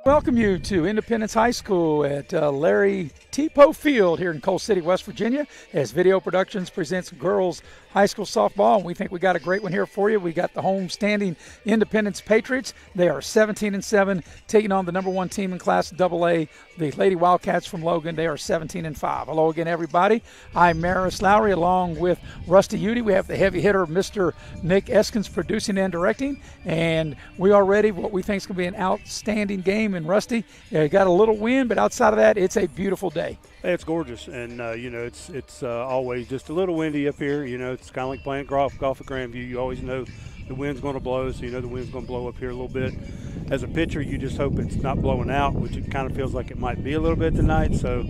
Welcome you to Independence High School at Larry Tipo Field here in Coal City, West Virginia, as Video Productions presents girls high school softball, and we think we got a great one here for you. We got the home standing Independence Patriots. They are 17-7, taking on the number one team in Class AA, the Lady Wildcats from Logan. They are 17-5. Hello again, everybody. I'm Maris Lowry, along with Rusty Udy. We have the heavy hitter, Mr. Nick Eskins, producing and directing, and we are ready for what we think is going to be an outstanding game. And Rusty, got a little wind, but outside of that, it's a beautiful day. Hey, it's gorgeous, and it's always just a little windy up here. It's kind of like playing golf at Grandview. You always know the wind's going to blow, so you know the wind's going to blow up here a little bit. As a pitcher, you just hope it's not blowing out, which it kind of feels like it might be a little bit tonight. So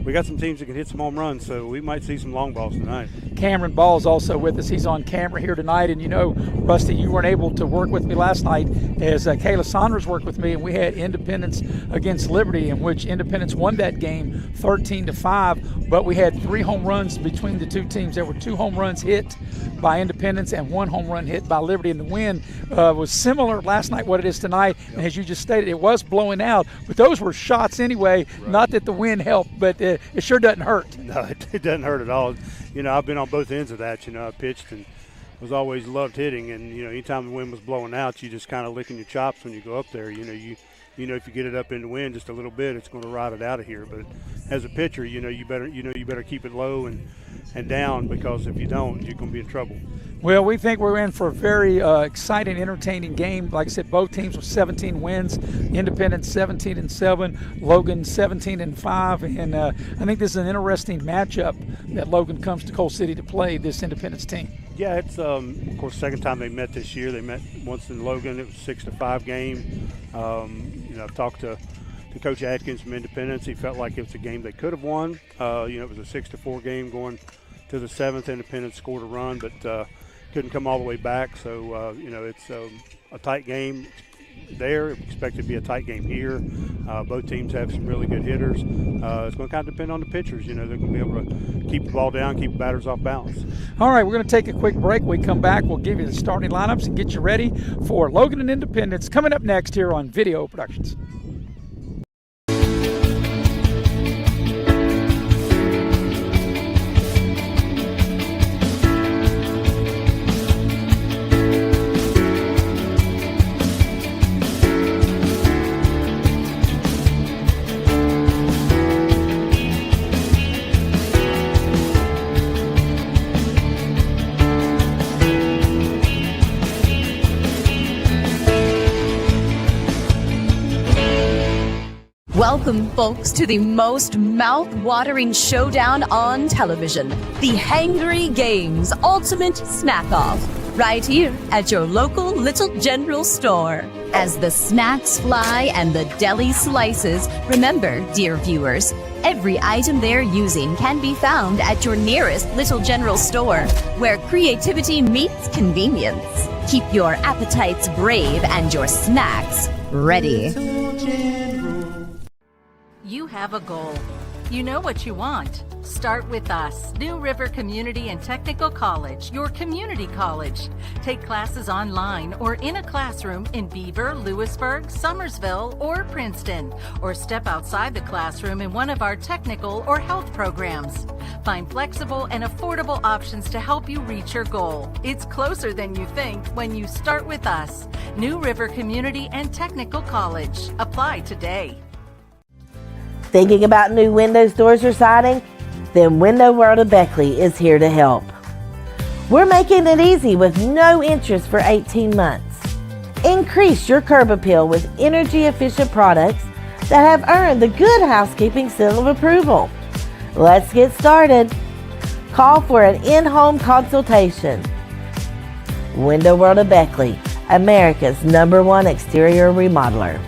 we got some teams that can hit some home runs, so we might see some long balls tonight. Cameron Ball is also with us. He's on camera here tonight, and Rusty, you weren't able to work with me last night as Kayla Saunders worked with me, and we had Independence against Liberty, in which Independence won that game 13-5, but we had 3 home runs between the two teams. There were 2 home runs hit by Independence and 1 home run hit by Liberty, and the wind was similar last night what it is tonight. Yep. And as you just stated, it was blowing out, but those were shots anyway. Right. Not that the wind helped, but it sure doesn't hurt. No, it doesn't hurt at all. I've been on both ends of that. I pitched and was always loved hitting, and anytime the wind was blowing out, you just kind of licking your chops when you go up there. If you get it up in the wind just a little bit, it's going to ride it out of here. But as a pitcher, you better keep it low and down, because if you don't, you're going to be in trouble. Well, we think we're in for a very exciting, entertaining game. Like I said, both teams with 17 wins. Independence 17-7, Logan 17-5, and I think this is an interesting matchup that Logan comes to Coal City to play this Independence team. Yeah, it's of course second time they met this year. They met once in Logan. It was a 6-5 game. I've talked to Coach Atkins from Independence. He felt like it was a game they could have won. It was a 6-4 game going to the 7th. Independence scored a run, but couldn't come all the way back. So, it's a tight game there. Expect it to be a tight game here. Both teams have some really good hitters. It's going to kind of depend on the pitchers. They're going to be able to keep the ball down, keep the batters off balance. All right, we're going to take a quick break. When we come back, we'll give you the starting lineups and get you ready for Logan and Independence coming up next here on Video Productions. Welcome, folks, to the most mouth-watering showdown on television, the Hangry Games Ultimate Snack-Off, right here at your local Little General store. As the snacks fly and the deli slices, remember, dear viewers, every item they're using can be found at your nearest Little General store, where creativity meets convenience. Keep your appetites brave and your snacks ready. You have a goal. You know what you want. Start with us, New River Community and Technical College, your community college. Take classes online or in a classroom in Beaver, Lewisburg, Summersville, or Princeton, or step outside the classroom in one of our technical or health programs. Find flexible and affordable options to help you reach your goal. It's closer than you think when you start with us, New River Community and Technical College. Apply today. Thinking about new windows, doors, or siding? Then Window World of Beckley is here to help. We're making it easy with no interest for 18 months. Increase your curb appeal with energy-efficient products that have earned the Good Housekeeping seal of approval. Let's get started. Call for an in-home consultation. Window World of Beckley, America's #1 exterior remodeler.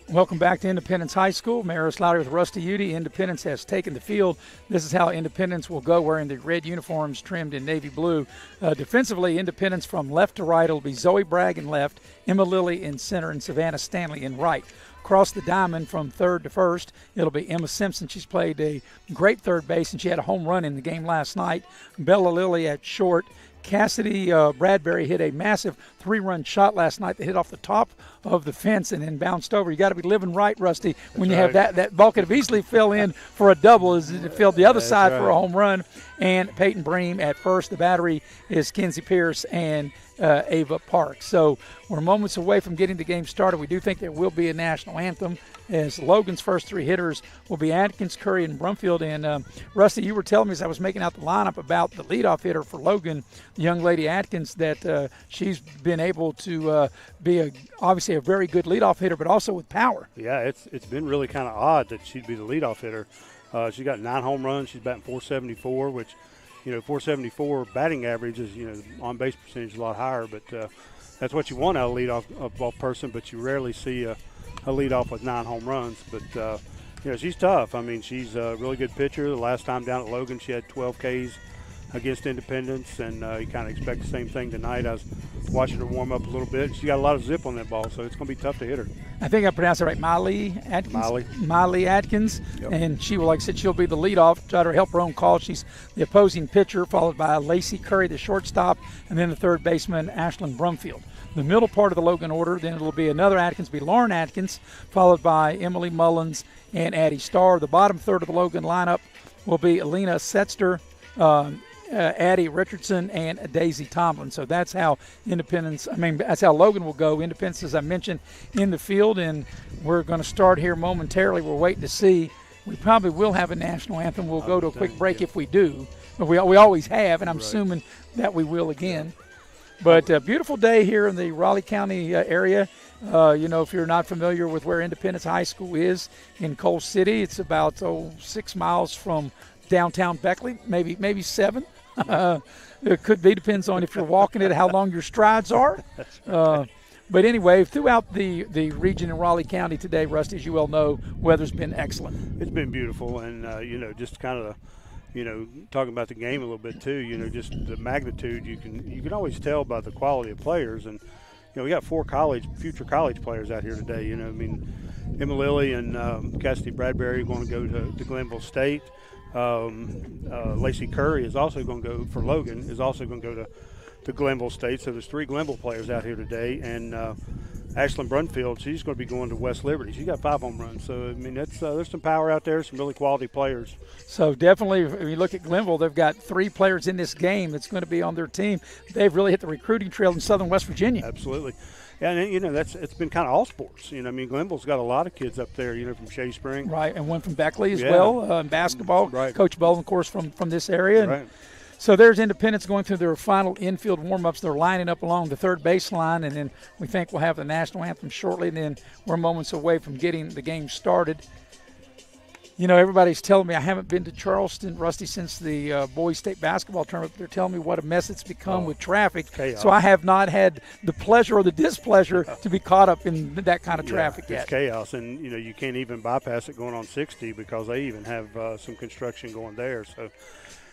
Welcome back to Independence High School. Maris Lowry with Rusty Udy. Independence has taken the field. This is how Independence will go, wearing the red uniforms trimmed in navy blue. Defensively, Independence from left to right. It'll be Zoe Bragg in left, Emma Lilly in center, and Savannah Stanley in right. Across the diamond from third to first, it'll be Emma Simpson. She's played a great third base, and she had a home run in the game last night. Bella Lilly at short, Cassidy Bradbury hit a massive 3-run shot last night that hit off the top of the fence and then bounced over. You got to be living right, Rusty, when you have that ball could have easily fell in for a double as it filled the other side for a home run. And Peyton Bream at first. The battery is Kenzie Pierce and Ava Park. So we're moments away from getting the game started. We do think there will be a national anthem, as Logan's first 3 hitters will be Atkins, Curry, and Brumfield. And Rusty, you were telling me as I was making out the lineup about the leadoff hitter for Logan, the young lady Atkins, that she's been able to be obviously a very good leadoff hitter, but also with power. Yeah, it's been really kind of odd that she'd be the leadoff hitter. She got 9 home runs. She's batting .474, which, 474 batting average is, on base percentage a lot higher. But that's what you want out of a leadoff person. But you rarely see a leadoff with 9 home runs. But she's tough. I mean, she's a really good pitcher. The last time down at Logan, she had 12 Ks against Independence, and you kind of expect the same thing tonight. I was watching her warm up a little bit. She got a lot of zip on that ball, so it's going to be tough to hit her. I think I pronounced it right, Miley Atkins. Miley Atkins, yep. And she will, like I said, she'll be the leadoff, try to help her own call. She's the opposing pitcher, followed by Lacey Curry, the shortstop, and then the third baseman, Ashlyn Brumfield. The middle part of the Logan order, then it'll be another Atkins, be Lauren Atkins, followed by Emily Mullins and Addie Starr. The bottom third of the Logan lineup will be Alina Setzer, Addie Richardson, and Daisy Tomlin. So that's how that's how Logan will go. Independence, as I mentioned, in the field, and we're going to start here momentarily. We're waiting to see. We probably will have a national anthem. We'll go to a quick break if we do. But we always have, and I'm assuming that we will again. But a beautiful day here in the Raleigh County area. If you're not familiar with where Independence High School is in Coal City, it's about 6 miles from downtown Beckley, maybe 7. It could be, depends on if you're walking it, how long your strides are. But anyway, throughout the region in Raleigh County today, Rusty, as you well know, weather's been excellent. It's been beautiful, and just kind of talking about the game a little bit too. Just the magnitude. You can always tell by the quality of players, and we got 4 future college players out here today. Emma Lilly and Cassidy Bradbury are going to go to Glenville State. Lacey Curry is also going to go for Logan. Is also going to go to Glenville State. So there's 3 Glenville players out here today, and Ashlyn Brumfield, she's going to be going to West Liberty. She's got 5 home runs. So that's there's some power out there, some really quality players. So definitely, when you look at Glenville, they've got 3 players in this game that's going to be on their team. They've really hit the recruiting trail in Southern West Virginia. Absolutely. Yeah, and it's been kind of all sports. Glenville's got a lot of kids up there, from Shea Spring. Right, and one from Beckley as well, in basketball. Right. Coach Bowen, of course, from this area. Right. So there's Independence going through their final infield warm-ups. They're lining up along the third baseline, and then we think we'll have the national anthem shortly, and then we're moments away from getting the game started. Everybody's telling me I haven't been to Charleston, Rusty, since the boys' state basketball tournament. They're telling me what a mess it's become with traffic. Chaos. So I have not had the pleasure or the displeasure to be caught up in that kind of traffic yet. It's chaos, and you can't even bypass it going on 60 because they even have some construction going there. So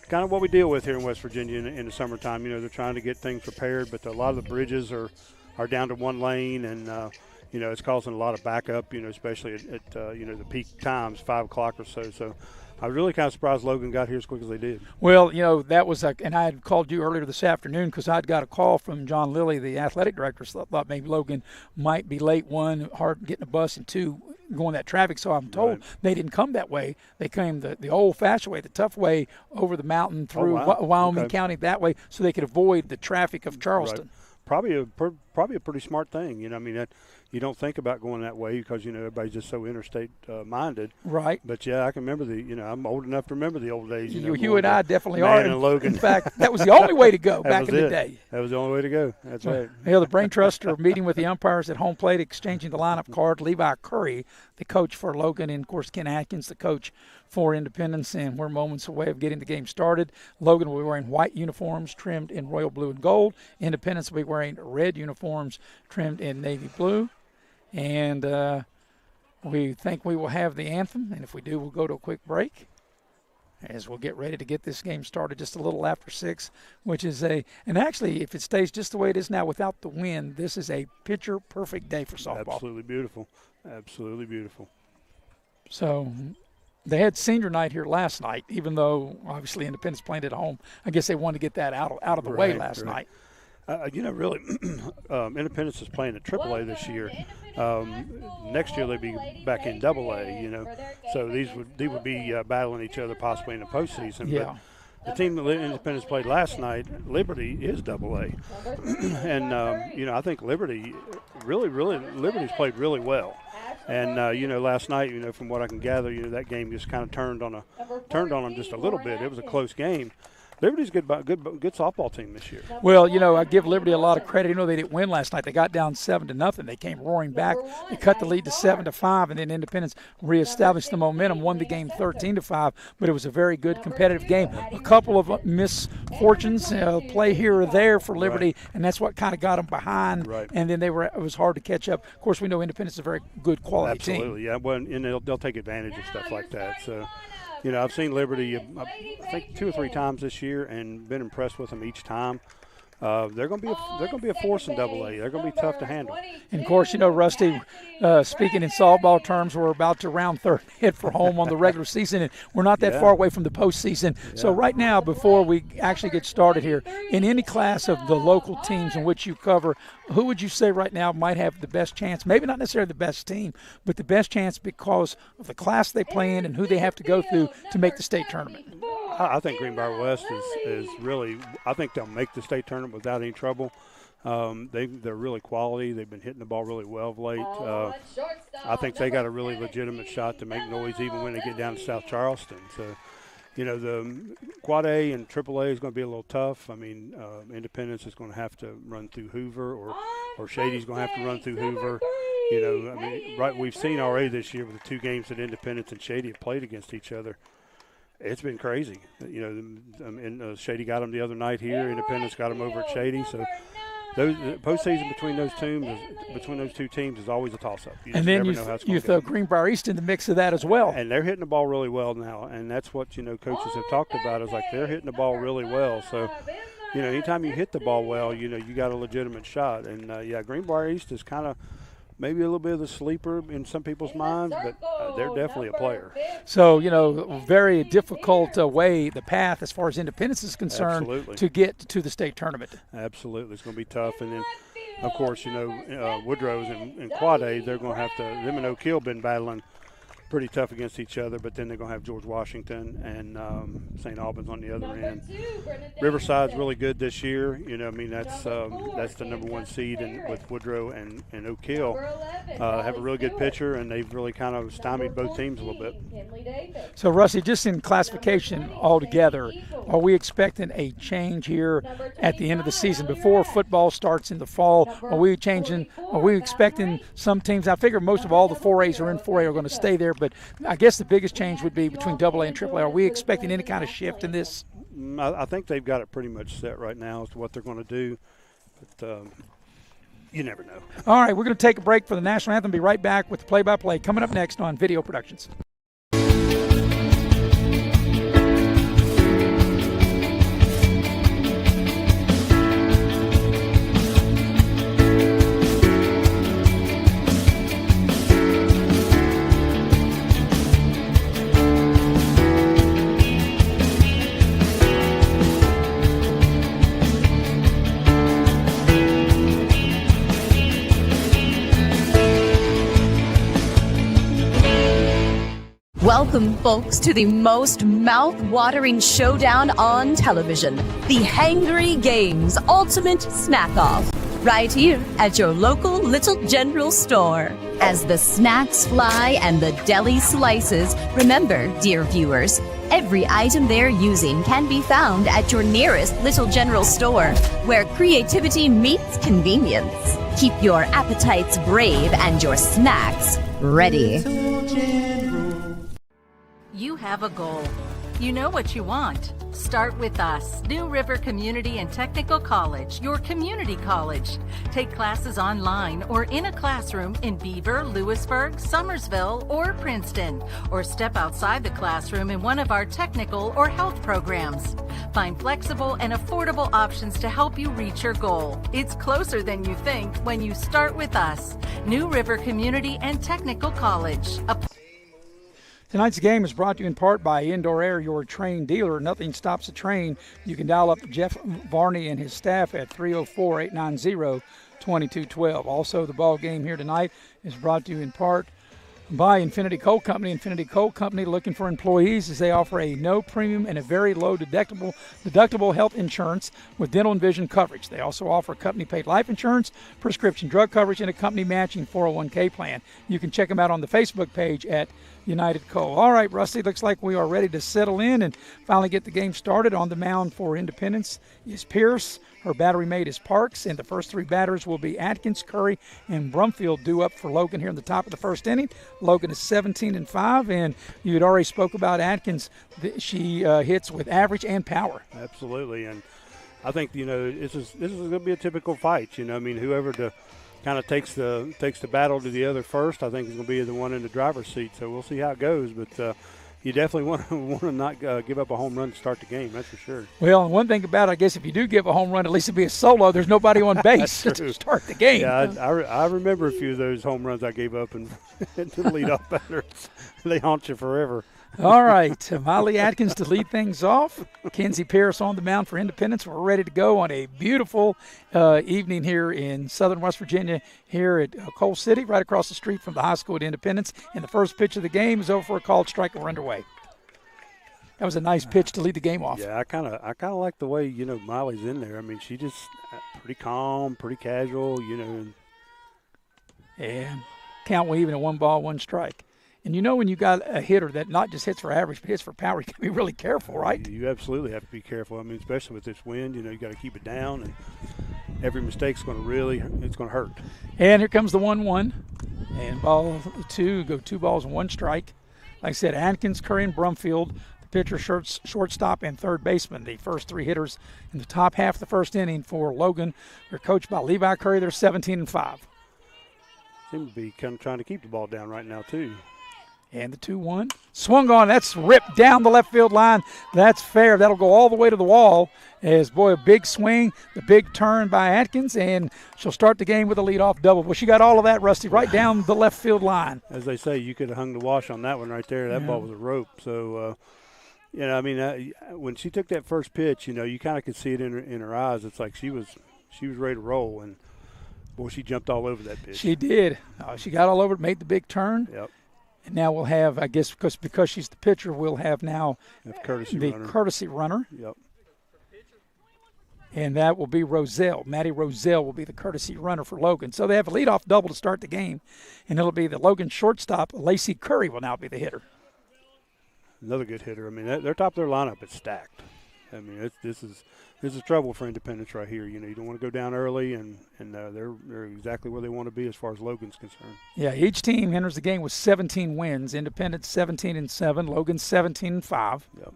kind of what we deal with here in West Virginia in the summertime. They're trying to get things prepared, but a lot of the bridges are down to 1 lane, and it's causing a lot of backup, especially at the peak times, 5 o'clock or so. So I was really kind of surprised Logan got here as quick as they did. Well, that was and I had called you earlier this afternoon because I'd got a call from John Lilly, the athletic director, so I thought maybe Logan might be late, 1, hard getting a bus, and 2, going that traffic. So I'm told they didn't come that way. They came the old-fashioned way, the tough way over the mountain through Wyoming County that way so they could avoid the traffic of Charleston. Right. Probably a pretty smart thing. You don't think about going that way because everybody's just so interstate minded. Right. But I can remember I'm old enough to remember the old days. You and I definitely are. And Logan. In fact, that was the only way to go back in the day. That was the only way to go. That's right. The Brain Trust are meeting with the umpires at home plate, exchanging the lineup card. Levi Curry, the coach for Logan, and of course Ken Atkins, the coach for Independence, and we're moments away of getting the game started. Logan will be wearing white uniforms trimmed in royal blue and gold. Independence will be wearing red uniforms trimmed in navy blue. And we think we will have the anthem, and if we do, we'll go to a quick break as we'll get ready to get this game started just a little after 6, which is and actually, if it stays just the way it is now without the wind, this is a picture-perfect day for softball. Absolutely beautiful. Absolutely beautiful. So They had senior night here last night, even though obviously Independence playing at home. I guess they wanted to get that out of the way last night. Really, Independence is playing at AAA this year. Next year they'll be back in AA. So these would be battling each other possibly in the postseason. Yeah. But the team that Independence played last night, Liberty, is AA, and I think Liberty's played really well. And last night, from what I can gather, that game just kind of turned on them just a little bit. It was a close game. Liberty's good softball team this year. Well, I give Liberty a lot of credit. They didn't win last night. They got down 7-0. They came roaring back. They cut the lead to 7-5, and then Independence reestablished the momentum, won the game 13-5. But it was a very good competitive game. A couple of misfortunes, play here or there for Liberty, Right. and that's what kind of got them behind. Right. And then it was hard to catch up. Of course, we know Independence is a very good quality team. Absolutely, yeah. Well, and they'll take advantage of stuff like that. So. I've seen Liberty, I think 2 or 3 times this year, and been impressed with them each time. They're going to be a force in AA. They're going to be tough to handle. And of course, Rusty, speaking in softball terms, we're about to round third hit for home on the regular season, and we're not that far away from the postseason. Yeah. So right now, before we actually get started here, in any class of the local teams in which you cover, who would you say right now might have the best chance? Maybe not necessarily the best team, but the best chance because of the class they play in and who they have to go through to make the state tournament. I think Greenbrier West is really – I think they'll make the state tournament without any trouble. They're really quality. They've been hitting the ball really well of late. I think they got a really legitimate shot to make noise even when they get down to South Charleston. So, the Quad A and AAA is going to be a little tough. I mean, Independence is going to have to run through Hoover or Shady's going to have to run through Hoover. We've seen already this year with the 2 games that Independence and Shady have played against each other. It's been crazy. Shady got them the other night here. Independence got them over at Shady. So those postseason between those 2 teams is always a toss-up. And then you throw Greenbrier East in the mix of that as well. And they're hitting the ball really well now, and that's what coaches have talked about is like they're hitting the ball really well. So anytime you hit the ball well, you got a legitimate shot. And Greenbrier East is kind of maybe a little bit of the sleeper in some people's minds, but they're definitely a player. So, very difficult way, the path as far as Independence is concerned. Absolutely. To get to the state tournament. Absolutely. It's going to be tough. And then, of course, Woodrow's and Quad A, they're going to have to – them and Oak Hill been battling pretty tough against each other, but then they're going to have George Washington and St. Albans on the other end. Riverside's really good this year. That's the number 1 seed with Woodrow and Oak Hill. Have a really good pitcher, and they've really kind of stymied both teams a little bit. So, Rusty, just in classification altogether, are we expecting a change here at the end of the season before football starts in the fall? Are we expecting some teams? I figure most of all the 4As are in 4A are going to stay there, but I guess the biggest change would be between AA and AAA. Are we expecting any kind of shift in this? I think they've got it pretty much set right now as to what they're going to do, but you never know. All right, we're going to take a break for the national anthem. Be right back with the play-by-play coming up next on Video Productions. Welcome, folks, to the most mouth-watering showdown on television, the Hangry Games Ultimate Snack-Off, right here at your local Little General store. As the snacks fly and the deli slices, remember, dear viewers, every item they're using can be found at your nearest Little General store, where creativity meets convenience. Keep your appetites brave and your snacks ready. You have a goal. You know what you want. Start with us, New River Community and Technical College, your community college. Take classes online or in a classroom in Beaver, Lewisburg, Summersville, or Princeton, or step outside the classroom in one of our technical or health programs. Find flexible and affordable options to help you reach your goal. It's closer than you think when you start with us, New River Community and Technical College. Tonight's game is brought to you in part by Indoor Air, your train dealer. Nothing stops a train. You can dial up Jeff Varney and his staff at 304-890-2212. Also, the ball game here tonight is brought to you in part by Infinity Coal Company. Infinity Coal Company looking for employees as they offer a no premium and a very low deductible health insurance with dental and vision coverage. They also offer company-paid life insurance, prescription drug coverage, and a company matching 401k plan. You can check them out on the Facebook page at United Coal. All right, Rusty, looks like we are ready to settle in and finally get the game started. On the mound for Independence is Pierce. Her battery mate is Parks, and the first three batters will be Atkins, Curry, and Brumfield due up for Logan here in the top of the first inning. Logan is 17-5, and you had already spoke about Atkins. She hits with average and power. Absolutely, and I think, this is going to be a typical fight. Whoever kind of takes the battle to the other first, I think is going to be the one in the driver's seat. So we'll see how it goes, but you definitely want to not give up a home run to start the game. That's for sure. Well, and one thing about it, I guess if you do give a home run, at least it'd be a solo. There's nobody on base to start the game. Yeah, I remember a few of those home runs I gave up and to the leadoff batters. They haunt you forever. All right, Molly Atkins to lead things off. Kenzie Pierce on the mound for Independence. We're ready to go on a beautiful evening here in southern West Virginia, here at Coal City, right across the street from the high school at Independence. And the first pitch of the game is over for a called strike, and we're underway. That was a nice pitch to lead the game off. Yeah, I kind of like the way Molly's in there. I mean, she just pretty calm, pretty casual, And count even a 1-1 strike. And when you got a hitter that not just hits for average but hits for power, you got to be really careful, right? You absolutely have to be careful. I mean, especially with this wind, you got to keep it down, and every mistake's going to hurt. And here comes the 1-1, and ball 2, go 2 balls and 1 strike. Like I said, Atkins, Curry, and Brumfield, the pitcher, shortstop, and third baseman, the first three hitters in the top half of the first inning for Logan. They're coached by Levi Curry. They're 17-5. Seem to be kind of trying to keep the ball down right now, too. And the 2-1. Swung on. That's ripped down the left field line. That's fair. That'll go all the way to the wall. A big swing, the big turn by Atkins, and she'll start the game with a leadoff double. Well, she got all of that, Rusty, right down the left field line. As they say, you could have hung the wash on that one right there. That ball was a rope. So, when she took that first pitch, you kind of could see it in her eyes. It's like she was ready to roll, and, boy, she jumped all over that pitch. She did. She got all over it, made the big turn. Yep. And now we'll have, I guess, because she's the pitcher, we'll have now courtesy runner. Yep. And that will be Roselle. Maddie Roselle will be the courtesy runner for Logan. So they have a leadoff double to start the game, and it'll be the Logan shortstop. Lacey Curry will now be the hitter. Another good hitter. I mean, their top of their lineup is stacked. I mean, this is trouble for Independence right here. You don't want to go down early, and they're exactly where they want to be as far as Logan's concerned. Yeah, each team enters the game with 17 wins. Independence 17-7, Logan 17-5. Yep.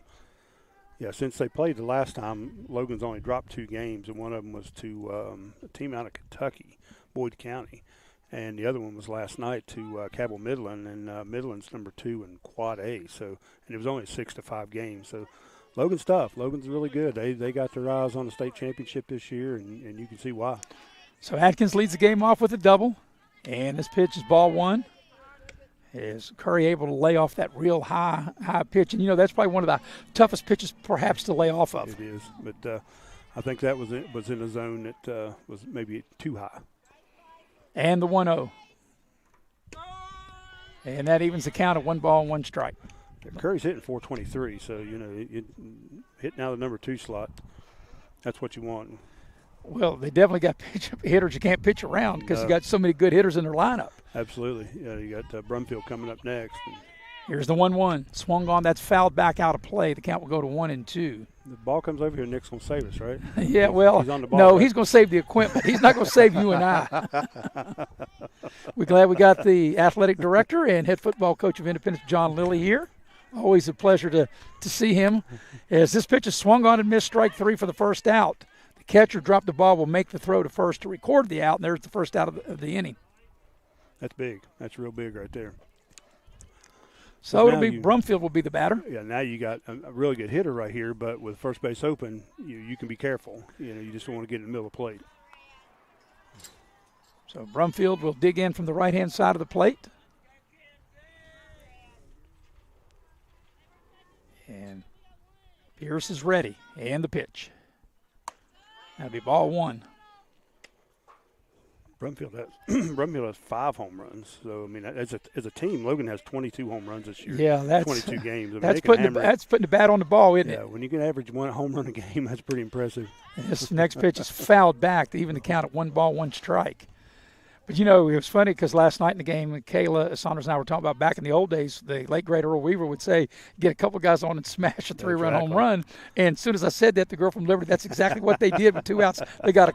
Yeah, since they played the last time, Logan's only dropped 2 games, and one of them was to a team out of Kentucky, Boyd County, and the other one was last night to Cabell Midland, and Midland's number 2 in Quad A. So, and it was only a 6-5 game. So. Logan's tough. Logan's really good. They got their eyes on the state championship this year, and you can see why. So Atkins leads the game off with a double, and this pitch is ball 1. Is Curry able to lay off that real high pitch? And, that's probably one of the toughest pitches perhaps to lay off of. It is, but I think that was in a zone that was maybe too high. And the 1-0. And that evens the count of 1 ball and 1 strike. Curry's hitting 423, so, hitting out of the number 2 slot, that's what you want. Well, they definitely got hitters you can't pitch around because you got so many good hitters in their lineup. Absolutely. Yeah, you got Brumfield coming up next. Here's the 1-1. Swung on. That's fouled back out of play. The count will go to 1-2. The ball comes over here, Nick's going to save us, right? Yeah, well, he's on the ball, no, right? He's going to save the equipment. He's not going to save you and I. We're glad we got the athletic director and head football coach of Independence, John Lilly, here. Always a pleasure to see him. As this pitch is swung on and missed, strike 3 for the first out. The catcher dropped the ball, will make the throw to first to record the out, and there's the first out of the inning. That's big. That's real big right there. So it'll be Brumfield will be the batter. Yeah, now you got a really good hitter right here, but with first base open, you can be careful. You just don't want to get in the middle of the plate. So Brumfield will dig in from the right-hand side of the plate. Pierce is ready, and the pitch. That'll be ball one. Brumfield has 5 home runs. So, I mean, as a team, Logan has 22 home runs this year. Yeah, that's 22 games. I mean, that's putting the bat on the ball, isn't it? Yeah, when you can average 1 home run a game, that's pretty impressive. And this next pitch is fouled back to even the count at 1 ball, 1 strike. But, it was funny because last night in the game, Kayla Saunders and I were talking about back in the old days, the late great Earl Weaver would say, get a couple guys on and smash a 3-run home run. And as soon as I said that, the girl from Liberty, that's exactly what they did with 2 outs. They got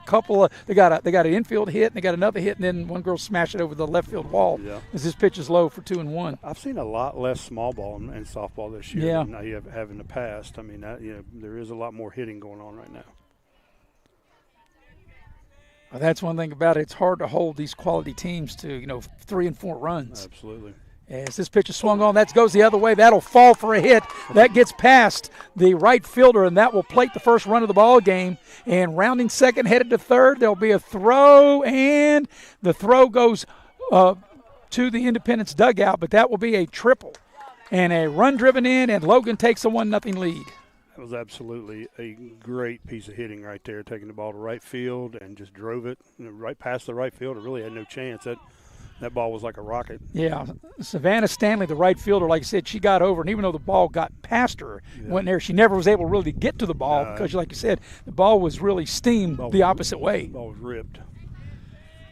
they got an infield hit, and they got another hit, and then one girl smashed it over the left field wall as this pitch is low for 2-1. I've seen a lot less small ball in softball this year than I have in the past. I mean, there is a lot more hitting going on right now. Well, that's one thing about it. It's hard to hold these quality teams to, 3 and 4 runs. Absolutely. As this pitch is swung on, that goes the other way. That'll fall for a hit. That gets past the right fielder, and that will plate the first run of the ball game. And rounding second, headed to third, there'll be a throw, and the throw goes to the Independence dugout, but that will be a triple. And a run driven in, and Logan takes a 1-0 lead. That was absolutely a great piece of hitting right there, taking the ball to right field and just drove it right past the right fielder. Really had no chance. That ball was like a rocket. Yeah, Savannah Stanley, the right fielder, like I said, she got over, and even though the ball got past her, went there, she never was able really to get to the ball because, like you said, the ball was really steamed the opposite way. The ball was ripped.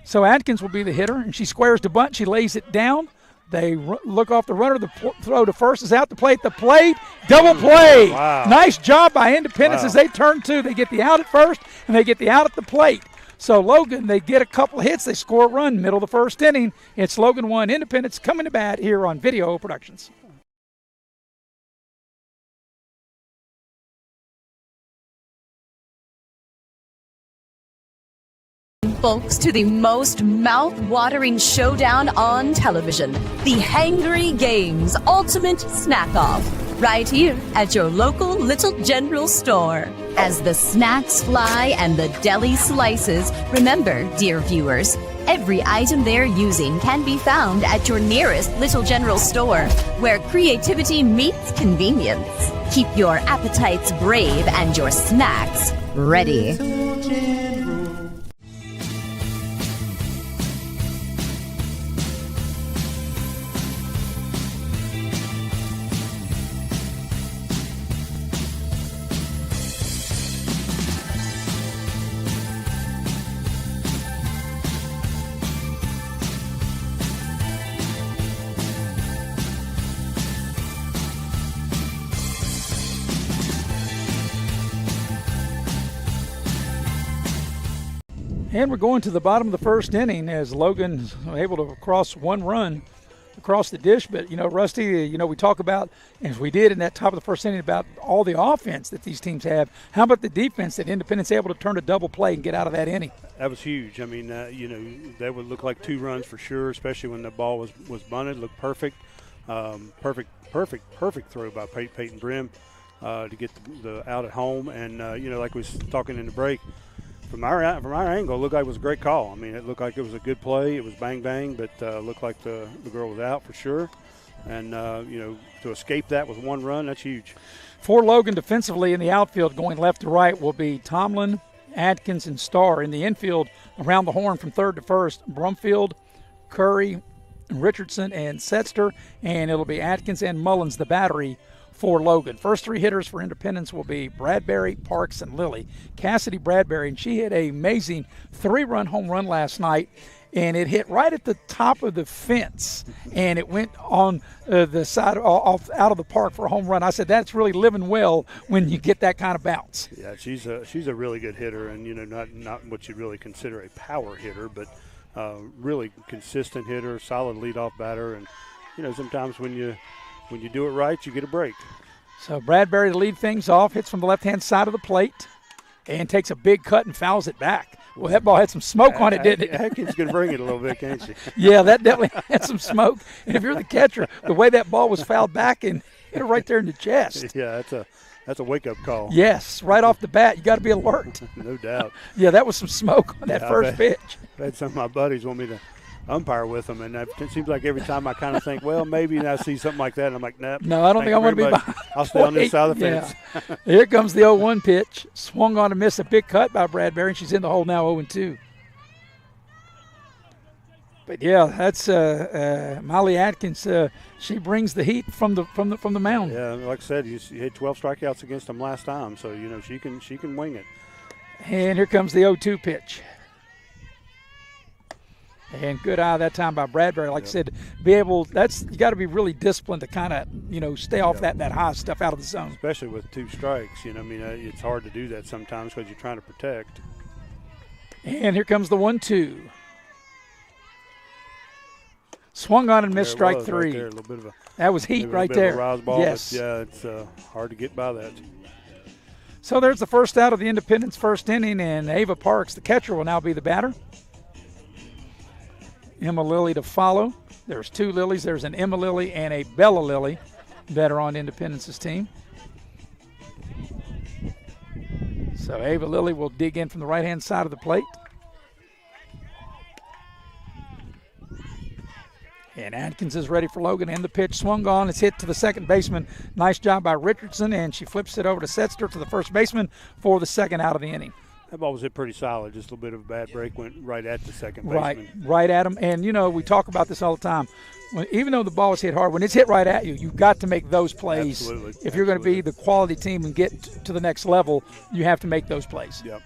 So Atkins will be the hitter, and she squares the bunt. She lays it down. They look off the runner. The throw to first is out to play at the plate. Double play. Wow. Nice job by Independence as they turn 2. They get the out at first, and they get the out at the plate. So Logan, they get a couple hits. They score a run middle of the first inning. It's Logan 1, Independence coming to bat here on Video Productions. Folks, to the most mouth-watering showdown on television, the Hangry Games Ultimate Snack-Off, right here at your local Little General store. As the snacks fly and the deli slices, remember, dear viewers, every item they're using can be found at your nearest Little General store, where creativity meets convenience. Keep your appetites brave and your snacks ready. And we're going to the bottom of the first inning as Logan's able to cross 1 run across the dish. But, Rusty, we talk about, as we did in that top of the first inning, about all the offense that these teams have. How about the defense that Independence able to turn a double play and get out of that inning? That was huge. I mean, that would look like 2 runs for sure, especially when the ball was bunted. Looked perfect. Perfect throw by Peyton Brim to get the out at home. And, like we was talking in the break, From our angle, it looked like it was a great call. I mean, it looked like it was a good play. It was bang, bang, but looked like the girl was out for sure. And, to escape that with 1 run, that's huge. For Logan defensively in the outfield going left to right will be Tomlin, Atkins, and Starr. In the infield around the horn from third to first, Brumfield, Curry, Richardson, and Setzer. And it'll be Atkins and Mullins, the battery for Logan. First 3 hitters for Independence will be Bradbury, Parks, and Lilly. Cassidy Bradbury, and she hit an amazing 3-run home run last night, and it hit right at the top of the fence, and it went on the side off out of the park for a home run. I said, that's really living well when you get that kind of bounce. Yeah, she's a really good hitter, and not what you'd really consider a power hitter, but really consistent hitter, solid leadoff batter, and sometimes when you do it right, you get a break. So Bradbury to lead things off, hits from the left-hand side of the plate and takes a big cut and fouls it back. Well, that ball had some smoke on it, didn't it? Atkins can bring it a little bit, can't she? Yeah, that definitely had some smoke. And if you're the catcher, the way that ball was fouled back and hit it right there in the chest. Yeah, that's a wake-up call. Yes, right off the bat, you got to be alert. No doubt. Yeah, that was some smoke on that first pitch. I had some of my buddies want me to umpire with them, and it seems like every time I kind of think, well, maybe, and I see something like that, and I'm like, nope. No, I don't think I want to be behind. I'll stay on this side of the fence. Yeah. Here comes the 0-1 pitch. Swung on and missed, a big cut by Bradbury, and she's in the hole now, 0-2. But yeah, that's Molly Atkins. She brings the heat from the mound. Yeah, like I said, you had 12 strikeouts against them last time, so she can wing it. And here comes the 0-2 pitch. And good eye that time by Bradbury. Like I said, you got to be really disciplined to kind of stay off that high stuff out of the zone. Especially with 2 strikes, it's hard to do that sometimes because you're trying to protect. And here comes the 1-2. Swung on and missed, strike 3. Right there, a little bit of that was heat right bit there. Of a rise ball, yes. Yeah, it's hard to get by that. So there's the first out of the Independence first inning, and Ava Parks, the catcher, will now be the batter. Emma Lilly to follow. There's 2 Lilies. There's an Emma Lilly and a Bella Lilly that are on Independence's team. So Ava Lilly will dig in from the right-hand side of the plate. And Atkins is ready for Logan, and the pitch swung on. It's hit to the second baseman. Nice job by Richardson, and she flips it over to Setzer to the first baseman for the second out of the inning. That ball was hit pretty solid. Just a little bit of a bad break, went right at the second baseman. Right at him. And, we talk about this all the time. Even though the ball is hit hard, when it's hit right at you, you've got to make those plays. Absolutely. If you're going to be the quality team and get to the next level, you have to make those plays. Yep.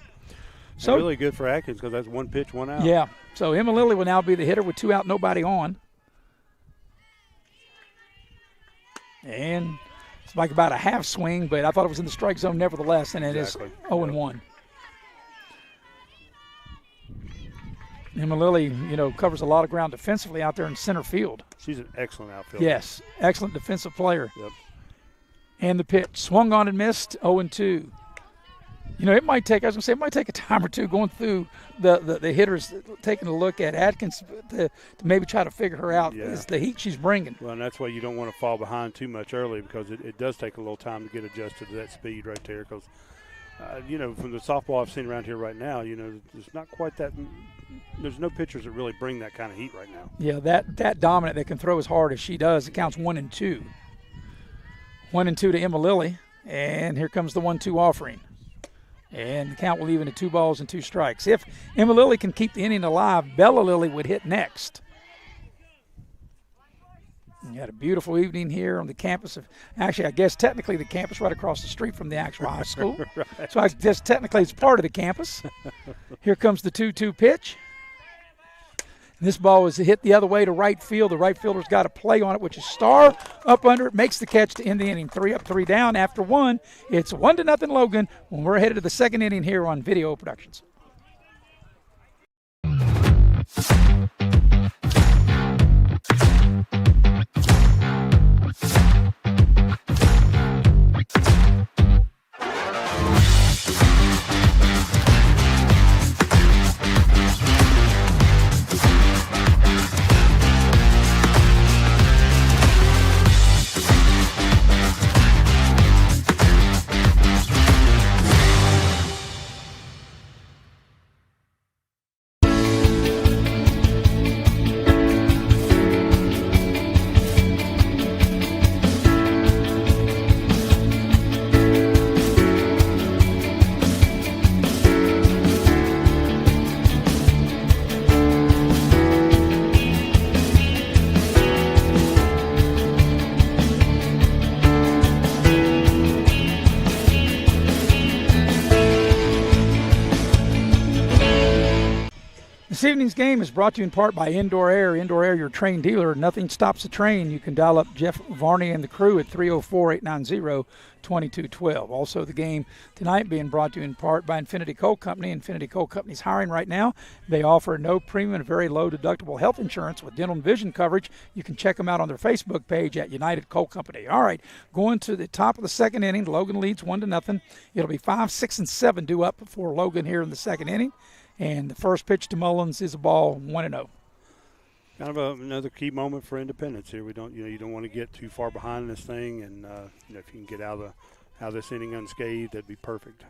So and really good for Atkins because that's 1 pitch, 1 out. Yeah. So Emma Lilly will now be the hitter with 2 out, nobody on. And it's like about a half swing, but I thought it was in the strike zone nevertheless, and it is 0-1. Emma Lilly, covers a lot of ground defensively out there in center field. She's an excellent outfielder. Yes, excellent defensive player. Yep. And the pitch swung on and missed, 0-2. It might take a time or two going through the hitters, taking a look at Atkins to maybe try to figure her out. Yeah. It's the heat she's bringing. Well, and that's why you don't want to fall behind too much early because it does take a little time to get adjusted to that speed right there because, from the softball I've seen around here right now, there's not quite that – there's no pitchers that really bring that kind of heat right now. Yeah, that dominant that can throw as hard as she does. It counts 1-2. 1-2 to Emma Lilly, and here comes the 1-2 offering. And the count will even at 2 balls and 2 strikes. If Emma Lilly can keep the inning alive, Bella Lilly would hit next. You had a beautiful evening here on the campus of, actually, I guess technically the campus right across the street from the actual high school. Right. So I guess technically it's part of the campus. Here comes the 2-2 pitch. And this ball was hit the other way to right field. The right fielder's got a play on it, which is Starr up under it, makes the catch to end the inning. 3 up, 3 down after 1. It's 1-0 Logan when we're headed to the second inning here on Video Productions. This evening's game is brought to you in part by Indoor Air. Indoor Air, your train dealer. Nothing stops the train. You can dial up Jeff Varney and the crew at 304-890-2212. Also, the game tonight being brought to you in part by Infinity Coal Company. Infinity Coal Company's hiring right now. They offer no premium and very low deductible health insurance with dental and vision coverage. You can check them out on their Facebook page at United Coal Company. All right, going to the top of the second inning. Logan leads 1-0. It'll be 5, 6, and 7 due up for Logan here in the second inning. And the first pitch to Mullins is a ball, 1-0. Kind of another key moment for Independence here. We don't, you don't want to get too far behind this thing, and if you can get out of this inning unscathed, that'd be perfect.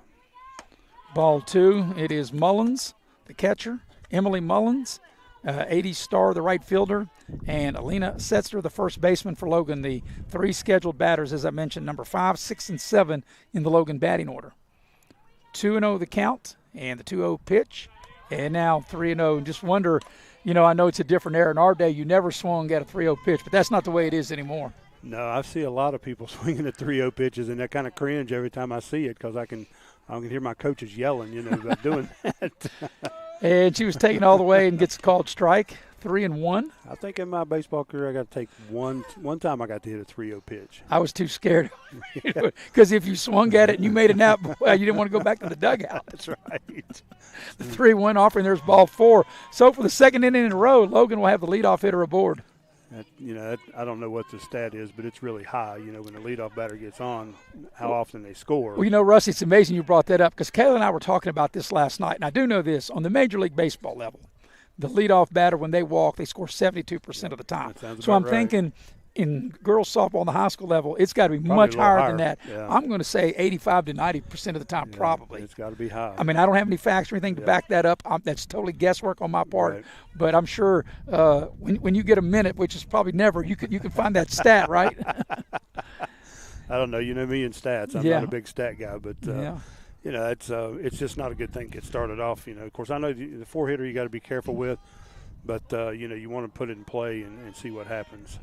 Ball 2. It is Mullins, the catcher, Emily Mullins, 80 Starr, the right fielder, and Alina Setzer, the first baseman for Logan. The 3 scheduled batters, as I mentioned, number 5, 6, and 7 in the Logan batting order. 2-0 the count, and the 2-0 pitch, and now 3-0. And just wonder, I know it's a different era. In our day, you never swung at a 3-0 pitch, but that's not the way it is anymore. No, I see a lot of people swinging at 3-0 pitches, and I kind of cringe every time I see it because I can hear my coaches yelling, about doing that. And she was taken all the way and gets called strike, 3-1. I think in my baseball career I got to take one time I got to hit a 3-0 pitch. I was too scared because if you swung at it and you made an out, well, you didn't want to go back to the dugout. That's right. The 3-1 offering, there's ball 4. So for the second inning in a row, Logan will have the leadoff hitter aboard. I don't know what the stat is, but it's really high. When the leadoff batter gets on, how often they score. Well, Rusty, it's amazing you brought that up because Kayla and I were talking about this last night, and I do know this. On the Major League Baseball level, the leadoff batter, when they walk, they score 72% of the time. So I'm thinking in girls softball on the high school level, it's got to be much higher than that. Yeah. I'm going to say 85 to 90% of the time, probably. It's got to be high. I mean, I don't have any facts or anything to back that up. That's totally guesswork on my part. Right. But I'm sure when you get a minute, which is probably never, you can find that stat, right? I don't know. You know me in stats. I'm not a big stat guy, but it's just not a good thing to get started off. Of course, I know the 4-hitter you got to be careful with, but you want to put it in play and see what happens.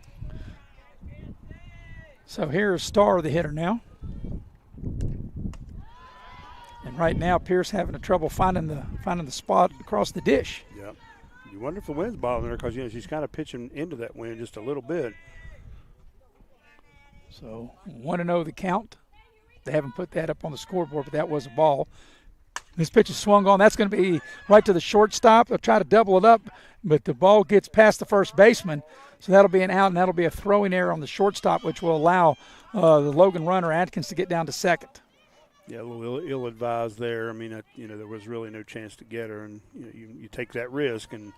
So here's Starr, the hitter now. And right now, Pierce having trouble finding the spot across the dish. Yeah. You wonder if the wind's bothering her because, she's kind of pitching into that wind just a little bit. So 1-0 the count. They haven't put that up on the scoreboard, but that was a ball. This pitch is swung on. That's going to be right to the shortstop. They'll try to double it up, but the ball gets past the first baseman. So that'll be an out, and that'll be a throwing error on the shortstop, which will allow the Logan runner, Atkins, to get down to second. Yeah, a little ill-advised there. I mean, there was really no chance to get her, and you take that risk, and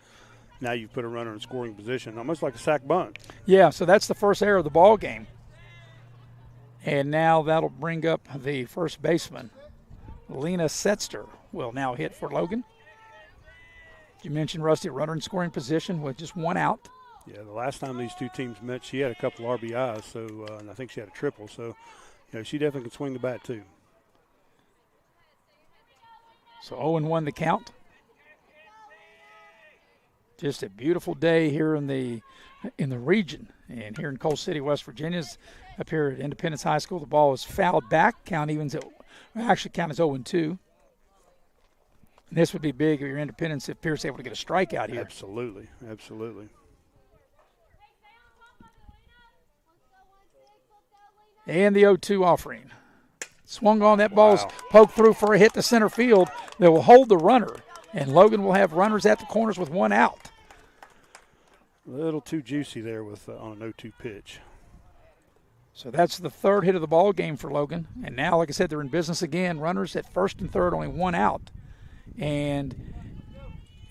now you've put a runner in scoring position, almost like a sack bunt. Yeah, so that's the first error of the ball game. And now that'll bring up the first baseman. Lena Setzer will now hit for Logan. You mentioned Rusty, runner in scoring position with just 1 out. Yeah, the last time these two teams met, she had a couple RBIs, so and I think she had a triple. So, she definitely can swing the bat too. So 0-1 the count. Just a beautiful day here in the region, and here in Coal City, West Virginia's up here at Independence High School. The ball is fouled back. Count is 0-2. And this would be big if you're Independence if Pierce able to get a strikeout here. Absolutely. And the 0-2 offering. Swung on. That ball's poked through for a hit to center field that will hold the runner. And Logan will have runners at the corners with 1 out. A little too juicy there with on an 0-2 pitch. So that's the 3rd hit of the ball game for Logan. And now, like I said, they're in business again. Runners at first and third, only 1 out. And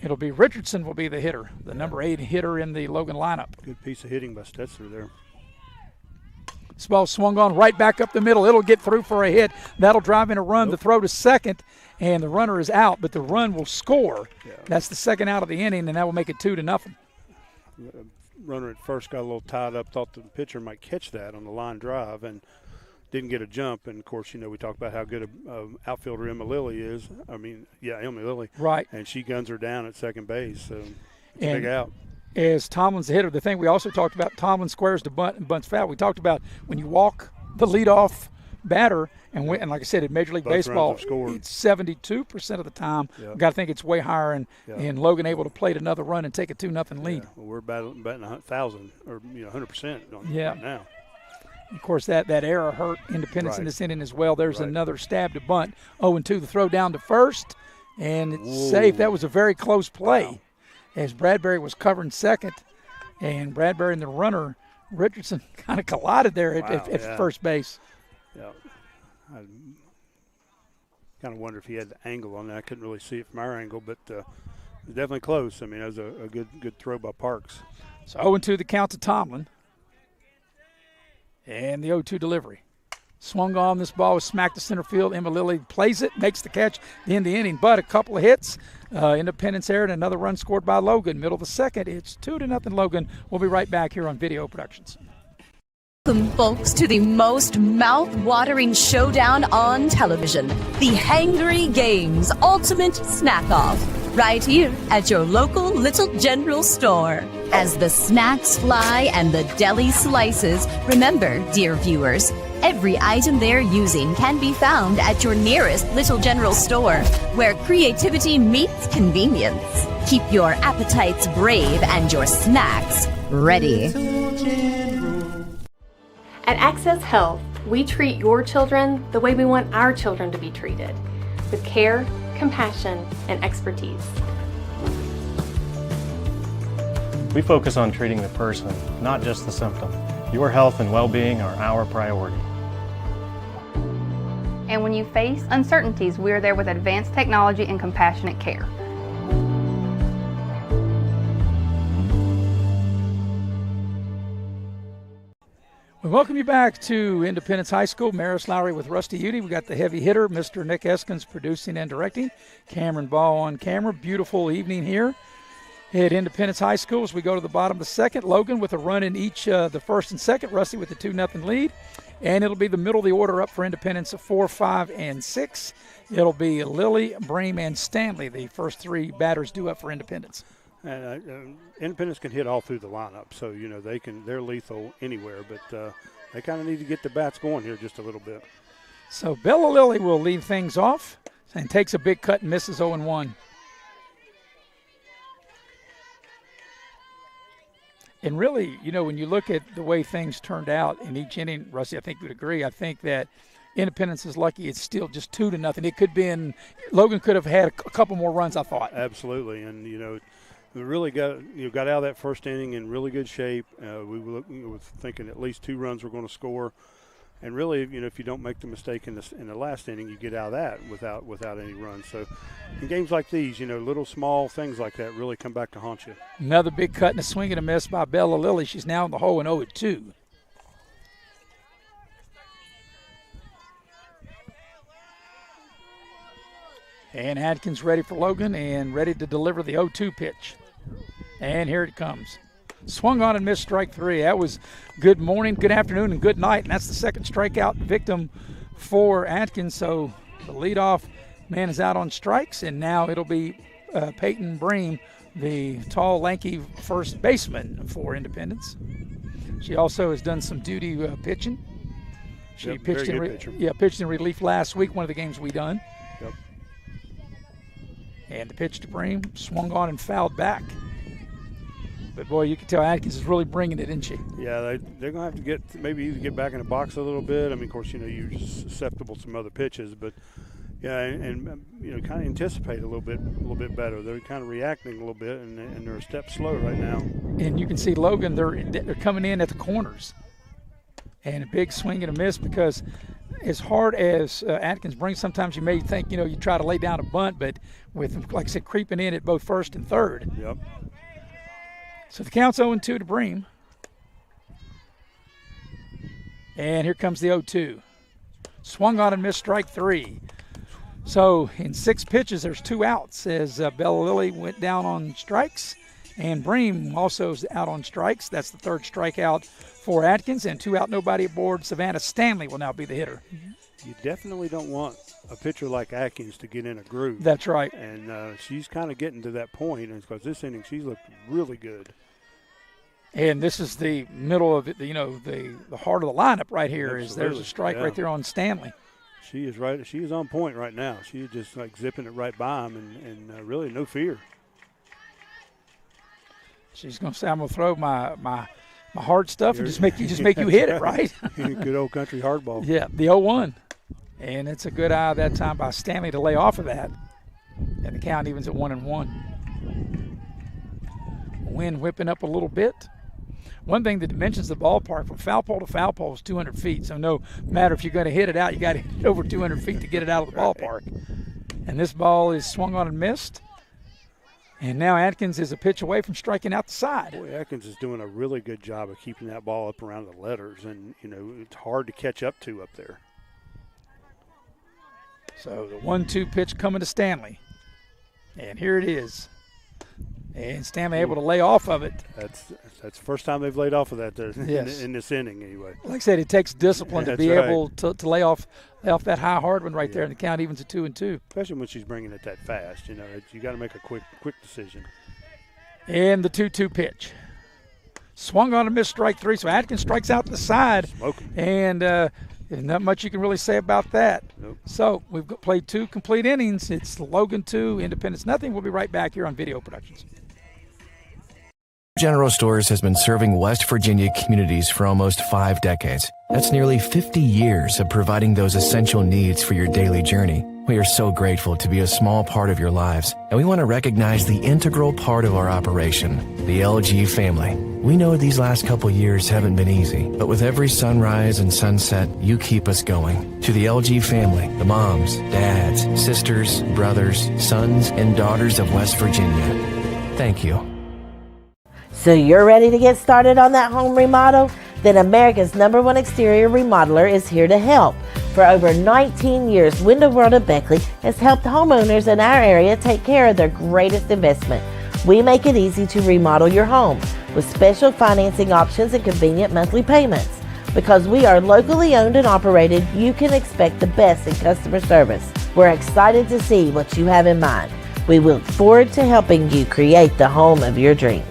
it'll be Richardson will be the hitter, the number 8 hitter in the Logan lineup. Good piece of hitting by Stetzer there. This ball swung on right back up the middle. It'll get through for a hit. That'll drive in a run. The throw to second, and the runner is out, but the run will score. Yeah. That's the 2nd out of the inning, and that will make it 2-0. Runner at first got a little tied up, thought the pitcher might catch that on the line drive, and didn't get a jump. And, of course, we talked about how good an outfielder Emma Lilly is. Emma Lilly. Right. And she guns her down at second base, so it's a big out. As Tomlin's the hitter, the thing we also talked about, Tomlin squares to bunt and bunts foul. We talked about when you walk the leadoff batter, and like I said, in Major League Baseball, it's 72% of the time. Yeah. Got to think it's way higher, and Logan able to plate another run and take a 2-0 lead. Yeah. Well, we're batting 1,000 or 100% right now. Of course, that error hurt Independence in this inning as well. There's another stab to bunt. 0-2, the throw down to first, and it's safe. That was a very close play. Wow. As Bradbury was covering second, and Bradbury and the runner, Richardson, kind of collided there at first base. Yeah. I kind of wonder if he had the angle on that. I couldn't really see it from our angle, but it was definitely close. That was a good throw by Parks. So 0-2 the count to Tomlin. And the 0-2 delivery. Swung on, this ball was smacked to center field. Emma Lilly plays it, makes the catch to end the inning. But a couple of hits, Independence error, and another run scored by Logan. Middle of the second, it's 2-0 Logan. We'll be right back here on Video Productions. Welcome, folks, to the most mouth-watering showdown on television, the Hangry Games Ultimate Snack-Off, right here at your local Little General store. As the snacks fly and the deli slices, remember, dear viewers, every item they're using can be found at your nearest Little General store, where creativity meets convenience. Keep your appetites brave and your snacks ready. At Access Health, we treat your children the way we want our children to be treated, with care, compassion, and expertise. We focus on treating the person, not just the symptom. Your health and well-being are our priority. And when you face uncertainties, we are there with advanced technology and compassionate care. We welcome you back to Independence High School. Maris Lowry with Rusty Udy. We got the heavy hitter, Mr. Nick Eskins, producing and directing. Cameron Ball on camera. Beautiful evening here at Independence High School as we go to the bottom of the second. Logan with a run in each, the first and second. Rusty with the 2-0 lead. And it'll be the middle of the order up for Independence of 4, 5, and 6. It'll be Lilly, Bream, and Stanley, the first three batters due up for Independence. And Independence can hit all through the lineup, so you know they're lethal anywhere. But they kind of need to get the bats going here just a little bit. So Bella Lilly will lead things off and takes a big cut and misses 0-1. And really, you know, when you look at the way things turned out in each inning, Rusty, I think you would agree. I think that Independence is lucky it's still just 2-0. It could be Logan could have had a couple more runs, I thought. Absolutely, and you know. We really got out of that first inning in really good shape. We were thinking at least 2 runs were going to score, and really, you know, if you don't make the mistake in the last inning, you get out of that without any runs. So, in games like these, you know, little small things like that really come back to haunt you. Another big cut and a swing and a miss by Bella Lilly. She's now in the hole and 0-2. And Atkins ready for Logan and ready to deliver the 0-2 pitch. And here it comes. Swung on and missed strike 3. That was good morning, good afternoon, and good night. And that's the second strikeout victim for Atkins. So the leadoff man is out on strikes. And now it'll be Peyton Bream, the tall, lanky first baseman for Independence. She also has done some duty pitching. She pitched in relief last week, one of the games we done. Yep. And the pitch to Bream, swung on and fouled back. But, boy, you can tell Atkins is really bringing it, isn't she? Yeah, they're going to have to maybe get back in the box a little bit. I mean, of course, you know, you're just susceptible to some other pitches. But, yeah, and you know, kind of anticipate a little bit better. They're kind of reacting a little bit, and they're a step slow right now. And you can see Logan, they're coming in at the corners. And a big swing and a miss because as hard as Atkins brings, sometimes you may think, you know, you try to lay down a bunt, but with, like I said, creeping in at both first and third. Yep. So the count's 0-2 to Bream. And here comes the 0-2. Swung on and missed strike 3. So in 6 pitches, there's 2 outs as Bella Lilly went down on strikes. And Bream also is out on strikes. That's the 3rd strikeout for Atkins. And 2 out, nobody aboard. Savannah Stanley will now be the hitter. You definitely don't want a pitcher like Atkins to get in a groove. That's right. And she's kind of getting to that point, and because this inning she's looked really good. And this is the middle of it, you know, the heart of the lineup right here. Absolutely. Is there's a strike right there on Stanley. She is right. She is on point right now. She is just like zipping it right by him, and really no fear. She's going to say, "I'm going to throw my hard stuff and just make you hit it," right? Good old country hardball. Yeah, the 0-1. And it's a good eye that time by Stanley to lay off of that. And the count evens at 1-1. Wind whipping up a little bit. One thing that dimensions the ballpark from foul pole to foul pole is 200 feet. So no matter if you're going to hit it out, you got to hit it over 200 feet to get it out of the ballpark. And this ball is swung on and missed. And now Atkins is a pitch away from striking out the side. Boy, Atkins is doing a really good job of keeping that ball up around the letters. And, you know, it's hard to catch up to up there. So the 1-2 pitch coming to Stanley. And here it is. And Stanley able to lay off of it. That's the first time they've laid off of that Yes. in this inning anyway. Like I said, it takes discipline to be right. able to lay off that high hard one right there, and the count evens at 2-2. Especially when she's bringing it that fast. You got to make a quick decision. And the 2-2 pitch. Swung on a missed strike 3, so Atkins strikes out to the side. Smoking. And there's not much you can really say about that. Nope. So we've played 2 complete innings. It's Logan 2, Independence nothing. We'll be right back here on Video Productions. General Stores has been serving West Virginia communities for almost 5 decades. That's nearly 50 years of providing those essential needs for your daily journey. We are so grateful to be a small part of your lives, and we want to recognize the integral part of our operation, the LG family. We know these last couple years haven't been easy, but with every sunrise and sunset, you keep us going. To the LG family, the moms, dads, sisters, brothers, sons, and daughters of West Virginia, thank you. So you're ready to get started on that home remodel? Then America's #1 exterior remodeler is here to help. For over 19 years, Window World of Beckley has helped homeowners in our area take care of their greatest investment. We make it easy to remodel your home with special financing options and convenient monthly payments. Because we are locally owned and operated, you can expect the best in customer service. We're excited to see what you have in mind. We look forward to helping you create the home of your dreams.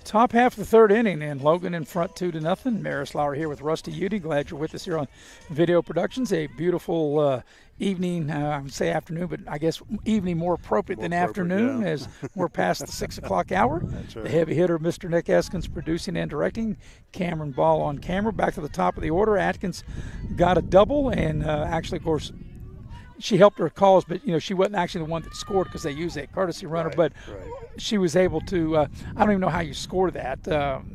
Top half of the 3rd inning, and Logan in front 2-0. Maris Lauer here with Rusty Udy. Glad you're with us here on Video Productions. A beautiful evening, I would say afternoon, but I guess evening more appropriate than afternoon, yeah. as we're past the 6 o'clock hour. That's right. The heavy hitter, Mr. Nick Eskins, producing and directing. Cameron Ball on camera. Back to the top of the order. Atkins got a double, and actually, of course, she helped her cause, but she wasn't actually the one that scored because they used a courtesy runner. Right, but right. she was able to. I don't even know how you score that.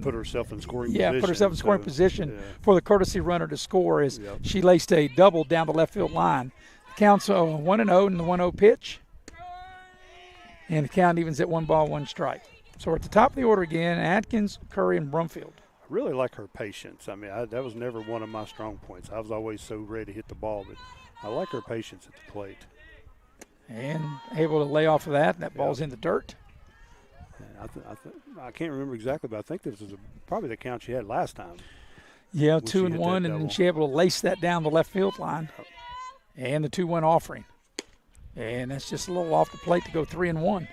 Put herself in scoring position. Yeah, put herself in scoring position yeah. for the courtesy runner to score. As Yep. she laced a double down the left field line. The count's 1-0 in the 1-0 pitch, and the count evens at 1-1 strike. So we're at the top of the order again: Atkins, Curry, and Brumfield. I really like her patience. I mean, that was never one of my strong points. I was always so ready to hit the ball, but I like her patience at the plate. And able to lay off of that. That ball's in the dirt. I can't remember exactly, but I think this is probably the count she had last time. Yeah, when she hit 2-1, and that double. then she able to lace that down the left field line. And the 2-1 offering. And that's just a little off the plate to go 3-1.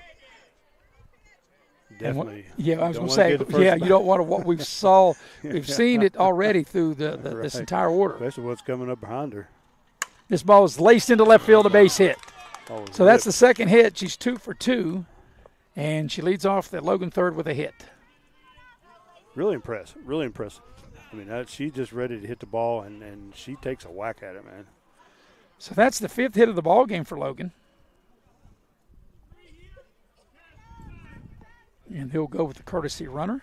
Definitely. Yeah, I was Don't going to wanna say, get the first yeah, you back. don't want to what we've seen it already through this Right. entire order. Especially what's coming up behind her. This ball is laced into left field, a base hit. Oh, So that's the second hit. She's 2 for 2, and she leads off the Logan third with a hit. really impressive. Really impressive. I mean, she's just ready to hit the ball, and she takes a whack at it, man. So that's the 5th hit of the ball game for Logan. And he'll go with the courtesy runner,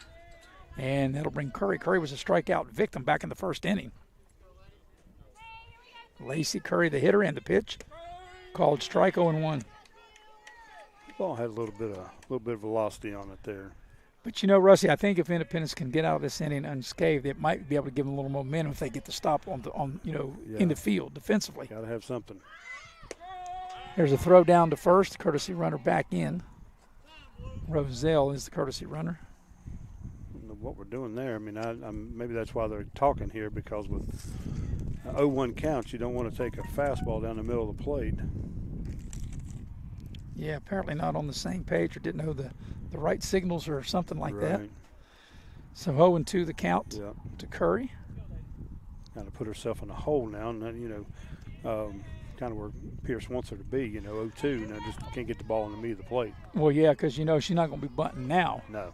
and that'll bring Curry. Curry was a strikeout victim back in the 1st inning. Lacey Curry, the hitter, and the pitch called strike 0-1. Ball had a little bit of velocity on it there. But Rusty, I think if Independence can get out of this inning unscathed, it might be able to give them a little momentum if they get the stop in the field defensively. Got to have something. There's a throw down to first. Courtesy runner back in. Roselle is the courtesy runner. What we're doing there, I mean, maybe that's why they're talking here, because with 0-1 counts, you don't want to take a fastball down the middle of the plate. Yeah, apparently not on the same page, or didn't know the right signals or something like that. Right. So 0-2 the count Yeah. to Curry. Kind of put herself in a hole now, and kind of where Pierce wants her to be. 0-2. Now just can't get the ball in the middle of the plate. Well, yeah, because she's not going to be bunting now. No.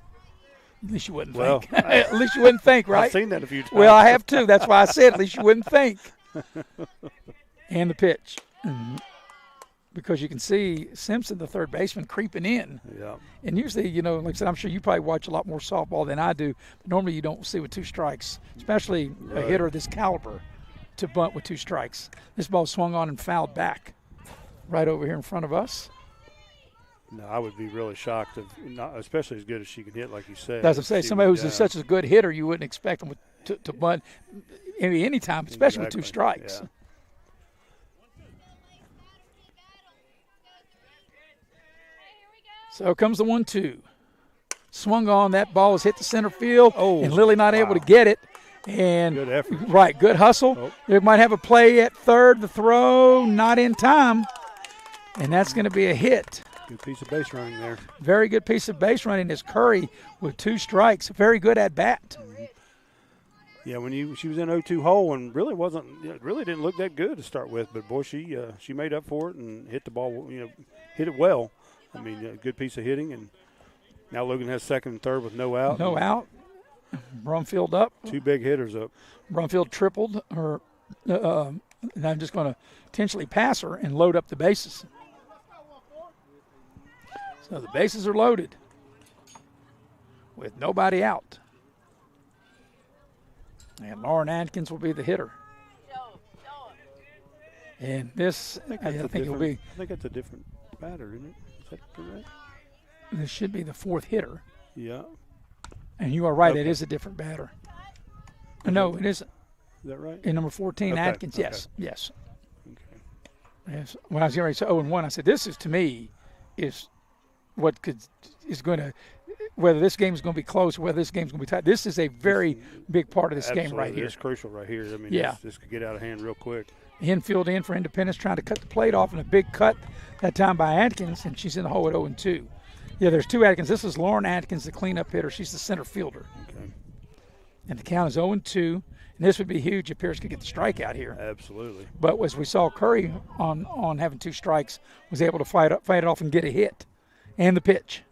At least you wouldn't Well, think. At least you wouldn't think, right? I've seen that a few times. Well, I have too. That's why I said at least you wouldn't think. And the pitch. Because you can see Simpson, the third baseman, creeping in. Yeah. And usually, like I said, I'm sure you probably watch a lot more softball than I do. But normally you don't see with 2 strikes, especially a hitter of this caliber, to bunt with 2 strikes. This ball swung on and fouled back right over here in front of us. No, I would be really shocked, especially as good as she can hit, like you said. As I say, somebody who's such a good hitter, you wouldn't expect them to bunt any time, especially with 2 strikes. Yeah. So comes the 1-2. Swung on. That ball has hit the center field, and Lily not able to wow. get it. And Good effort. Right, good hustle. Oh. They might have a play at third. The throw not in time, and that's going to be a hit. Good piece of base running there. Very good piece of base running is Curry with 2 strikes. Very good at bat. Yeah, she was in 0-2 hole and really didn't look that good to start with, but boy, she made up for it and hit the ball, hit it well. I mean, a good piece of hitting, and now Logan has second and third with no out. No out. Brumfield up. 2 big hitters up. Brumfield tripled her, and I'm just going to intentionally pass her and load up the bases. So the bases are loaded with nobody out. And Lauren Atkins will be the hitter. And this, I think it'll be. I think it's a different batter, isn't it? Is that correct? This should be the 4th hitter. Yeah. And you are right, Okay. it is a different batter. No, it isn't. Is that right? In number 14, Okay, Atkins, okay. yes. Okay. Yes. When I was getting ready to say 0-1, I said, this is, to me, is what is going to, whether this game is going to be close or whether this game is going to be tight. This is a very big part of this game right here. It's crucial right here. I mean, Yeah. this could get out of hand real quick. Infield in for Independence, trying to cut the plate off, and a big cut that time by Atkins, and she's in the hole at 0-2. Yeah, there's 2 Atkins. This is Lauren Atkins, the cleanup hitter. She's the center fielder. Okay. And the count is 0-2. And this would be huge if Pierce could get the strikeout here. Absolutely. But as we saw, Curry on having 2 strikes was able to fight it off and get a hit and the pitch.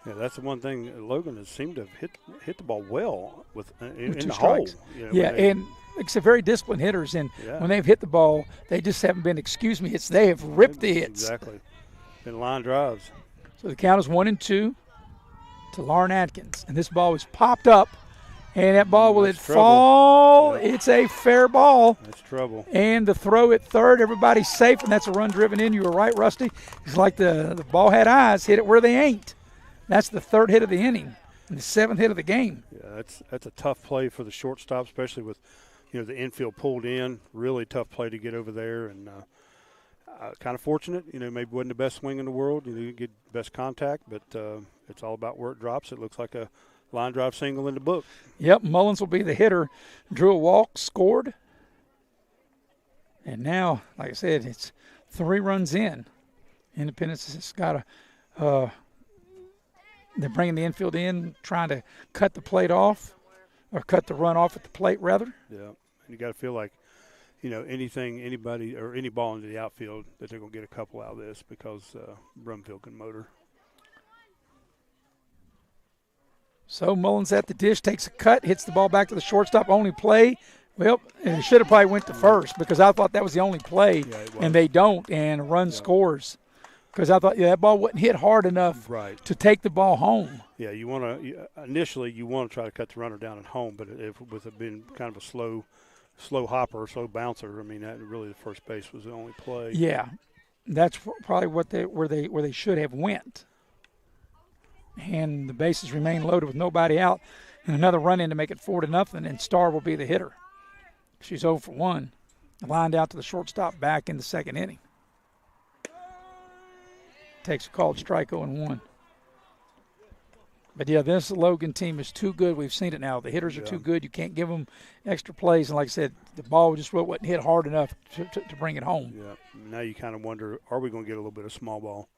Yeah, that's the one thing. Logan has seemed to have hit the ball well in 2 the strikes. hole. And it's a very disciplined hitters, and when they've hit the ball, they just haven't been hits. They have ripped the hits. Exactly. Been line drives. So the count is 1-2 to Lauren Atkins, and this ball is popped up, and that ball, will it fall? Yeah. It's a fair ball. That's trouble. And the throw at third, everybody's safe, and that's a run driven in. You were right, Rusty. It's like the ball had eyes, hit it where they ain't. That's the 3rd hit of the inning and the 7th hit of the game. Yeah, that's a tough play for the shortstop, especially with the infield pulled in. Really tough play to get over there, and kind of fortunate. Maybe wasn't the best swing in the world. You didn't get best contact, but it's all about where it drops. It looks like a line drive single in the book. Yep, Mullins will be the hitter. Drew a walk, scored. And now, like I said, it's 3 runs in. Independence has got they're bringing the infield in, trying to cut the plate off, or cut the run off at the plate, rather. Yeah, and you got to feel like, anybody or any ball into the outfield that they're going to get a couple out of this because Brumfield can motor. So Mullins at the dish, takes a cut, hits the ball back to the shortstop. Only play. Well, it should have probably went to first because I thought that was the only play, and they don't, and a run scores. Because I thought, that ball wasn't hit hard enough to take the ball home. Yeah, you want to initially try to cut the runner down at home, but if with it being kind of a slow hopper, slow bouncer, I mean, that really the first base was the only play. Yeah, that's probably where they should have went. And the bases remain loaded with nobody out, and another run in to make it 4-0. And Starr will be the hitter. She's 0 for 1, lined out to the shortstop back in the 2nd inning. Takes a called strike 0-1. But, this Logan team is too good. We've seen it now. The hitters are too good. You can't give them extra plays. And like I said, the ball just wasn't hit hard enough to bring it home. Yeah. Now you kind of wonder, are we going to get a little bit of small ball?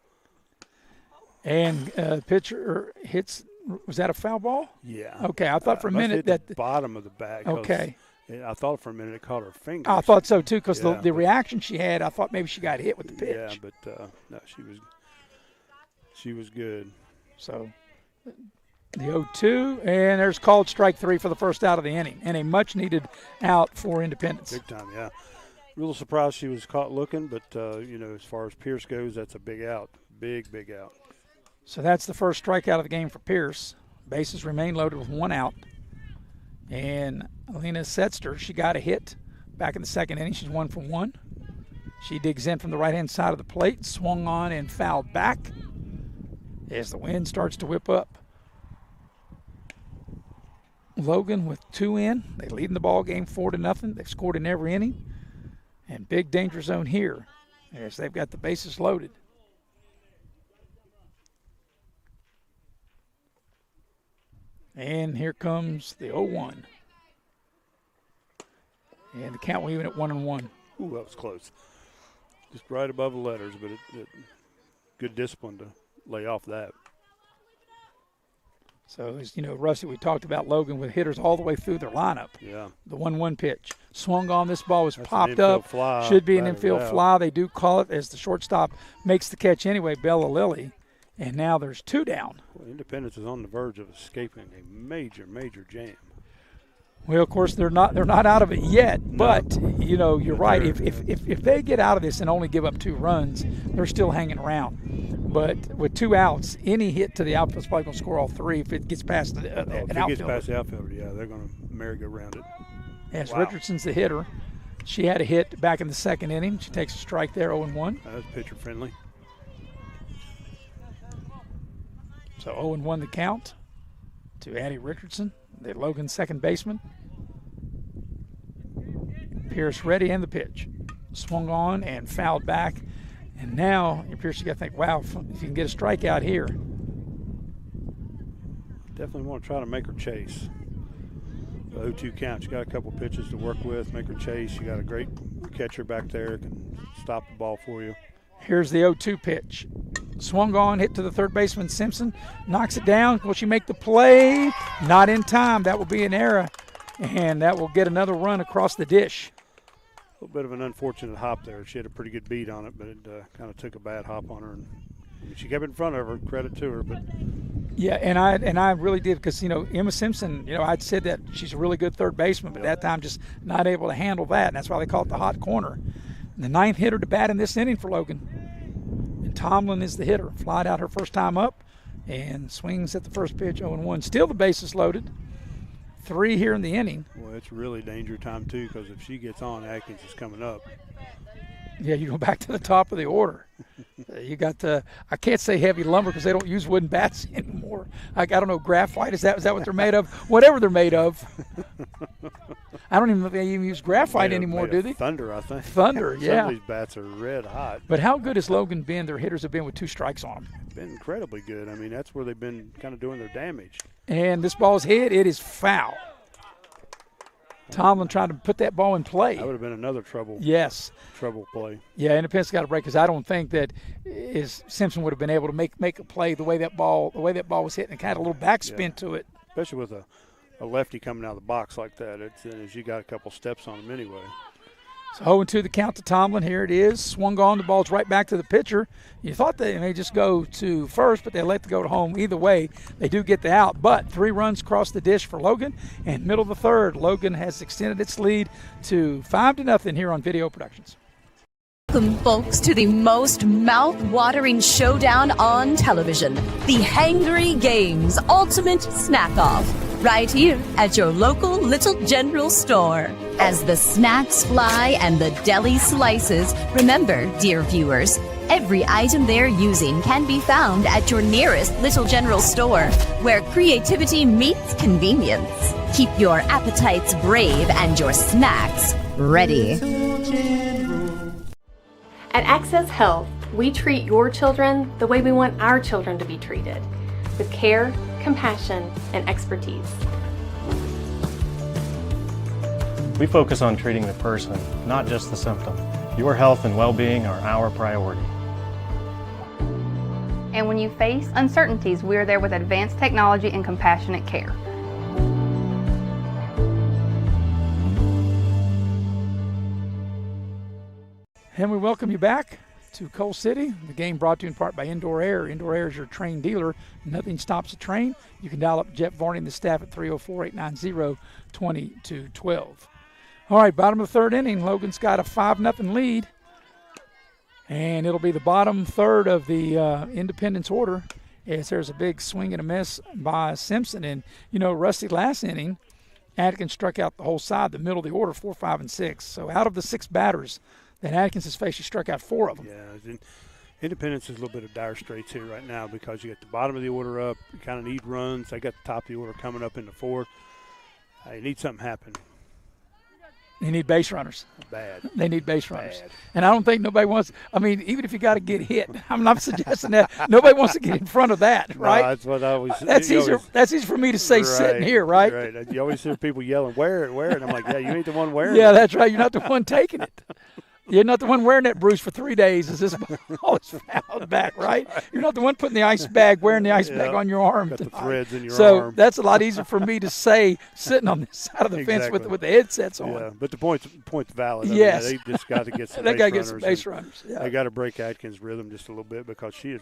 And the pitcher hits – was that a foul ball? Yeah. Okay, I thought for a minute that – the bottom of the bag. Okay. I thought for a minute it caught her finger. I thought so, too, because the reaction she had, I thought maybe she got hit with the pitch. Yeah, but no, she was good. So the 0-2, and there's called strike 3 for the first out of the inning, and a much-needed out for Independence. Big time, yeah. A little surprised she was caught looking, but, as far as Pierce goes, that's a big out. Big out. So that's the first strikeout of the game for Pierce. Bases remain loaded with 1 out. And Alina Setzer, she got a hit back in the 2nd inning. She's 1 for 1. She digs in from the right-hand side of the plate, swung on and fouled back as the wind starts to whip up. Logan with 2 in. They lead in the ball game 4-0. They've scored in every inning. And big danger zone here as they've got the bases loaded. And here comes the 0-1. And the count will even at 1-1. Ooh, that was close. Just right above the letters, but good discipline to lay off that. So, as you know, Rusty, we talked about Logan with hitters all the way through their lineup. Yeah. The 1-1 pitch. Swung on, this ball was That's popped up. fly, should be an batted infield out. fly. They do call it as the shortstop makes the catch anyway, Bella Lilly. And now there's 2 down. Well, Independence is on the verge of escaping a major, major jam. Well, of course, they're not out of it yet, but you know, you're But right. If they get out of this and only give up 2 runs, they're still hanging around. But with 2 outs, any hit to the outfield's probably going to score all 3 if it gets past an If it outfielder. gets past the outfielder, yeah, they're going to merry-go-round it. As Wow. Richardson's the hitter, she had a hit back in the 2nd inning. She takes a strike there, 0-1. That's pitcher friendly. So 0-1 the count to Addie Richardson, the Logan second baseman. Pierce ready and the pitch. Swung on and fouled back. And now Pierce, you got to think, wow, if you can get a strikeout here. Definitely want to try to make her chase. The 0-2 count. You got a couple pitches to work with, make her chase. You got a great catcher back there, can stop the ball for you. Here's the 0-2 pitch. Swung on, hit to the third baseman Simpson, knocks it down. Will she make the play? Not in time. That will be an error, and that will get another run across the dish. A little bit of an unfortunate hop there. She had a pretty good beat on it, but it kind of took a bad hop on her. And she kept it in front of her. Credit to her, but yeah, and I really did, because you know Emma Simpson. You know, I'd said that she's a really good third baseman, but that time just not able to handle that, and that's why they call it the hot corner. And the 9th hitter to bat in this inning for Logan. And Tomlin is the hitter. Flied out her first time up and swings at the first pitch, 0-1. Still the bases loaded. 3 here in the inning. well, it's really danger time too, because if she gets on, Atkins is coming up. Yeah, you go back to the top of the order. You got I can't say heavy lumber because they don't use wooden bats anymore. I don't know, graphite, is that what they're made of? Whatever they're made of. I don't even know if they even use graphite anymore, do they? Thunder, I think. Thunder, Some yeah. of these bats are red hot. But how good has Logan been? Their hitters have been with 2 strikes on them. Been incredibly good. I mean, that's where they've been kind of doing their damage. And this ball's hit. It is foul. Tomlin trying to put that ball in play. That would have been another trouble play. Yeah, Independence got a break, because I don't think that Simpson would have been able to make a play the way that ball was hit, and kind of a little backspin to it. Especially with a lefty coming out of the box like that. As you got a couple steps on him anyway. So 0-2 the count to Tomlin. Here it is. Swung on. The ball's right back to the pitcher. You thought they may just go to first, but they let it go to home. Either way, they do get the out. But 3 runs across the dish for Logan. And middle of the 3rd, Logan has extended its lead to 5-0 here on Video Productions. Welcome, folks, to the most mouth-watering showdown on television, the Hangry Games Ultimate Snack-Off, right here at your local Little General store. As the snacks fly and the deli slices, remember, dear viewers, every item they're using can be found at your nearest Little General store, where creativity meets convenience. Keep your appetites brave and your snacks ready. At Access Health, we treat your children the way we want our children to be treated, with care, compassion, and expertise. We focus on treating the person, not just the symptom. Your health and well-being are our priority. And when you face uncertainties, we're there with advanced technology and compassionate care. And we welcome you back to Coal City. The game brought to you in part by Indoor Air. Indoor Air is your train dealer. Nothing stops a train. You can dial up Jeff Varney and the staff at 304-890-2212. All right, bottom of the 3rd inning. Logan's got a 5-0 lead. And it'll be the bottom 3rd of the Independence order, as there's a big swing and a miss by Simpson. And, you know, Rusty, last inning, Atkins struck out the whole side, the middle of the order, 4, 5, and 6. So out of the 6 batters that Atkins has faced, he struck out 4 of them. Yeah, Independence is a little bit of dire straits here right now, because you got the bottom of the order up. You kind of need runs. They got the top of the order coming up in the 4th. You need something to happen. They need base runners. Bad. They need base runners. Bad. And I don't think nobody wants – I mean, even if you got to get hit, I'm not suggesting that. Nobody wants to get in front of that, right? No, that's what I always – That's easy for me to say sitting here, right? Right. You always hear people yelling, wear it, wear it. I'm like, yeah, you ain't the one wearing it. Yeah, that's right. You're not the one taking it. You're not the one wearing that, Bruce, for 3 days. Is this all is fouled back, right? You're not the one putting the ice bag, wearing the ice bag on your arm. Got the threads in your so arm. that's a lot easier for me to say sitting on this side of the fence with the headsets on. Yeah, but the point's valid. Yes. I mean, they just got to get some They base got to runners. get some base runners. Yeah. They got to break Atkins' rhythm just a little bit because she's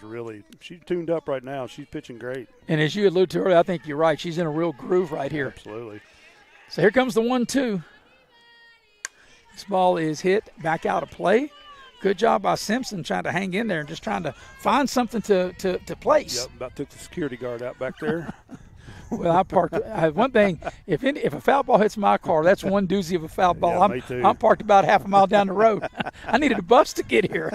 tuned up right now. She's pitching great. And as you alluded to earlier, I think you're right. She's in a real groove right here. Absolutely. So here comes the 1-2. This ball is hit back out of play. Good job by Simpson trying to hang in there and just trying to find something to place. Yep, about took the security guard out back there. Well, I parked. One thing, if a foul ball hits my car, that's one doozy of a foul ball. Yeah, me too. I'm parked about half a mile down the road. I needed a bus to get here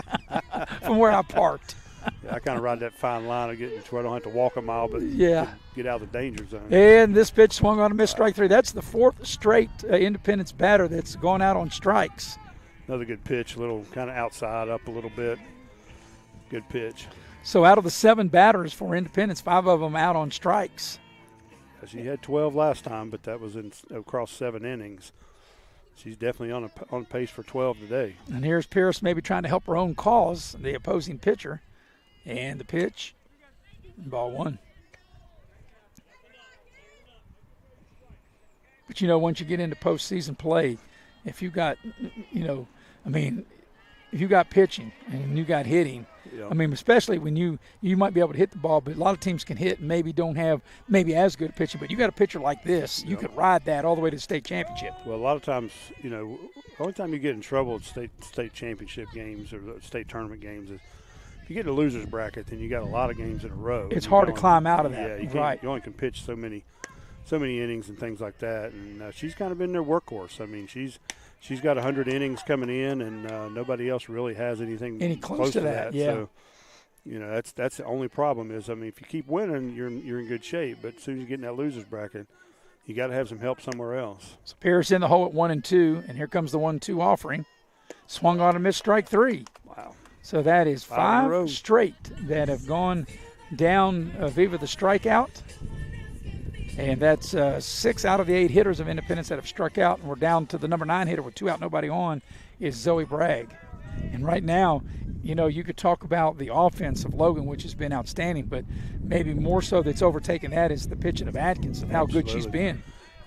from where I parked. Yeah, I kind of ride that fine line of getting to where I don't have to walk a mile, but get out of the danger zone. And this pitch swung on a missed strike 3. That's the 4th straight Independence batter that's gone out on strikes. Another good pitch, a little kind of outside, up a little bit. Good pitch. So out of the 7 batters for Independence, 5 of them out on strikes. She had 12 last time, but that was across 7 innings. She's definitely on pace for 12 today. And here's Pierce maybe trying to help her own cause, the opposing pitcher. And the pitch, ball 1. But, once you get into postseason play, if you got, if you got pitching and you got hitting, especially when you might be able to hit the ball, but a lot of teams can hit and maybe don't have as good pitching. But you got a pitcher like this, you could ride that all the way to the state championship. Well, a lot of times, the only time you get in trouble at state championship games or state tournament games is if you get in a loser's bracket, then you got a lot of games in a row. It's hard to climb out of that. Yeah, you only can pitch so many innings and things like that. And she's kind of been their workhorse. I mean, she's got 100 innings coming in, and nobody else really has anything close to that. Yeah. So, that's the only problem is, if you keep winning, you're in good shape. But as soon as you get in that loser's bracket, you got to have some help somewhere else. So Pierce in the hole at 1-2, and here comes the 1-2 offering. Swung on a missed strike 3. Wow. So that is 5 straight that have gone down Viva the strikeout. And that's 6 out of the 8 hitters of Independence that have struck out. And we're down to the number 9 hitter with 2 out, nobody on, is Zoe Bragg. And right now, you could talk about the offense of Logan, which has been outstanding, but maybe more so that's overtaken that is the pitching of Atkins and how good she's been.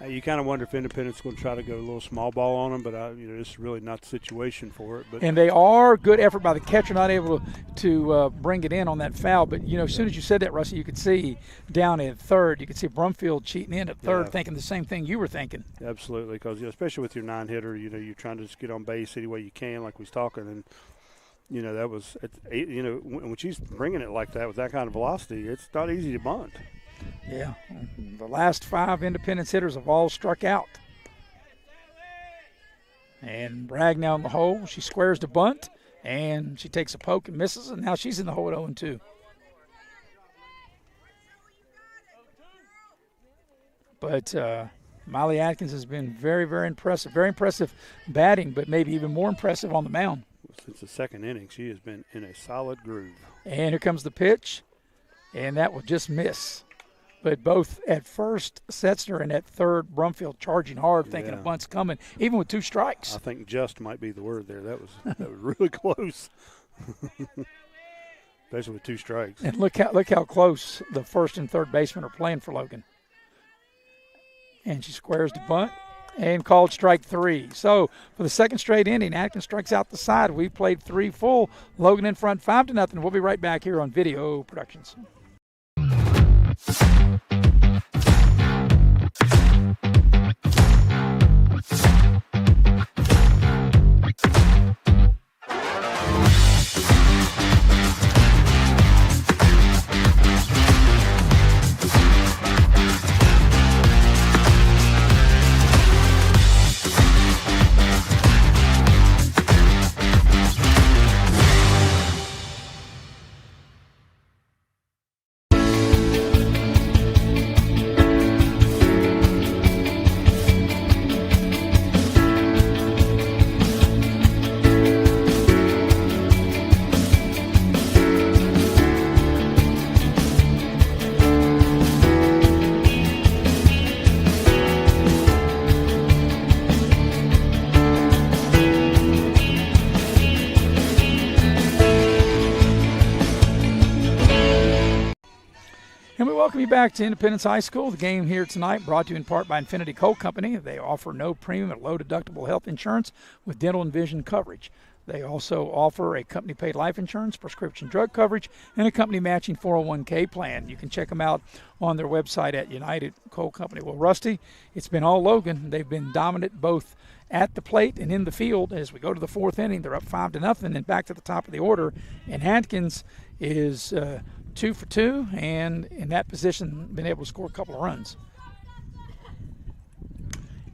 You kind of wonder if Independence is going to try to go a little small ball on them, but this is really not the situation for it. But and they are good effort by the catcher, not able to bring it in on that foul. But as soon as you said that, Rusty, you could see down at third, you could see Brumfield cheating in at third, thinking the same thing you were thinking. Absolutely, because especially with your 9 hitter, you're trying to just get on base any way you can, like we was talking, and that was when she's bringing it like that with that kind of velocity, it's not easy to bunt. Yeah, the last 5 Independence hitters have all struck out. And Bragg now in the hole. She squares the bunt, and she takes a poke and misses, and now she's in the hole at 0-2. But Miley Atkins has been very, very impressive. Very impressive batting, but maybe even more impressive on the mound. Since the 2nd inning, she has been in a solid groove. And here comes the pitch, and that will just miss. But both at first, Setzner, and at third, Brumfield charging hard, thinking a bunt's coming, even with 2 strikes. I think just might be the word there. That was really close, especially with 2 strikes. And look how close the first and third baseman are playing for Logan. And she squares the bunt and called strike 3. So for the 2nd straight inning, Atkins strikes out the side. We played 3 full. Logan in front 5-0. We'll be right back here on Video Productions. Welcome you back to Independence High School. The game here tonight brought to you in part by Infinity Coal Company. They offer no premium and low deductible health insurance with dental and vision coverage. They also offer a company-paid life insurance, prescription drug coverage, and a company-matching 401k plan. You can check them out on their website at United Coal Company. Well, Rusty, it's been all Logan. They've been dominant both at the plate and in the field. As we go to the fourth inning, they're up 5-0 and back to the top of the order. And Hankins is 2 for 2, and in that position, been able to score a couple of runs.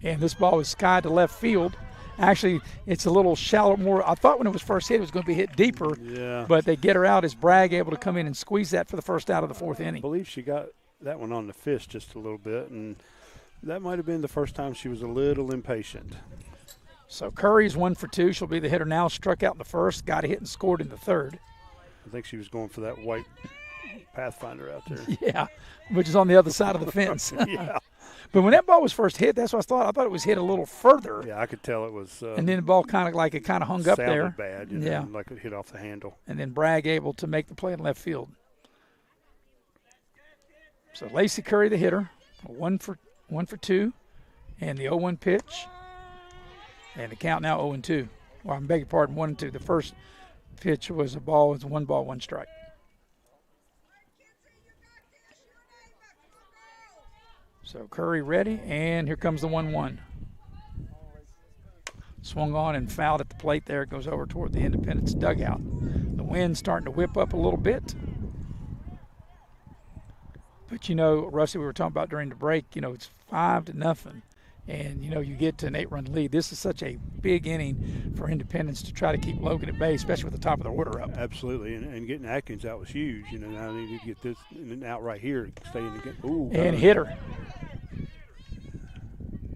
And this ball is skied to left field. Actually, it's a little shallow more. I thought when it was first hit, it was going to be hit deeper. Yeah. But they get her out as Bragg able to come in and squeeze that for the first out of the fourth inning. I believe she got that one on the fist just a little bit, and that might have been the first time she was a little impatient. So Curry's 1 for 2. She'll be the hitter now. Struck out in the first, got a hit and scored in the third. I think she was going for that white Pathfinder out there. Yeah, which is on the other side of the fence. Yeah. But when that ball was first hit, that's what I thought. I thought it was hit a little further. Yeah, I could tell it was. And then the ball kind of hung up there. Sounded bad, you know, like it hit off the handle. And then Bragg able to make the play in left field. So Lacey Curry, the hitter, 1 for 2, and the 0-1 pitch. And the count now 0-2. Well, I beg your pardon, 1-2. The first pitch was a ball. It's 1 ball, 1 strike. So Curry ready, and here comes the 1-1. Swung on and fouled at the plate there. It goes over toward the Independence dugout. The wind's starting to whip up a little bit. But, you know, Rusty, we were talking about during the break, you know, it's 5-0. And, you know, you get to an 8-run lead. This is such a big inning for Independence to try to keep Logan at bay, especially with the top of the order up. Absolutely, and getting Atkins out was huge. You know, now they need to get this out right here, stay in the game. Ooh, and hit her.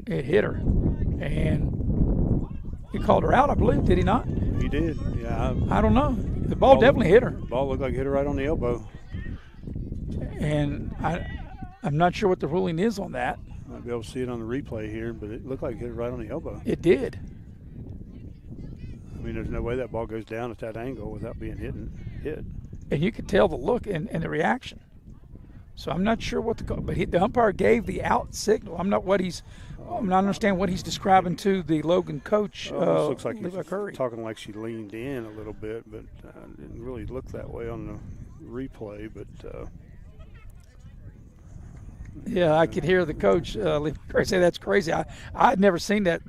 It hit her. And he called her out, I believe, did he not? He did, yeah. I don't know. The ball definitely hit her. The ball looked like it hit her right on the elbow. And I'm not sure what the ruling is on that. Might be able to see it on the replay here, but it looked like it hit it right on the elbow. It did. I mean, there's no way that ball goes down at that angle without being hit. And you could tell the look and the reaction. So I'm not sure what but the umpire gave the out signal. I'm not understanding what he's describing to the Logan coach. This looks like Levi Curry. Talking like she leaned in a little bit, but didn't really look that way on the replay. But yeah, I could hear the coach Levi Curry say that's crazy. I'd never seen that.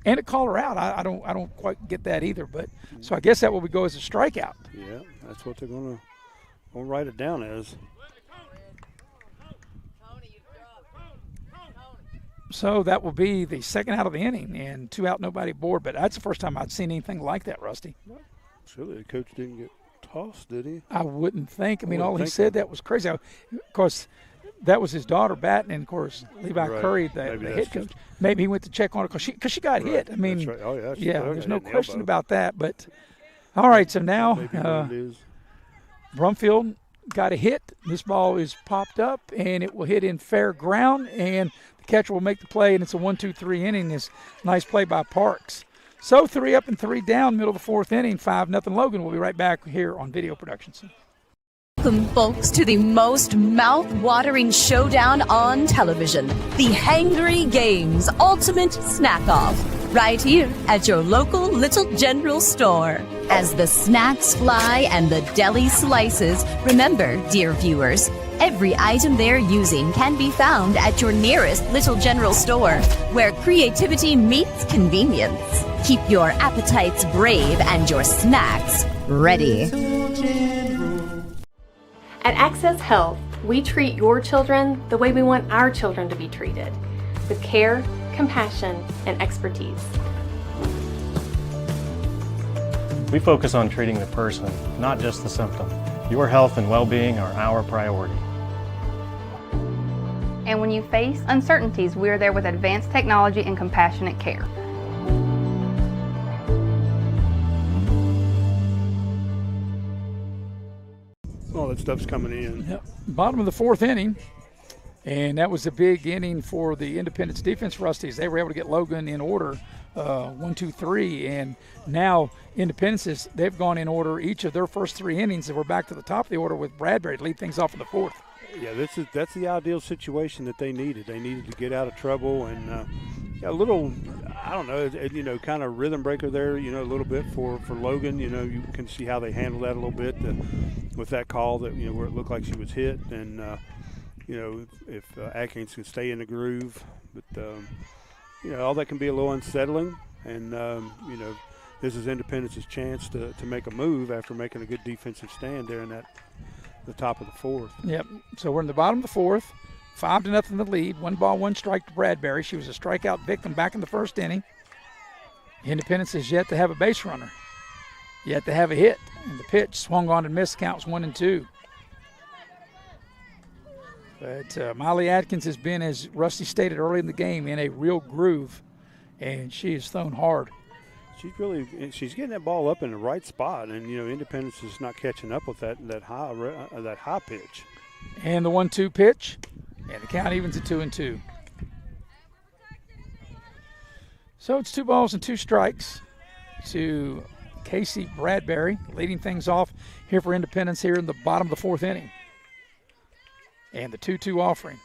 And it called her out. I don't quite get that either. But so I guess that will go as a strikeout. Yeah, that's what they're gonna write it down as. So that will be the second out of the inning, and 2 out, nobody aboard. But that's the first time I'd seen anything like that, Rusty. Surely the coach didn't get tossed, did he? I wouldn't think. I mean, all he said that was crazy. Of course, that was his daughter batting, and of course Levi Curry, the hit coach. Maybe he went to check on her because she got hit. I mean, that's right. Oh yeah, there's no question about that. But all right, so now Brumfield got a hit. This ball is popped up, and it will hit in fair ground, and the catcher will make the play, and it's a 1-2-3 inning. This nice play by Parks. So 3 up and 3 down, middle of the fourth inning, 5-0 Logan. We'll be right back here on Video Productions. Welcome, folks, to the most mouth-watering showdown on television, the Hangry Games Ultimate Snack-Off, right here at your local Little General store. As the snacks fly and the deli slices, remember, dear viewers, every item they're using can be found at your nearest Little General store, where creativity meets convenience. Keep your appetites brave and your snacks ready. At Access Health, we treat your children the way we want our children to be treated, with care, compassion, and expertise. We focus on treating the person, not just the symptom. Your health and well-being are our priority. And when you face uncertainties, we are there with advanced technology and compassionate care. All that stuff's coming in. Yep. Bottom of the fourth inning, and that was a big inning for the Independence defense, Rusties. They were able to get Logan in order, 1, 2, 3, and now Independence, they've gone in order each of their first 3 innings, and we're back to the top of the order with Bradbury to lead things off in the fourth. Yeah, that's the ideal situation that they needed. They needed to get out of trouble and a little, I don't know, kind of rhythm breaker there, a little bit for Logan. You can see how they handled that a little bit with that call that, where it looked like she was hit. And, if Atkins can stay in the groove. But, all that can be a little unsettling. And, this is Independence's chance to make a move after making a good defensive stand there in the top of the fourth. Yep. So we're in the bottom of the fourth. 5-0 the lead. 1 ball, 1 strike to Bradbury. She was a strikeout victim back in the first inning. Independence is yet to have a base runner. Yet to have a hit. And the pitch swung on and missed. Counts 1-2. But Molly Atkins has been, as Rusty stated early in the game, in a real groove. And she has thrown hard. She's getting that ball up in the right spot, and Independence is not catching up with that high pitch. And the 1-2 pitch, and the count evens at 2-2. So it's 2 balls and 2 strikes to Casey Bradbury, leading things off here for Independence here in the bottom of the 4th inning. And the 2-2 offering,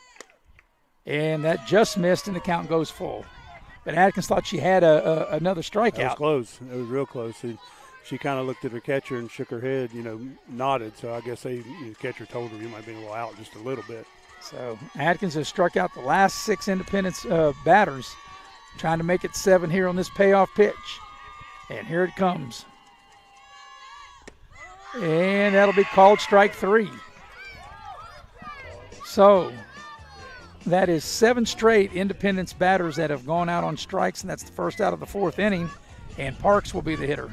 and that just missed, and the count goes full. But Atkins thought she had another strikeout. That was close. It was real close. She kind of looked at her catcher and shook her head, nodded. So I guess the catcher told her you might be a little out just a little bit. So Atkins has struck out the last 6 Independence batters, trying to make it 7 here on this payoff pitch. And here it comes. And that'll be called strike 3. So that is 7 straight Independence batters that have gone out on strikes, and that's the first out of the 4th inning, and Parks will be the hitter.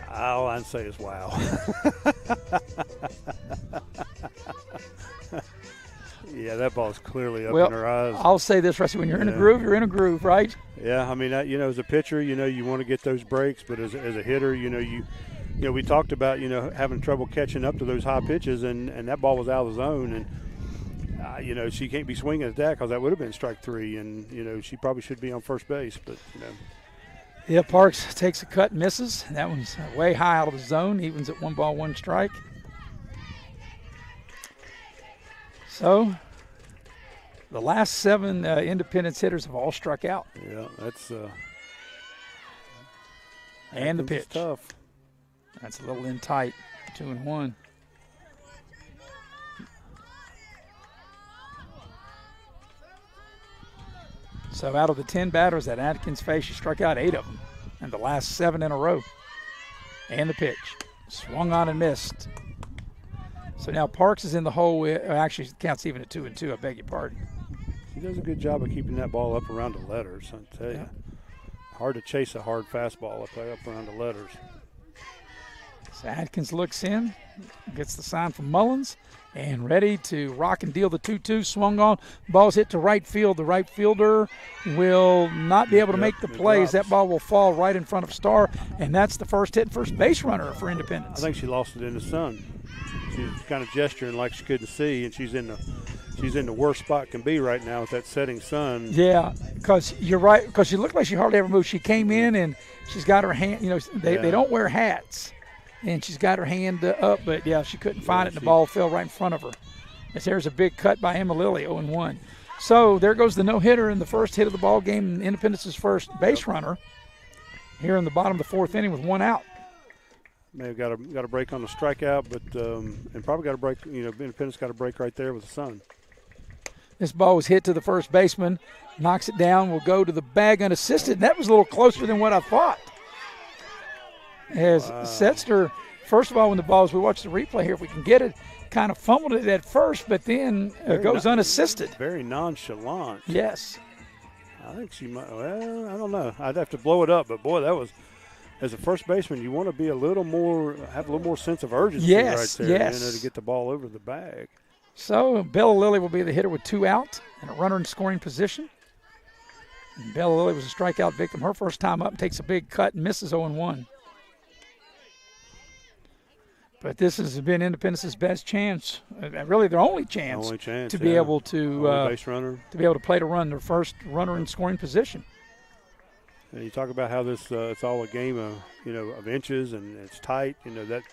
All I'd say is wow. Yeah, that ball's clearly up in her eyes. I'll say this, Rusty, when you're in a groove, you're in a groove, right? Yeah, I mean, as a pitcher, you want to get those breaks, but as a hitter, we talked about, having trouble catching up to those high pitches, and that ball was out of the zone. And, she can't be swinging at that because that would have been strike 3. And, she probably should be on first base. But, Yeah, Parks takes a cut and misses. That one's way high out of the zone, evens at 1 ball, 1 strike. So the last 7 Independence hitters have all struck out. Yeah, that's and the pitch. Tough. That's a little in tight, 2-1. So out of the 10 batters that Atkins faced, she struck out 8 of them, and the last 7 in a row. And the pitch, swung on and missed. So now Parks is in the hole. Actually, it counts even at 2-2. I beg your pardon. He does a good job of keeping that ball up around the letters. I tell you, hard to chase a hard fastball up around the letters. So Atkins looks in, gets the sign from Mullins, and ready to rock and deal the 2-2. Swung on, ball's hit to right field. The right fielder will not be able to make the plays. That ball will fall right in front of Starr, and that's the first hit, first base runner for Independence. I think she lost it in the sun. She was kind of gesturing like she couldn't see, and she's in the worst spot can be right now with that setting sun. Yeah, because you're right, because she looked like she hardly ever moved. She came in, and she's got her hand, they don't wear hats. And she's got her hand up, but, she couldn't find it, and the ball fell right in front of her. As there's a big cut by Emma Lilly, 0-1. So there goes the no-hitter in the first hit of the ball game, and Independence's first base runner here in the bottom of the 4th inning with 1 out. May have got a break on the strikeout, but and probably got a break. Independence got a break right there with the sun. This ball was hit to the first baseman, knocks it down, will go to the bag unassisted. That was a little closer than what I thought. As Setzer, first of all, when the balls, we watched the replay here, if we can get it, kind of fumbled it at first, but then goes unassisted. Very nonchalant. Yes. I think she might, well, I don't know. I'd have to blow it up, but boy, that was, as a first baseman, you want to be have a little more sense of urgency right there, yes. To get the ball over the bag. So Bella Lilly will be the hitter with 2 out and a runner in scoring position. And Bella Lilly was a strikeout victim. Her first time up, takes a big cut and misses 0-1. But this has been Independence's best chance, really their only chance to be able to base runner, to be able to play to run their first runner in scoring position. And you talk about how this it's all a game of of inches and it's tight. That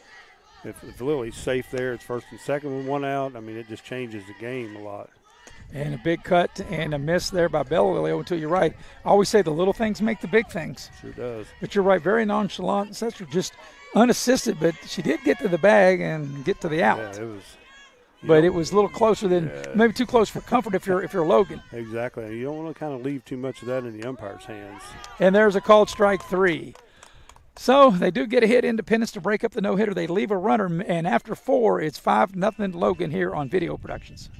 if Lily's safe there, it's first and second with one out. I mean, it just changes the game a lot. And a big cut and a miss there by Bella Lily. Until you're right. I always say the little things make the big things. Sure does. But you're right, very nonchalant, etc. Just unassisted, but she did get to the bag and get to the out. Yeah, it was. But it was a little closer than maybe too close for comfort if you're Logan. Exactly. You don't want to kind of leave too much of that in the umpire's hands. And there's a called strike 3. So they do get a hit, Independence, to break up the no-hitter. They leave a runner, and after 4, it's 5-0 Logan here on Video Productions.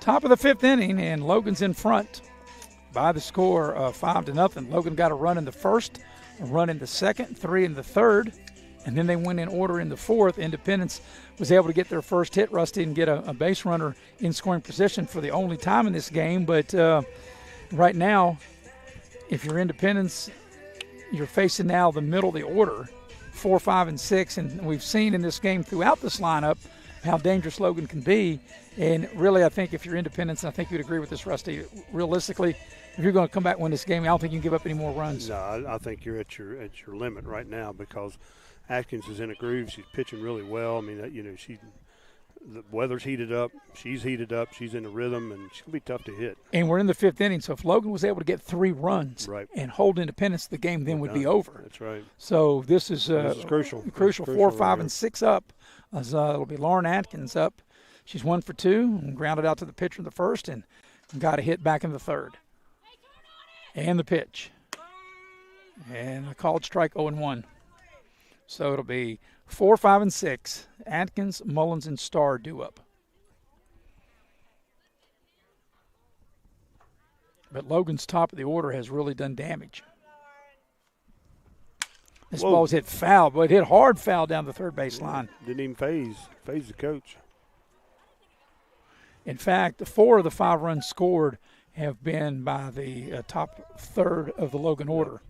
Top of the 5th inning, and Logan's in front by the score of 5-0. Logan got a run in the first, a run in the second, 3 in the third, and then they went in order in the 4th. Independence was able to get their first hit, Rusty, and get a base runner in scoring position for the only time in this game. But right now, if you're Independence, you're facing now the middle of the order, 4, 5, and 6, and we've seen in this game throughout this lineup how dangerous Logan can be. And really, I think if you're Independence, and I think you'd agree with this, Rusty, realistically, if you're going to come back and win this game, I don't think you can give up any more runs. No, I think you're at your limit right now because Atkins is in a groove. She's pitching really well. I mean, the weather's heated up. She's heated up. She's in a rhythm, and she'll be tough to hit. And we're in the 5th inning, so if Logan was able to get 3 runs and hold Independence, the game then would be over. That's right. So this is crucial. Crucial. 4, 5, and 6 up. It'll be Lauren Atkins up. She's 1 for 2 and grounded out to the pitcher in the first and got a hit back in the third. And the pitch. And a called strike 0-1. So it'll be 4, 5, and 6. Atkins, Mullins, and Starr due up. But Logan's top of the order has really done damage. This ball was hit foul, but it hit hard foul down the third base line. Didn't even phase the coach. In fact, 4 of the 5 runs scored have been by the top third of the Logan order.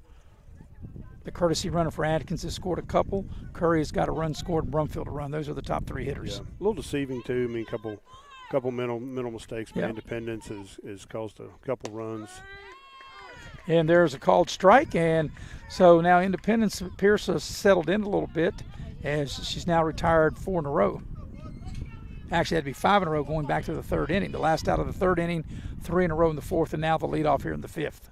The courtesy runner for Atkins has scored a couple. Curry has got a run scored, and Brumfield a run. Those are the top 3 hitters. Yeah. A little deceiving, too. I mean, a couple mental mistakes by Independence has caused a couple runs. And there's a called strike, and so now Independence appears to have settled in a little bit as she's now retired 4 in a row. Actually, that'd be 5 in a row going back to the 3rd inning. The last out of the 3rd inning, 3 in a row in the 4th, and now the leadoff here in the 5th.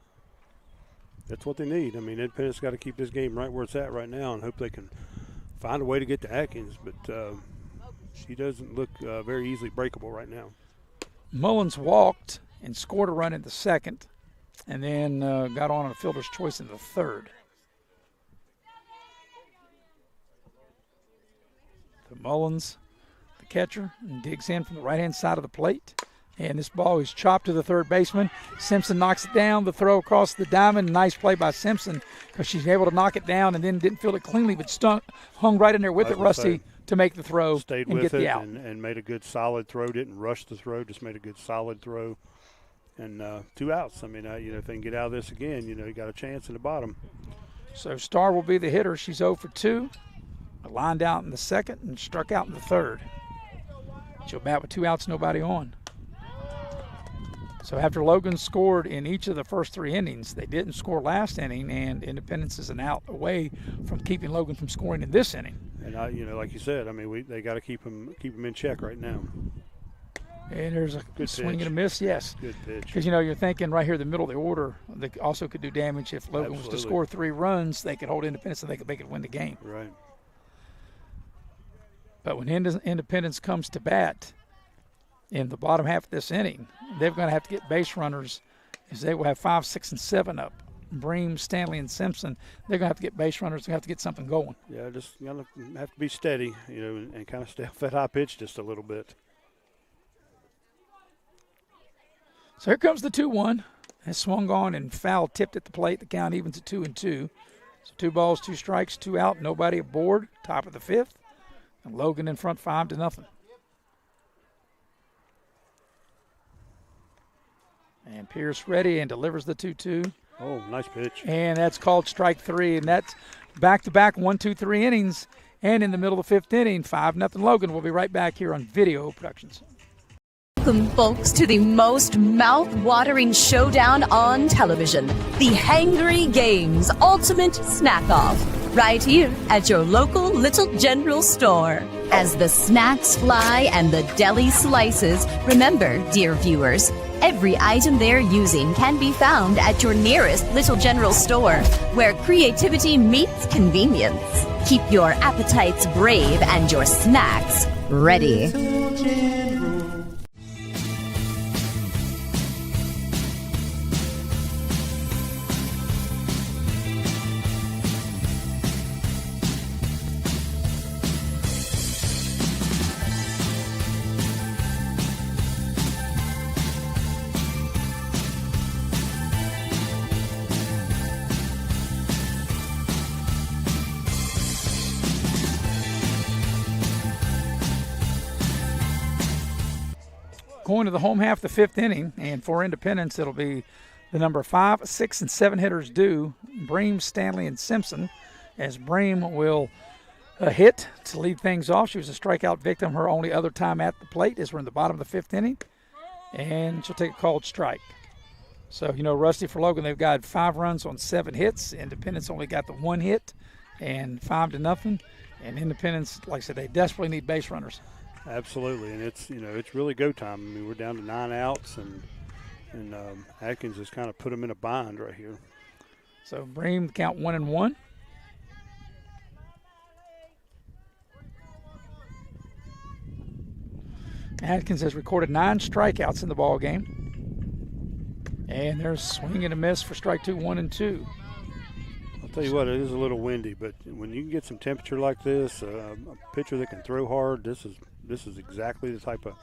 That's what they need. I mean, Independence got to keep this game right where it's at right now and hope they can find a way to get to Atkins, but she doesn't look very easily breakable right now. Mullins walked and scored a run in the 2nd, and then got on a fielder's choice in the 3rd. So Mullins, the catcher, and digs in from the right-hand side of the plate. And this ball is chopped to the third baseman. Simpson knocks it down. The throw across the diamond. Nice play by Simpson because she's able to knock it down and then didn't field it cleanly, but hung right in there with it, Rusty, to make the throw and get the out. And made a good solid throw. Didn't rush the throw, just made a good solid throw. And 2 outs. I mean, if they can get out of this again, you got a chance in the bottom. So Starr will be the hitter. She's 0 for 2. Lined out in the 2nd and struck out in the 3rd. She'll bat with 2 outs, nobody on. So after Logan scored in each of the first 3 innings, they didn't score last inning, and Independence is an out away from keeping Logan from scoring in this inning. And like you said, I mean, they got to keep him in check right now. And there's a good swing and a miss, yes. Good pitch. Because you're thinking right here, the middle of the order, they also could do damage if Logan was to score 3 runs. They could hold Independence and they could win the game. Right. But when Independence comes to bat in the bottom half of this inning, they're going to have to get base runners, as they will have 5, 6, and 7 up. Bream, Stanley, and Simpson, they're going to have to get base runners. They're going to have to get something going. Yeah, just going to have to be steady, and kind of stay off that high pitch just a little bit. So here comes the 2-1. Has swung on and foul tipped at the plate. The count evens at 2-2. So 2 balls, 2 strikes, 2 out, nobody aboard. Top of the 5th. And Logan in front 5-0. And Pierce ready and delivers the 2-2. Oh, nice pitch. And that's called strike 3. And that's back-to-back 1, 2, 3 innings. And in the middle of the 5th inning, 5-0 Logan. We'll be right back here on Video Productions. Welcome, folks, to the most mouth-watering showdown on television, the Hangry Games Ultimate Snack-Off, right here at your local Little General store. As the snacks fly and the deli slices, remember, dear viewers, every item they're using can be found at your nearest Little General store, where creativity meets convenience. Keep your appetites brave and your snacks ready. Going to the home half of the 5th inning, and for Independence, it'll be the number 5, 6, and 7 hitters due, Bream, Stanley, and Simpson, as Bream will hit to lead things off. She was a strikeout victim her only other time at the plate, as we're in the bottom of the 5th inning, and she'll take a called strike. So, Rusty, for Logan, they've got 5 runs on 7 hits. Independence only got the 1 hit, and 5-0. And Independence, like I said, they desperately need base runners. Absolutely, and it's really go time. I mean, we're down to 9 outs, and Atkins has kind of put them in a bind right here. So Bream count 1-1. Atkins has recorded 9 strikeouts in the ball game, and there's swing and a miss for strike 2, 1 and 2. I'll tell you what, it is a little windy, but when you can get some temperature like this, a pitcher that can throw hard, this is exactly the type of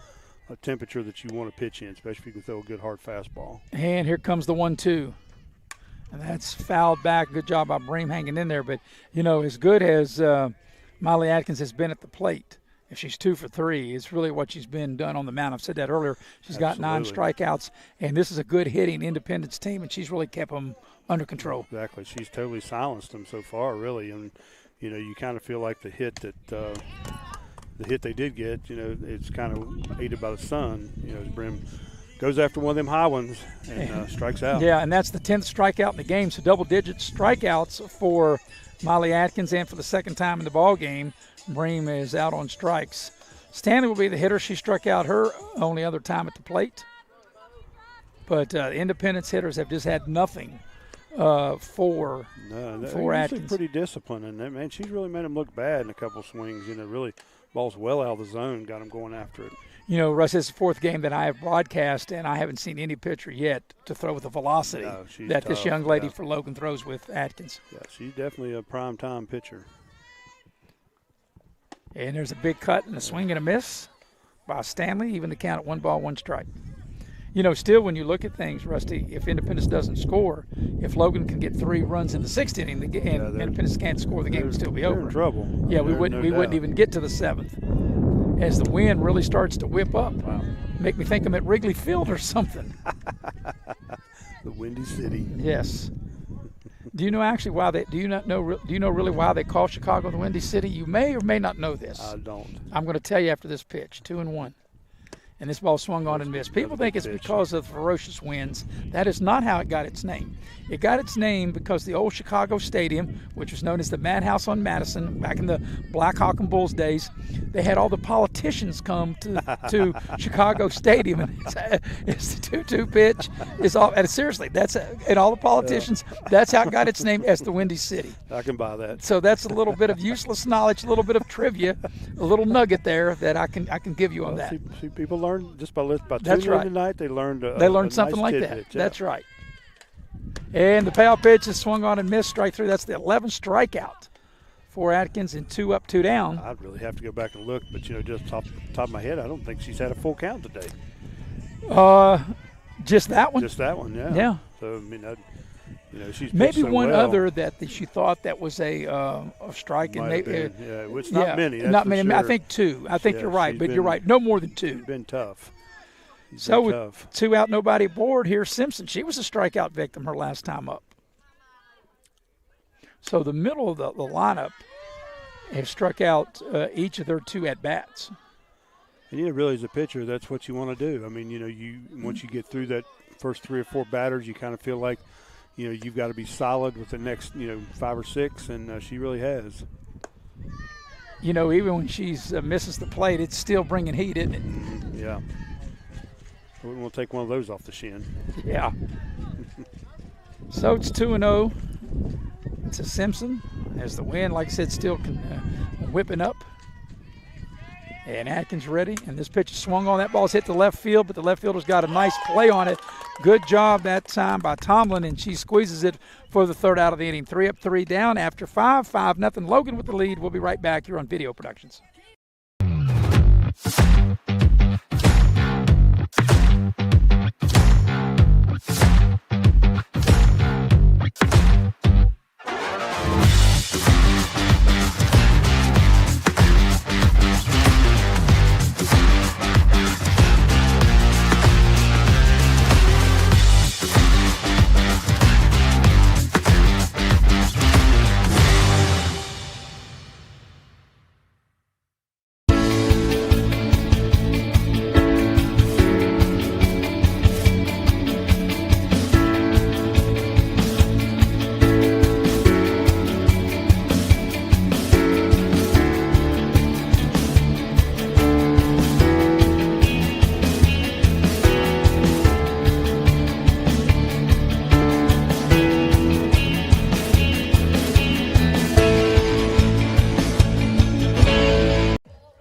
temperature that you want to pitch in, especially if you can throw a good hard fastball. And here comes the 1-2. And that's fouled back. Good job by Bream hanging in there. But, as good as Molly Atkins has been at the plate, if she's 2 for 3, it's really what she's been done on the mound. I've said that earlier. She's got 9 strikeouts, and this is a good hitting Independence team, and she's really kept them under control. Exactly. She's totally silenced them so far, really. And, you kind of feel like the hit they did get, it's kind of aided by the sun. As Bream goes after one of them high ones and strikes out. Yeah, and that's the 10th strikeout in the game, so double-digit strikeouts for Molly Atkins, and for the second time in the ball game, Bream is out on strikes. Stanley will be the hitter. She struck out her only other time at the plate. But Independence hitters have just had nothing for Atkins. Pretty disciplined, and man, she's really made him look bad in a couple swings. Really, ball's well out of the zone, got him going after it. Russ, it's the 4th game that I have broadcast, and I haven't seen any pitcher yet to throw with the velocity that this young lady for Logan throws with Atkins. Yeah, she's definitely a prime-time pitcher. And there's a big cut and a swing and a miss by Stanley, even the count at 1 ball, 1 strike. Still when you look at things, Rusty, if Independence doesn't score, if Logan can get 3 runs in the 6th inning and Independence can't score, the game would still be over. They're in trouble. Yeah, we wouldn't even get to the 7th. As the wind really starts to whip up. Wow. Make me think I'm at Wrigley Field or something. The Windy City. Yes. Do you know really why they call Chicago the Windy City? You may or may not know this. I don't. I'm going to tell you after this pitch. 2-1. and this ball swung on and missed. People think it's because of ferocious winds. That is not how it got its name. It got its name because the old Chicago Stadium, which was known as the Madhouse on Madison back in the Blackhawk and Bulls days, they had all the politicians come to Chicago Stadium, and it's the 2-2 pitch. It's all, and seriously, and all the politicians, that's how it got its name as the Windy City. I can buy that. So that's a little bit of useless knowledge, a little bit of trivia, a little nugget there that I can give you on that. See, people learn just by That's tuning right. in tonight. They learned something nice like tidbit, that. yeah. That's right. And the payoff pitch is swung on and missed, strike through. That's the 11th strikeout for Atkins, and 2 up, 2 down. I'd really have to go back and look, but just top of my head, I don't think she's had a full count today. Just that one. Just that one, yeah. Yeah. So I mean, she's maybe so one well. other that she thought that was a strike, and maybe it's not many. That's not for many. sure. I think 2. I think you're right, but you're right. No more than 2. She's been tough. So with 2 out, nobody aboard here, Simpson. She was a strikeout victim her last time up. So the middle of the lineup have struck out each of their 2 at bats. And really, as a pitcher, that's what you want to do. I mean, once you get through that first 3 or 4 batters, you kind of feel like, you've got to be solid with the next, 5 or 6, and she really has. Even when she's misses the plate, it's still bringing heat, isn't it? Yeah. I wouldn't want to take one of those off the shin. Yeah. So it's 2-0 to Simpson as the wind, like I said, still whipping up. And Atkins ready, and this pitch is swung on. That ball's hit the left field, but the left fielder's got a nice play on it. Good job that time by Tomlin, and she squeezes it for the 3rd out of the inning. 3 up, 3 down after 5-0. Logan with the lead. We'll be right back here on Video Productions.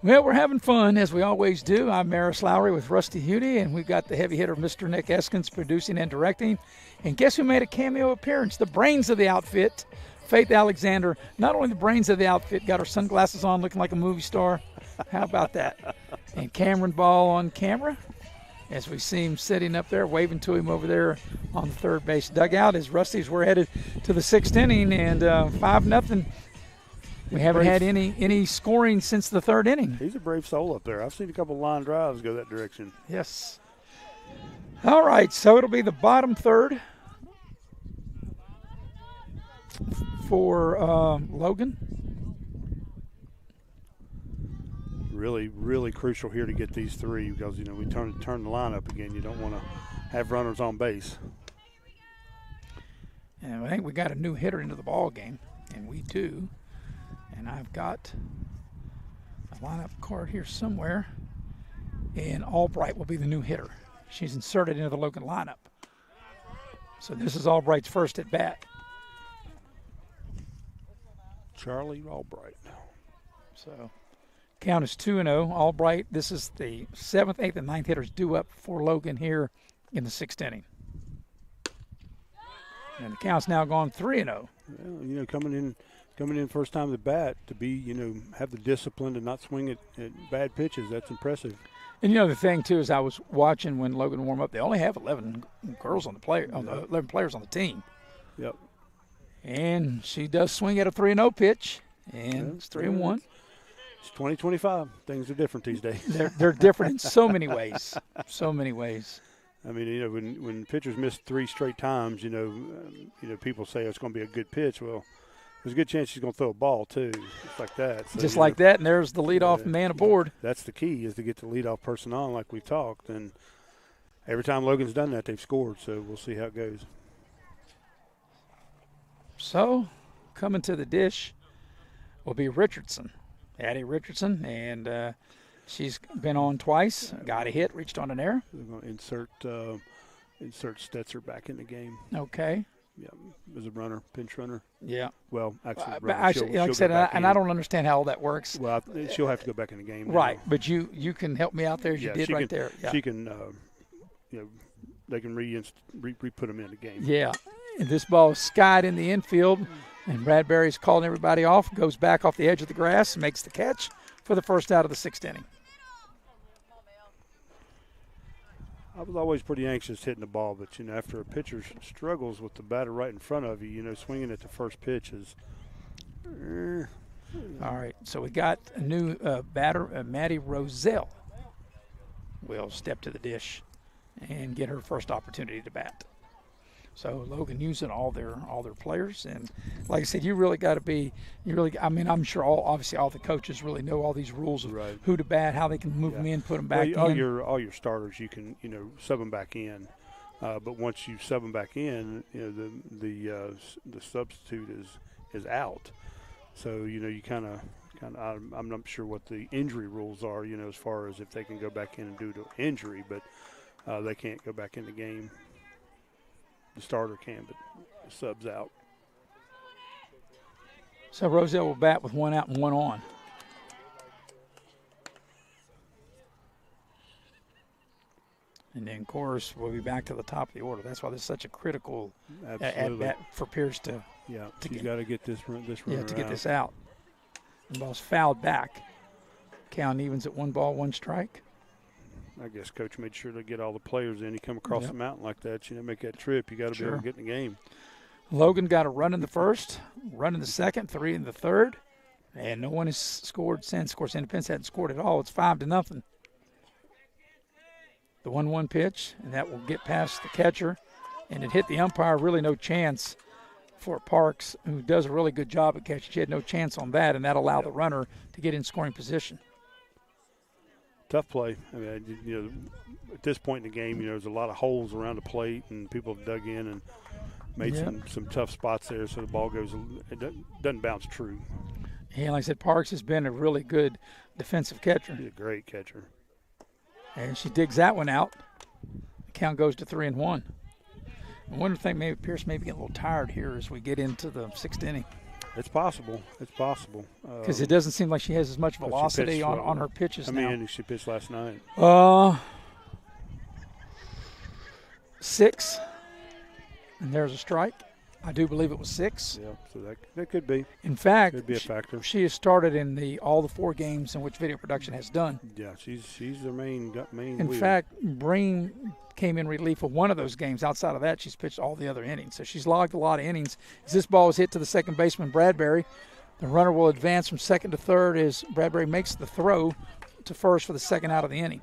Well, we're having fun, as we always do. I'm Maris Lowry with Rusty Hudi, and we've got the heavy hitter, Mr. Nick Eskins, producing and directing. And guess who made a cameo appearance? The brains of the outfit, Faith Alexander. Not only the brains of the outfit, got her sunglasses on looking like a movie star. How about that? And Cameron Ball on camera, as we see him sitting up there, waving to him over there on the third base dugout. As Rusty's, we're headed to the 6th inning, and 5-0. We haven't had any scoring since the 3rd inning. He's a brave soul up there. I've seen a couple line drives go that direction. Yes. All right, so it'll be the bottom 3rd for Logan. Really, really crucial here to get these 3 because, we turn the lineup again. You don't want to have runners on base. And I think we got a new hitter into the ball game, and we do. And I've got a lineup card here somewhere. And Albright will be the new hitter. She's inserted into the Logan lineup. So this is Albright's first at bat. Charlie Albright. So count is 2-0. Albright, this is the 7th, 8th, and 9th hitters due up for Logan here in the 6th inning. And the count's now gone 3-0. Well, coming in first time at bat to be, have the discipline to not swing at bad pitches. That's impressive. And the thing too is I was watching when Logan warm up. They only have 11 girls on the 11 players on the team. Yep. And she does swing at a 3-0 pitch, and it's 3-1. It's 2025. Things are different these days. They're different in so many ways. So many ways. I mean, when pitchers miss 3 straight times, people say it's going to be a good pitch. Well, There's a good chance she's going to throw a ball, too, just like that. So, just like that, and there's the leadoff man aboard. That's the key, is to get the leadoff person on like we've talked. And every time Logan's done that, they've scored, so we'll see how it goes. So, coming to the dish will be Richardson, Addie Richardson, and she's been on twice, got a hit, reached on an error. We're going to insert Stetzer back in the game. Okay. Yeah, as a runner, pinch runner. Yeah. Well, actually, like I said, and I don't understand how all that works. Well, she'll have to go back in the game. Right, now. but you can help me out there as you did right there. Yeah. She can, they can re-put them in the game. Yeah. And this ball is skied in the infield, and Bradbury's calling everybody off, goes back off the edge of the grass, makes the catch for the first out of the 6th inning. I was always pretty anxious hitting the ball, but, after a pitcher struggles with the batter right in front of you, swinging at the first pitch is All right, so we got a new batter, Maddie Roselle will step to the dish and get her first opportunity to bat. So Logan using all their players, and like I said, you really got to be. I'm sure obviously all the coaches really know all these rules of who to bat, how they can move them in, put them back in. All your starters, you can sub them back in, but once you sub them back in, the substitute is out. So you kind of I'm not sure what the injury rules are, as far as if they can go back in due to injury, but they can't go back in the game. The starter can, but the sub's out. So Roselle will bat with 1 out and 1 on. And then, of course, we'll be back to the top of the order. That's why this is such a critical at bat for Pierce to she's got to get this runner to get this out. The ball's fouled back. Count evens at 1 ball, 1 strike. I guess Coach made sure to get all the players in. You come across the mountain like that, make that trip. You got to be able to get in the game. Logan got a run in the first, run in the second, 3 in the third, and no one has scored since. Of course, Independence hadn't scored at all. It's 5-0. The 1-1 pitch, and that will get past the catcher, and it hit the umpire. Really no chance for Parks, who does a really good job at catching. She had no chance on that, and that allowed the runner to get in scoring position. Tough play. I mean, at this point in the game, there's a lot of holes around the plate, and people have dug in and made some tough spots there. So the ball doesn't bounce true. Yeah, like I said, Parks has been a really good defensive catcher. She's a great catcher. And she digs that one out. The count goes to 3-1. I wonder if maybe Pierce may be getting a little tired here as we get into the 6th inning. It's possible. Because it doesn't seem like she has as much velocity on her pitches now. How many innings she pitched last night? 6. And there's a strike. I do believe it was 6. Yeah, so that could be. In fact, could be a factor. She has started in all the 4 games in which video production has done. Yeah, she's the main In wheel. fact, Breen came in relief of one of those games. Outside of that, she's pitched all the other innings. So she's logged a lot of innings. As this ball is hit to the second baseman, Bradbury, the runner will advance from second to third as Bradbury makes the throw to first for the second out of the inning.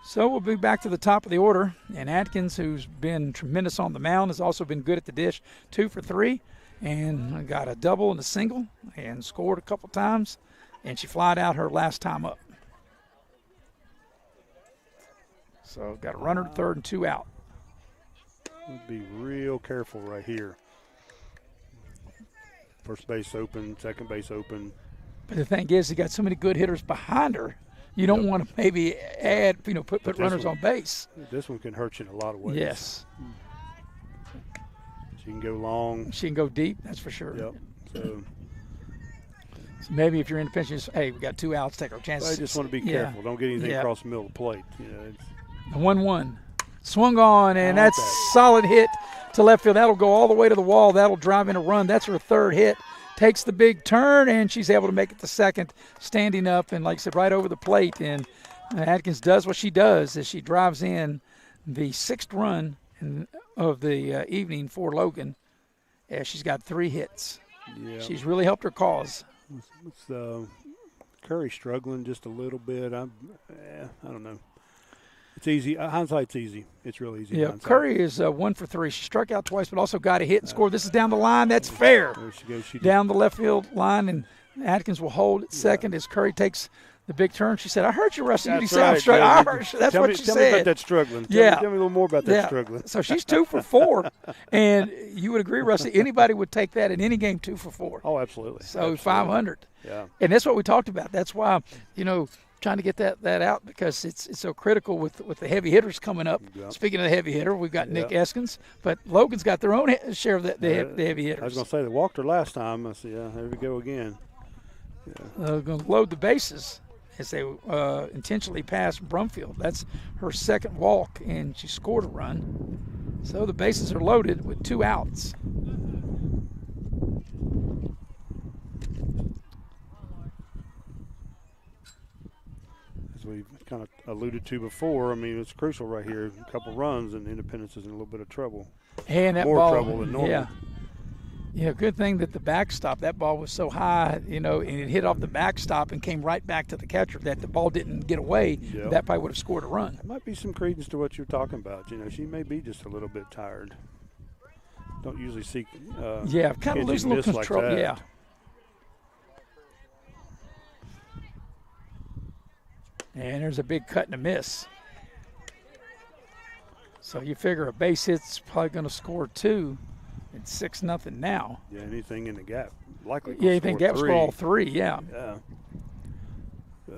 So we'll be back to the top of the order. And Atkins, who's been tremendous on the mound, has also been good at the dish, 2 for 3, and got a double and a single and scored a couple times. And she flied out her last time up. So got a runner at third and 2 out. Be real careful right here. First base open, second base open. But the thing is, you got so many good hitters behind her. You don't want to maybe add, put runners on base. This one can hurt you in a lot of ways. Yes. She can go long. She can go deep, that's for sure. Yep. So maybe if you're independent, we got 2 outs, take our chances. I just want to be careful. Don't get anything across the middle of the plate. The 1-1. Swung on, and that's solid hit to left field. That'll go all the way to the wall. That'll drive in a run. That's her 3rd hit. Takes the big turn, and she's able to make it the second, standing up, and like I said, right over the plate. And Atkins does what she does as she drives in the 6th run of the evening for Logan, as she's got 3 hits. Yeah. She's really helped her cause. Curry struggling just a little bit. I don't know. It's easy. Hindsight's easy. It's real easy. Yeah, hindsight. Curry is 1 for 3. She struck out twice, but also got a hit and scored. This is down the line. That's fair. There she goes. Down the left field line, and Atkins will hold at second as Curry takes the big turn. She said, "I heard you, Rusty. That's You say I'm right, struggling." Jay. I heard you. That's tell what me, she tell said. me about that struggling. Yeah. Tell me a little more about that struggling. So she's 2 for 4, and you would agree, Rusty, anybody would take that in any game, 2 for 4. Oh, absolutely. So Absolutely. 500. Yeah. And that's what we talked about. That's why, trying to get that out, because it's so critical with the heavy hitters coming up. Yeah. Speaking of the heavy hitter, we've got Nick Eskins, but Logan's got their own share of the heavy hitters. I was going to say, they walked her last time. I said, yeah, there we go again. Going to load the bases as they intentionally passed Brumfield. That's her second walk, and she scored a run. So the bases are loaded with 2 outs. As we've kind of alluded to before, I mean, it's crucial right here. A couple runs, and Independence is in a little bit of trouble. And that More ball, trouble than normal. Yeah. Yeah, good thing that the backstop, that ball was so high, and it hit off the backstop and came right back to the catcher, that the ball didn't get away. Yep. That probably would have scored a run. There might be some credence to what you're talking about. She may be just a little bit tired. Don't usually see kind of lose a little miss control. like that. Yeah. And there's a big cut and a miss. So you figure a base hit's probably going to score 2. It's 6-0 now. Yeah, anything in the gap. Likely. Yeah, anything gaps for all 3, yeah. Yeah. So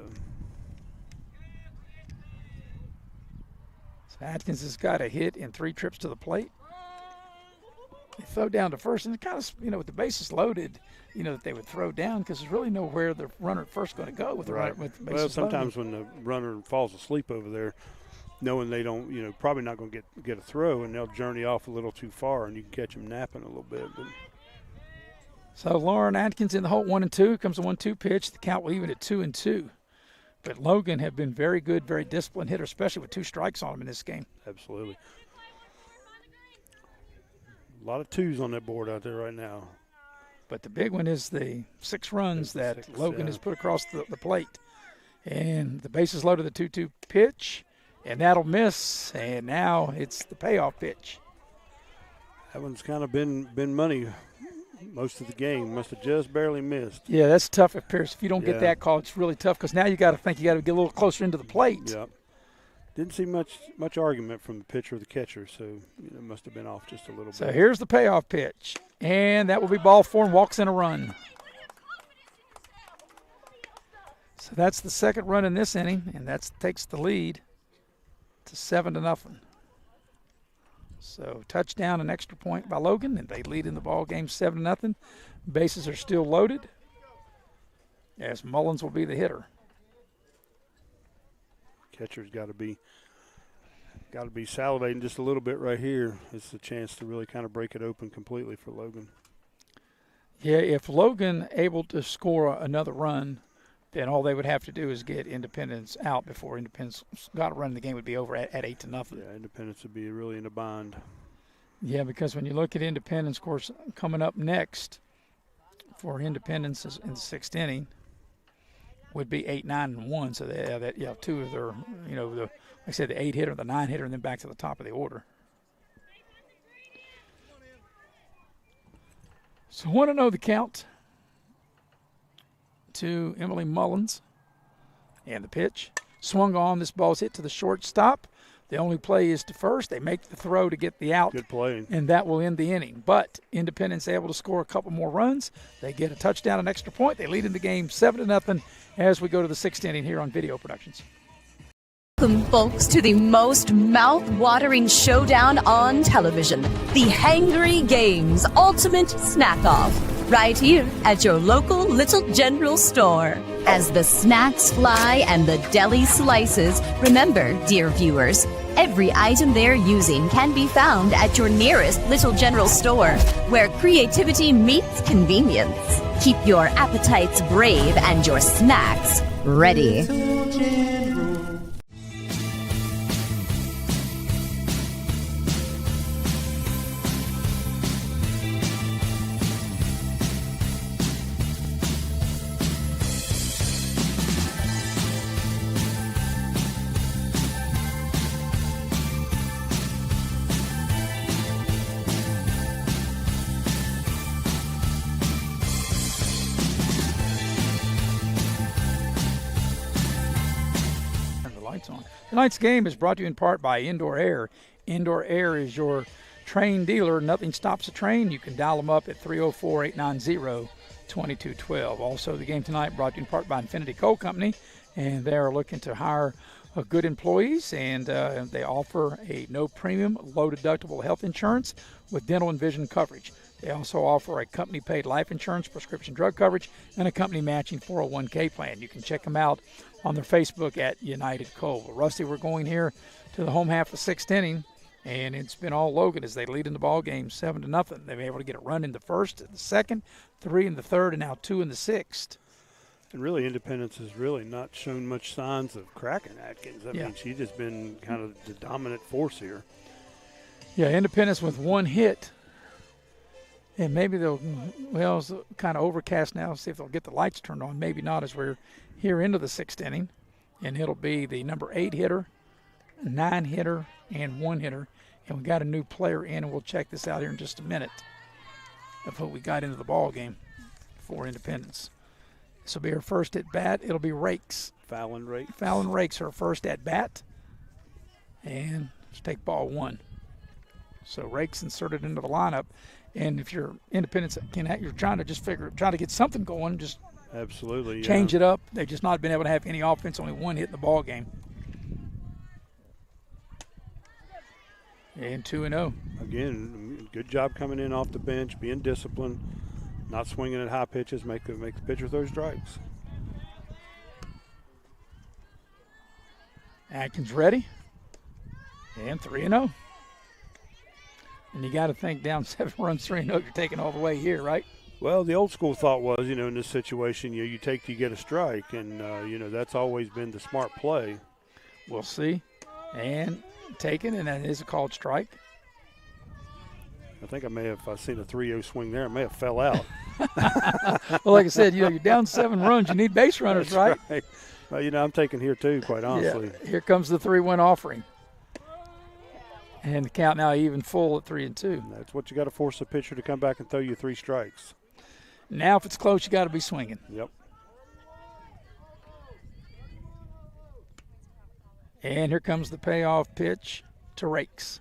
Atkins has got a hit in 3 trips to the plate. They throw down to first, and it kind of, with the bases loaded, that they would throw down, because there's really nowhere the runner at first going to go with the Right. runner with the bases Well, sometimes loaded. when the runner falls asleep over there, knowing they don't, probably not going to get a throw, and they'll journey off a little too far, and you can catch them napping a little bit. But So Lauren Atkins in the hole, 1-2. Comes a 1-2 pitch. The count will even at 2-2. But Logan have been very good, very disciplined hitter, especially with 2 strikes on him in this game. absolutely. A lot of 2s on that board out there right now. But the big one is the 6 runs that 6, Logan has put across the plate. And the bases loaded, the 2-2 pitch, and that'll miss. And now it's the payoff pitch. That one's kind of been money most of the game. Must have just barely missed. Yeah, that's tough at Pierce. If you don't get Yeah. that call, it's really tough, because now you got to think you got to get a little closer into the plate. Yep. Didn't see much argument from the pitcher or the catcher, so it must have been off just a little So bit. here's the payoff pitch, and that will be ball 4 and walks in a run. So that's the second run in this inning, and that takes the lead to 7-0. So touchdown, an extra point by Logan, and they lead in the ball game 7-0. Bases are still loaded, as Mullins will be the hitter. Catcher's got to be salivating just a little bit right here. It's a chance to really kind of break it open completely for Logan. Yeah, if Logan able to score another run, then all they would have to do is get Independence out before Independence got a run. The game would be over at 8-0. Yeah, Independence would be really in a bind. Yeah, because when you look at Independence, of course, coming up next for Independence is in the 6th inning would be 8, 9, and 1. So they have 2 of their, like I said, the 8 hitter, the 9 hitter, and then back to the top of the order. So I want to know the count to Emily Mullins. And the pitch. Swung on. This ball's hit to the shortstop. The only play is to first. They make the throw to get the out. Good play. And that will end the inning. But Independence able to score a couple more runs. They get a touchdown, an extra point. They lead in the game 7-0 as we go to the 6th inning here on Video Productions. Welcome, folks, to the most mouth-watering showdown on television, the Hangry Games Ultimate Snack-Off, right here at your local Little General store. As the snacks fly and the deli slices, remember, dear viewers, every item they're using can be found at your nearest Little General store, where creativity meets convenience. Keep your appetites brave and your snacks ready. lights on. Tonight's game is brought to you in part by Indoor Air. Indoor Air is your train dealer. Nothing stops a train. You can dial them up at 304-890-2212. Also, the game tonight brought to you in part by Infinity Coal Company, and they are looking to hire good employees, and they offer a no-premium, low-deductible health insurance with dental and vision coverage. They also offer a company-paid life insurance, prescription drug coverage, and a company-matching 401k plan. You can check them out on their Facebook at United Coal. Well, Rusty, we're going here to the home half of the sixth inning, and it's been all Logan as they lead in the ball game 7-0. They've been able to get a run in the first, in the second, 3 in the third, and now 2 in the sixth. And really, Independence has really not shown much signs of cracking Atkins. I mean, she's just been kind of the dominant force here. Yeah, Independence with 1 hit. And maybe they'll, well, it's kind of overcast now. See if they'll get the lights turned on. Maybe not as we're here into the sixth inning. And it'll be the number 8 hitter, 9 hitter, and 1 hitter. And we got a new player in, and we'll check this out here in just a minute of who we got into the ball game for Independence. This will be her first at bat. It'll be Rakes. Fallon Rakes. Fallon Rakes, her first at bat. And let's take ball 1. So Rakes inserted into the lineup. And if you're Independence, you're trying to just trying to get something going, just absolutely change it up. They've just not been able to have any offense, only 1 hit in the ball game. And 2-0. Again, good job coming in off the bench, being disciplined, not swinging at high pitches, make the pitcher throw strikes. Atkins ready. And 3-0. And you got to think down 7 runs, 3-0, you're taking all the way here, right? Well, the old school thought was, in this situation, you take, you get a strike, and, that's always been the smart play. We'll see. And taken, and that is a called strike. I think I seen a 3-0 swing there. I may have fell out. Well, like I said, you're down 7 runs. You need base runners, right? Well, I'm taking here too, quite honestly. Yeah. Here comes the 3-1 offering. And the count now even full at 3-2. That's what you got to force the pitcher to come back and throw you 3 strikes. Now, if it's close, you got to be swinging. Yep. And here comes the payoff pitch to Rakes.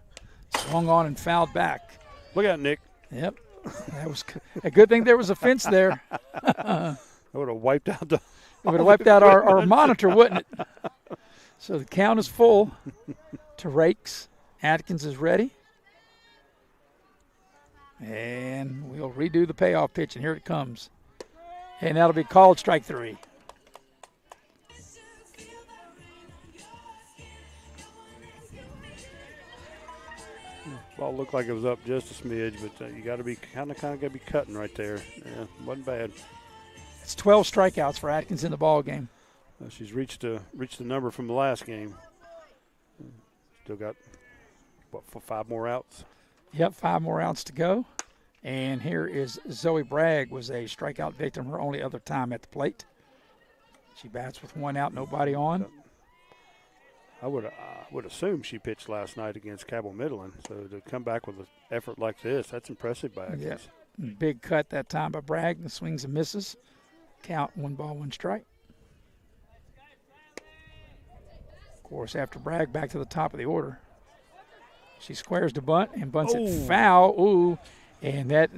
Swung on and fouled back. Look out, Nick. Yep. That was a good thing there was a fence there. That would have wiped out it would have wiped out our monitor, wouldn't it? So the count is full to Rakes. Atkins is ready. And we'll redo the payoff pitch, and here it comes. And that'll be called strike 3. Ball looked like it was up just a smidge, but you got to be kind of got to be cutting right there. Yeah, wasn't bad. It's 12 strikeouts for Atkins in the ball game. She's reached the number from the last game. Still got, for 5 more outs? Yep, 5 more outs to go. And here is Zoe Bragg, was a strikeout victim her only other time at the plate. She bats with 1 out, nobody on. I would assume she pitched last night against Cabell Midland. So to come back with an effort like this, that's impressive by Atkins. Yep. Big cut that time by Bragg. The swings and misses. Count 1 ball, 1 strike. Of course, after Bragg, back to the top of the order. She squares the bunt and bunts it foul. Ooh, and that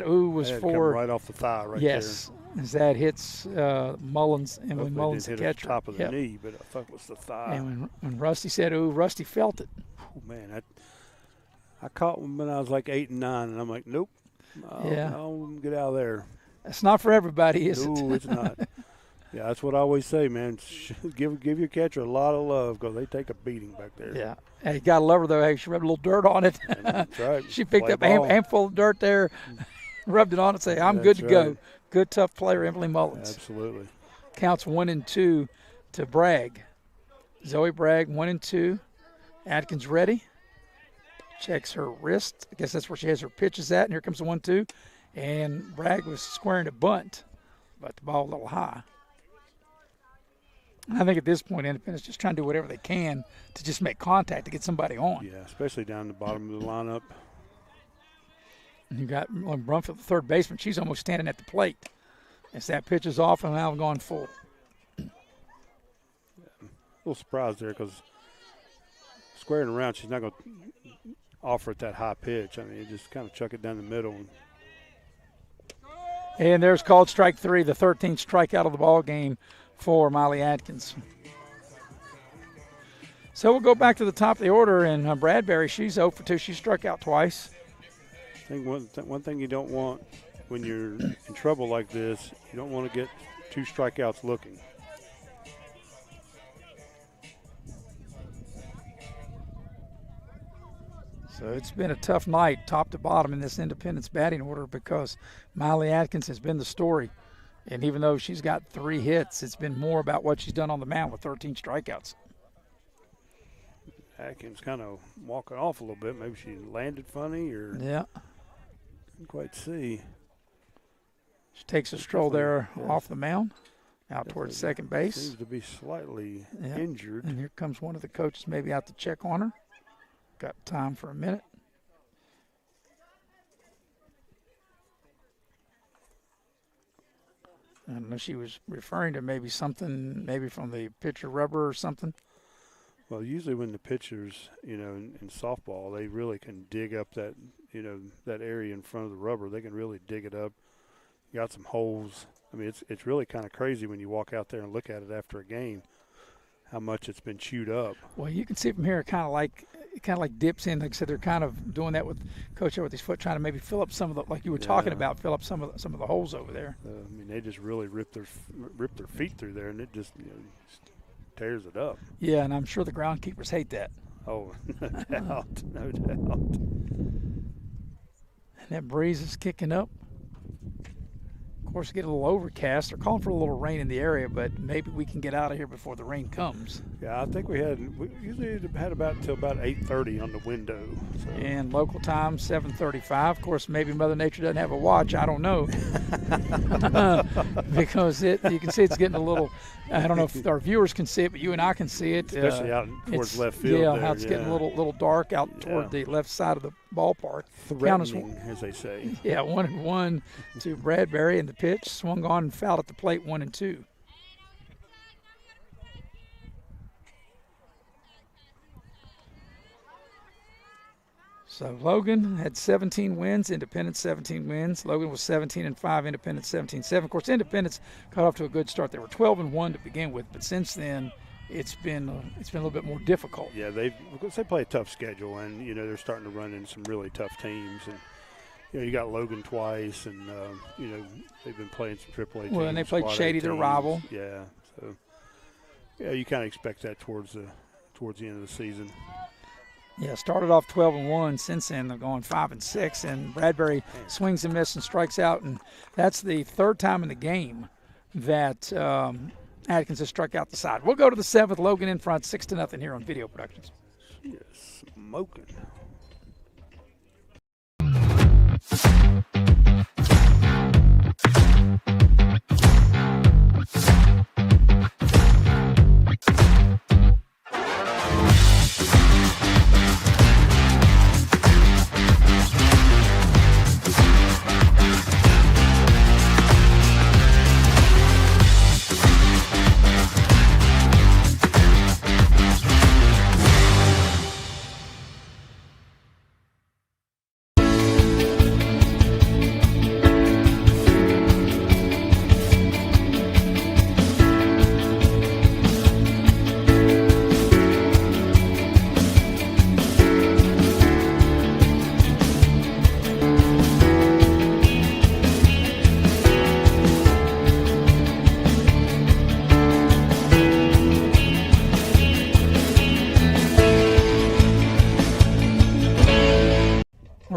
ooh was for right off the thigh right there. Yes, as that hits Mullins, and when Mullins hit catcher, the top of the knee, but I thought it was the thigh. And when Rusty said ooh, Rusty felt it. Oh man, I caught one when I was like 8 and 9, and I'm like, nope, I'll get out of there. It's not for everybody, is it? No, it's not. Yeah, that's what I always say, man. Give your catcher a lot of love because they take a beating back there. Yeah. Hey, you got to love her, though. Hey, she rubbed a little dirt on it. That's right. She picked up a handful of dirt there, rubbed it on it, say, I'm good to go. Good, tough player, Emily Mullins. Absolutely. Counts 1-2 to Bragg. Zoe Bragg, 1-2. Atkins ready. Checks her wrist. I guess that's where she has her pitches at. And here comes the 1-2. And Bragg was squaring to bunt, but the ball a little high. I think at this point, Independence just trying to do whatever they can to just make contact to get somebody on. Yeah, especially down the bottom of the lineup. And you got Brumfield, the third baseman. She's almost standing at the plate. As that pitch is off and now gone full. A little surprised there because squaring around, she's not going to offer it that high pitch. I mean, you just kind of chuck it down the middle. And there's called strike 3, the 13th strikeout of the ball game for Molly Atkins. So we'll go back to the top of the order, and Bradbury, she's 0 for 2. She struck out twice. I think one thing you don't want when you're in trouble like this, you don't want to get 2 strikeouts looking. So it's been a tough night, top to bottom, in this Independence batting order because Molly Atkins has been the story. And even though she's got 3 hits, it's been more about what she's done on the mound with 13 strikeouts. Atkins kind of walking off a little bit. Maybe she landed funny or didn't quite see. She takes a stroll there off the mound, out towards second base. Seems to be slightly injured. And here comes one of the coaches maybe out to check on her. Got time for a minute. I don't know, she was referring to maybe something, maybe from the pitcher rubber or something. Well, usually when the pitchers, in softball, they really can dig up that, that area in front of the rubber. They can really dig it up. You got some holes. I mean, it's really kind of crazy when you walk out there and look at it after a game, how much it's been chewed up. Well, you can see from here, it kind of like dips in. Like I said, they're kind of doing that with Coach with his foot, trying to maybe fill up some of the, like you were talking about, fill up some of the holes over there. I mean, they just really rip their feet through there, and it just tears it up. Yeah, and I'm sure the groundkeepers hate that. Oh, no doubt, no doubt. And that breeze is kicking up. Of course, get a little overcast. They're calling for a little rain in the area, but maybe we can get out of here before the rain comes. Yeah, I think we usually had about until about 8:30 on the window. So. And local time 7:35. Of course, maybe Mother Nature doesn't have a watch. I don't know, because you can see it's getting a little. I don't know if our viewers can see it, but you and I can see it. Especially out towards left field. Yeah, there, how it's getting a little dark out toward the left side of the ballpark. Threatening, as they say. Yeah, 1-1 to Bradbury, and the pitch swung on and fouled at the plate, 1-2. So Logan had 17 wins, Independence 17 wins. Logan was 17-5, Independence 17-7. Of course, Independence got off to a good start. They were 12-1 to begin with, but since then it's been a little bit more difficult. Yeah, they play a tough schedule, and they're starting to run into some really tough teams. And you got Logan twice, and they've been playing some AAA teams. Well, and they played Shady, their rival. Yeah, so you kind of expect that towards the end of the season. Yeah, started off 12-1. Since then, they've gone 5-6, and Bradbury swings and misses and strikes out, and that's the third time in the game that Atkins has struck out the side. We'll go to the 7th. Logan in front, 6-0 here on Video Productions. She is smoking.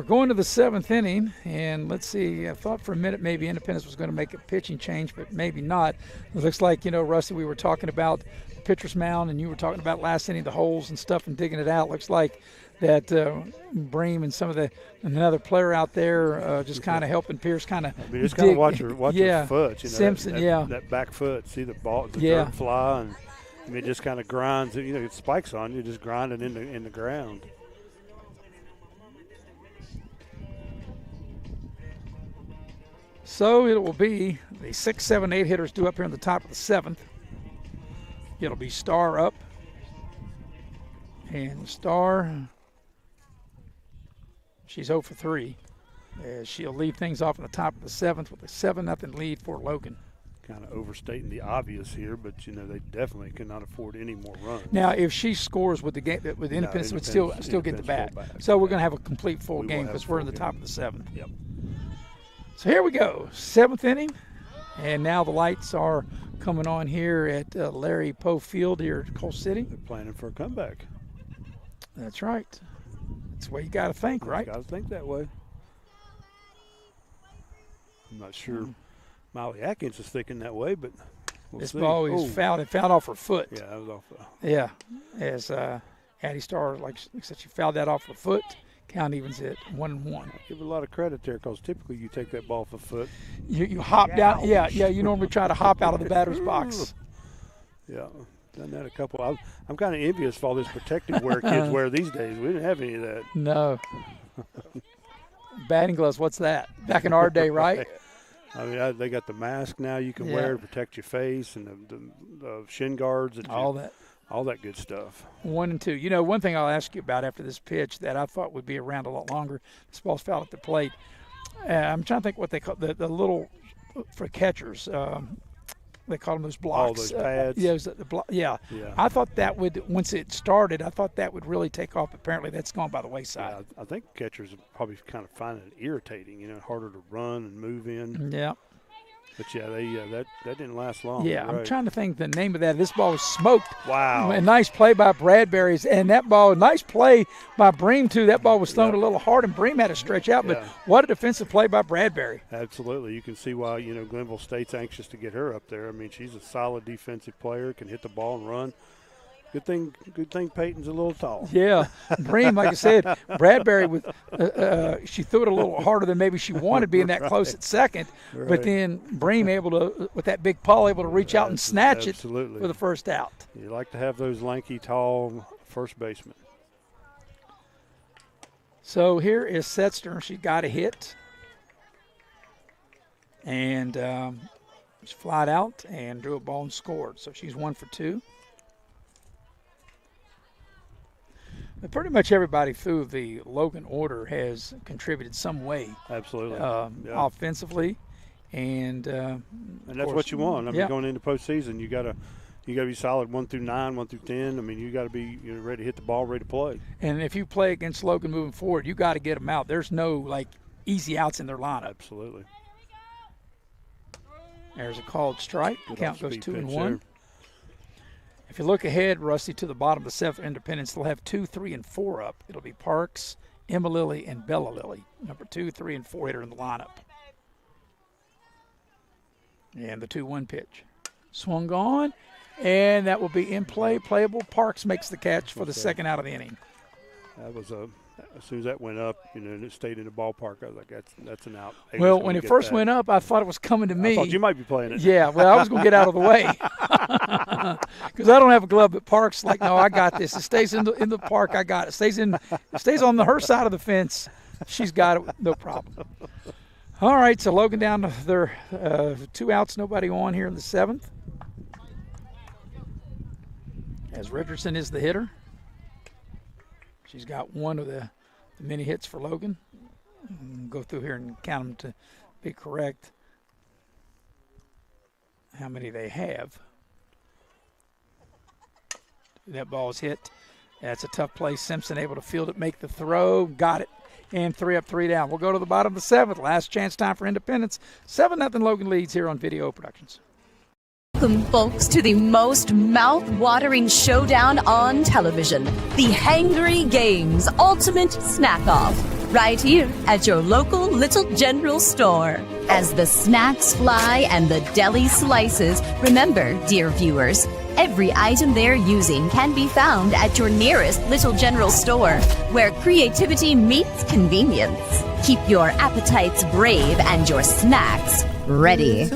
Going to the 7th inning, and let's see, I thought for a minute maybe Independence was going to make a pitching change, but maybe not. It looks like, Rusty, we were talking about the pitcher's mound, and you were talking about last inning, the holes and stuff and digging it out. Looks like that Bream and another player out there just kind of helping Pierce kind of just kind of watch your foot. Simpson, that back foot, see the ball, the dirt fly, and it just kind of grinds. It spikes on you, just grinding in the ground. So it will be the 6, 7, 8 hitters due up here in the top of the 7th. It'll be Starr up, And Star, she's 0 for 3. She'll lead things off in the top of the 7th with a 7-0 lead for Logan. Kind of overstating the obvious here, but they definitely cannot afford any more runs. Now, if she scores with the game, with Independence, would still get the bat. So we're going to have a complete full game because we're in the top of the 7th. Yep. So here we go, 7th inning, and now the lights are coming on here at Larry Poe Field here at Coal City. They're planning for a comeback. That's right. That's the way you got to think, right? Got to think that way. I'm not sure Molly Atkins is thinking that way, but we'll see. Ball is fouled. It fouled off her foot. Yeah, that was off. Yeah, as Addie Starr, like I said, she fouled that off her foot. Count evens at 1-1. Give her a lot of credit there because typically you take that ball off the foot. You hop down. Yeah. You normally try to hop out of the batter's box. Yeah, done that a couple. I'm kind of envious of all this protective wear kids wear these days. We didn't have any of that. No. Batting gloves, what's that? Back in our day, right? I mean, they got the mask now you can wear to protect your face, and the shin guards. All that good stuff. 1 and 2. One thing I'll ask you about after this pitch that I thought would be around a lot longer. This ball's fouled at the plate. I'm trying to think what they call the little for catchers. They call them those blocks. Oh, those pads. Yeah. I thought that would, once it started, I thought that would really take off. Apparently, that's gone by the wayside. Yeah, I think catchers are probably kind of finding it irritating. Harder to run and move in. Yeah. But that didn't last long. Yeah, right. I'm trying to think the name of that. This ball was smoked. Wow. A nice play by Bradbury's, and that ball, nice play by Bream too. That ball was thrown a little hard, and Bream had to stretch out. But what a defensive play by Bradbury. Absolutely, you can see why Glenville State's anxious to get her up there. I mean, she's a solid defensive player, can hit the ball and run. Good thing Peyton's a little tall. Yeah. Bream, like I said, Bradbury, she threw it a little harder than maybe she wanted, being that close at second. Right. But then Bream able to, with that big paw, able to reach out and snatch it for the first out. You like to have those lanky, tall first basemen. So here is Setzer. She got a hit. And she flied out and drew a ball and scored. So she's 1 for 2. Pretty much everybody through the Logan order has contributed some way. Absolutely. Offensively, and that's what you want. I mean, going into postseason, you gotta be solid 1 through 9, 1 through 10. I mean, you got to be ready to hit the ball, ready to play. And if you play against Logan moving forward, you got to get them out. There's no easy outs in their lineup. Absolutely. There's a called strike. Count goes 2-1. There. If you look ahead, Rusty, to the bottom of the 7th, Independence, they'll have 2, 3, and 4 up. It'll be Parks, Emma Lily, and Bella Lily. Number 2, 3, and 4 hitter in the lineup. And the 2-1 pitch. Swung on, and that will be in play, playable. Parks makes the catch for the second out of the inning. That was as soon as that went up, and it stayed in the ballpark, I was like, that's an out. Well, when it first went up, I thought it was coming to me. I thought you might be playing it. Yeah, well, I was going to get out of the way because I don't have a glove. But Parks no, I got this. It stays in the park. I got it. It stays on her side of the fence. She's got it, no problem. All right, so Logan down to their 2 outs, nobody on here in the 7th. As Richardson is the hitter. She's got 1 of the many hits for Logan. Go through here and count them to be correct. How many they have. That ball is hit. That's a tough play. Simpson able to field it, make the throw. Got it. And 3 up, 3 down. We'll go to the bottom of the 7th. Last chance time for Independence. 7-0 Logan leads here on Video Productions. Welcome, folks, to the most mouth-watering showdown on television, the Hangry Games Ultimate Snack-Off, right here at your local Little General store. As the snacks fly and the deli slices, remember, dear viewers, every item they're using can be found at your nearest Little General store, where creativity meets convenience. Keep your appetites brave and your snacks ready.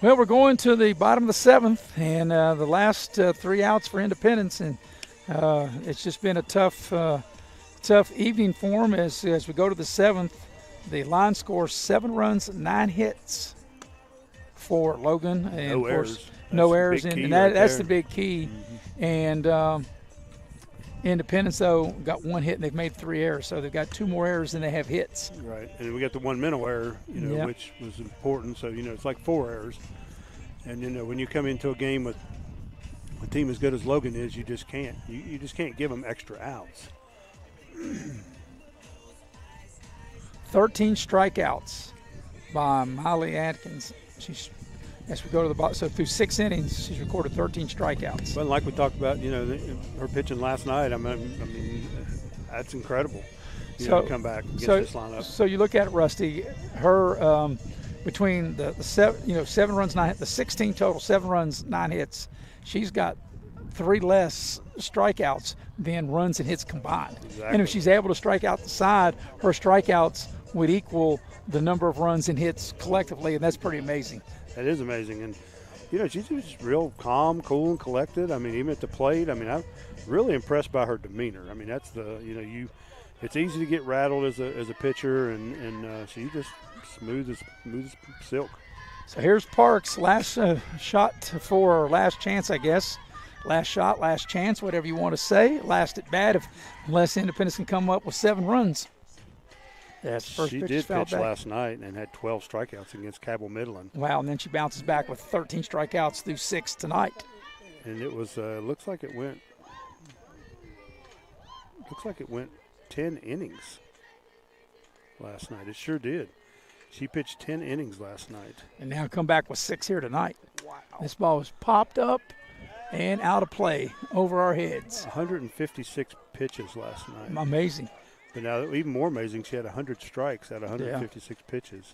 Well, we're going to the bottom of the seventh, and the last 3 outs for Independence, and it's just been a tough evening for them as we go to the seventh. The line scores 7 runs, 9 hits for Logan, and no of course, errors. no errors, and that's the big key. Mm-hmm. And Independence, though, got 1 hit, and they've made 3 errors, so they've got 2 more errors than they have hits. Right, and we got the 1 mental error, which was important. So it's like 4 errors. And when you come into a game with a team as good as Logan is, you just can't. You just can't give them extra outs. 13 strikeouts by Molly Atkins. As we go to the bottom, so through 6 innings, she's recorded 13 strikeouts. But like we talked about, her pitching last night. I mean, that's incredible. To come back against this lineup. So you look at it, Rusty. Her between the 7 runs, 9 hits, the 16 total, 7 runs, 9 hits. She's got 3 less strikeouts than runs and hits combined. Exactly. And if she's able to strike out the side, her strikeouts would equal the number of runs and hits collectively, and that's pretty amazing. That is amazing. And, she's just real calm, cool, and collected. I mean, even at the plate, I'm really impressed by her demeanor. I mean, that's it's easy to get rattled as a pitcher, and she's just smooth as silk. So here's Parks' last shot for last chance, I guess. Last shot, last chance, whatever you want to say. Last at bat, unless Independence can come up with 7 runs. That's the first she pitch did fouled pitch back last night and had 12 strikeouts against Cabell Midland. Wow, and then she bounces back with 13 strikeouts through 6 tonight. And it was looks like it went 10 innings last night. It sure did. She pitched 10 innings last night. And now come back with 6 here tonight. Wow. This ball was popped up and out of play over our heads. 156 pitches last night. Amazing. But now, even more amazing, she had 100 strikes out of 156 pitches.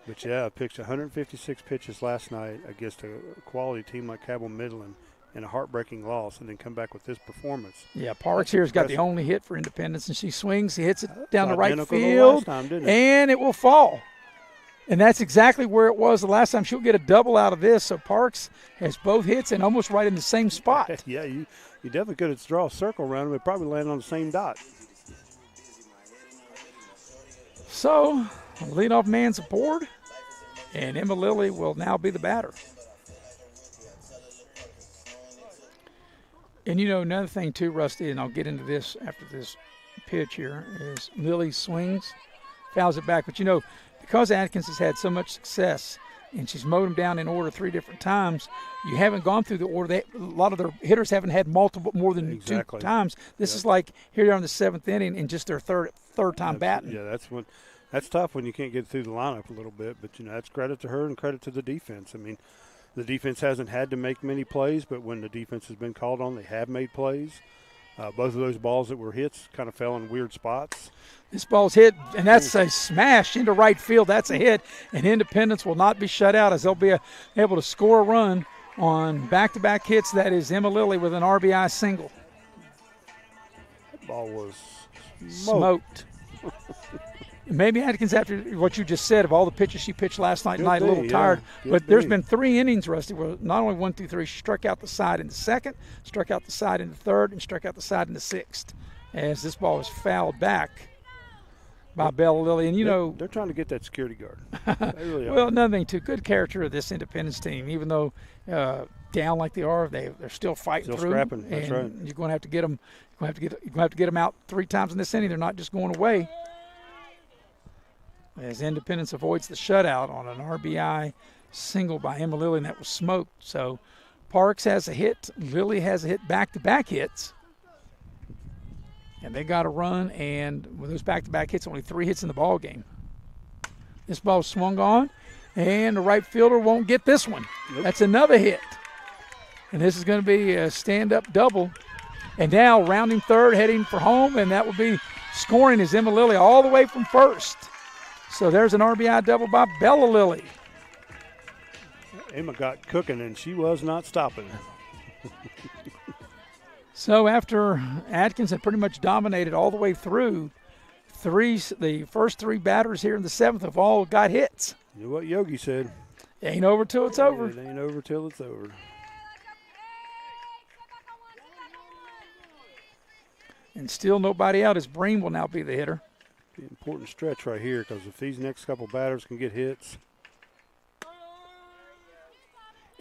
But, pitched 156 pitches last night against a quality team like Cabell Midland in a heartbreaking loss, and then come back with this performance. Yeah, Parks here's got the only hit for Independence, and she swings, he hits it down the right field, and it will fall. And that's exactly where it was the last time. She'll get a double out of this, so Parks has both hits and almost right in the same spot. Yeah, you definitely could have drawn a circle around them. It probably landed on the same dot. So, leadoff man's aboard, and Emma Lilly will now be the batter. And another thing too, Rusty, and I'll get into this after this pitch here, is Lilly swings, fouls it back. But because Atkins has had so much success and she's mowed them down in order 3 different times, you haven't gone through the order. A lot of their hitters haven't had more than 2 times. This is like here they are in the 7th inning and just their third time batting. Yeah, that's tough when you can't get through the lineup a little bit. But that's credit to her and credit to the defense. I mean, the defense hasn't had to make many plays, but when the defense has been called on, they have made plays. Both of those balls that were hits kind of fell in weird spots. This ball's hit, and that's a smash into right field. That's a hit, and Independence will not be shut out as they'll be able to score a run on back-to-back hits. That is Emma Lilly with an RBI single. That ball was smoked. Maybe Atkins, after what you just said, of all the pitches she pitched last night, a little tired. But there's been 3 innings, Rusty, where not only 1, 2, 3, she struck out the side in the 2nd, struck out the side in the 3rd, and struck out the side in the 6th. As this ball was fouled back by Bella Lilly. And, they're trying to get that security guard. They really are. Well, another thing, too, good character of this Independence team. Even though down like they are, they're still fighting through. Scrapping. That's right. You're going to have to get them. You're going to have to get them out 3 times in this inning. They're not just going away. As Independence avoids the shutout on an RBI single by Emma Lilly, and that was smoked. So Parks has a hit. Lilly has a hit, back-to-back hits. And they got a run, and with those back-to-back hits, only 3 hits in the ball game. This ball swung on, and the right fielder won't get this one. Nope. That's another hit. And this is going to be a stand-up double. And now rounding third, heading for home, and that will be scoring is Emma Lilly all the way from first. So there's an RBI double by Bella Lilly. Emma got cooking, and she was not stopping. So after Atkins had pretty much dominated all the way through, the first 3 batters here in the 7th have all got hits. You know what Yogi said. Ain't over till it's over. It ain't over till it's over. And still nobody out as Bream will now be the hitter. Be an important stretch right here because if these next couple batters can get hits.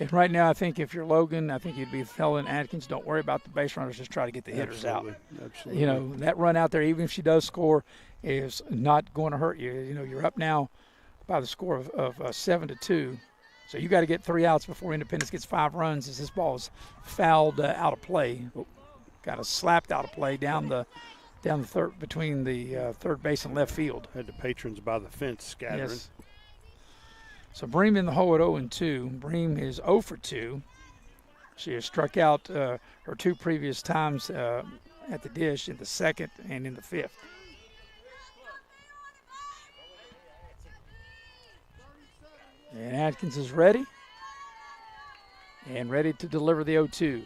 And right now, I think if you're Logan, I think you'd be telling Atkins, don't worry about the base runners, just try to get the hitters out. Absolutely. You know, that run out there, even if she does score, is not going to hurt you. You know, you're up now by the score of 7-2. So you got to get 3 outs before Independence gets 5 runs as this ball is fouled out of play. Got slapped out of play down the third between the third base and left field. Had the patrons by the fence scattering. Yes. So Bream in the hole at 0-2. Bream is 0 for 2. She has struck out her 2 previous times at the dish in the 2nd and in the 5th. And Atkins is ready. And ready to deliver the 0-2.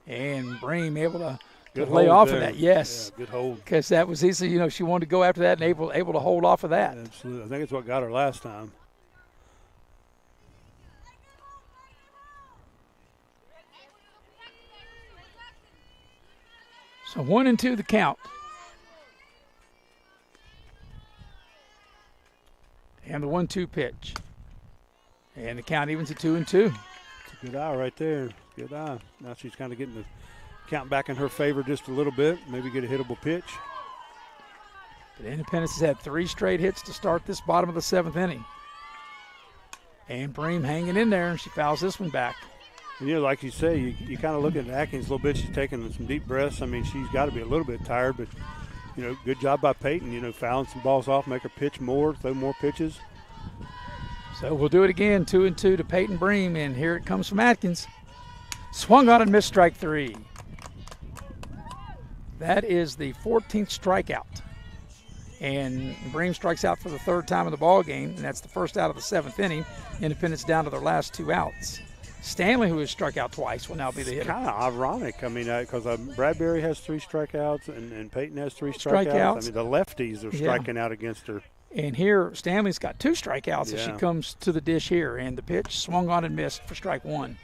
And Bream able to lay off of that. Yes. Yeah, good hold. Because that was easy. You know, she wanted to go after that and able to hold off of that. Absolutely. I think it's what got her last time. So 1-2 the count. And the 1-2 pitch. And the count evens at 2-2. It's a good eye right there. Good eye. Now she's kind of getting the count back in her favor just a little bit. Maybe get a hittable pitch. But Independence has had 3 straight hits to start this bottom of the 7th inning. And Bream hanging in there, and she fouls this one back. And, you know, like you say, you kind of look at Atkins a little bit. She's taking some deep breaths. I mean, she's got to be a little bit tired, but, you know, good job by Peyton, you know, fouling some balls off, make her pitch more, throw more pitches. So we'll do it again, 2-2 to Peyton Bream, and here it comes from Atkins. Swung on and missed, strike 3. That is the 14th strikeout. And Bream strikes out for the 3rd time in the ball game, and that's the first out of the 7th inning. Independence down to their last 2 outs. Stanley, who has struck out twice, will now be the hitter. Kind of ironic. I mean, because Bradbury has 3 strikeouts and Peyton has 3 strikeouts. I mean, the lefties are striking out against her. And here, Stanley's got 2 strikeouts as she comes to the dish here. And the pitch swung on and missed for strike 1.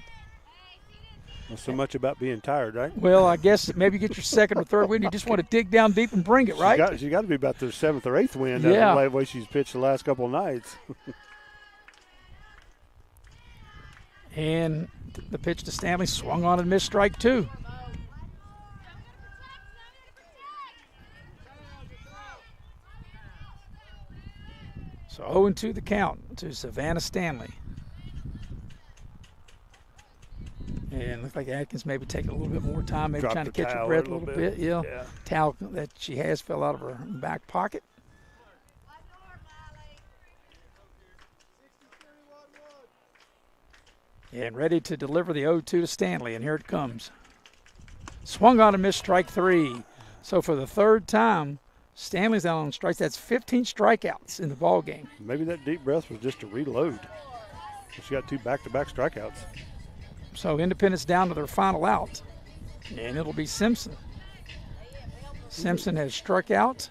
Not so much about being tired, right? Well, I guess maybe get your 2nd or 3rd win. You just want to dig down deep and bring it, right? She got to be about their 7th or 8th win. Yeah. The way she's pitched the last couple of nights. And the pitch to Stanley swung on and missed, strike 2. So 0-2 the count to Savannah Stanley. And looks like Atkins maybe taking a little bit more time, maybe trying to catch her breath a little bit. Yeah. Towel that she has fell out of her back pocket. And ready to deliver the 0-2 to Stanley, and here it comes. Swung on and missed, strike 3. So for the 3rd time, Stanley's out on strikes. That's 15 strikeouts in the ball game. Maybe that deep breath was just to reload. She got 2 back-to-back strikeouts. So Independence down to their final out, and it'll be Simpson. Simpson has struck out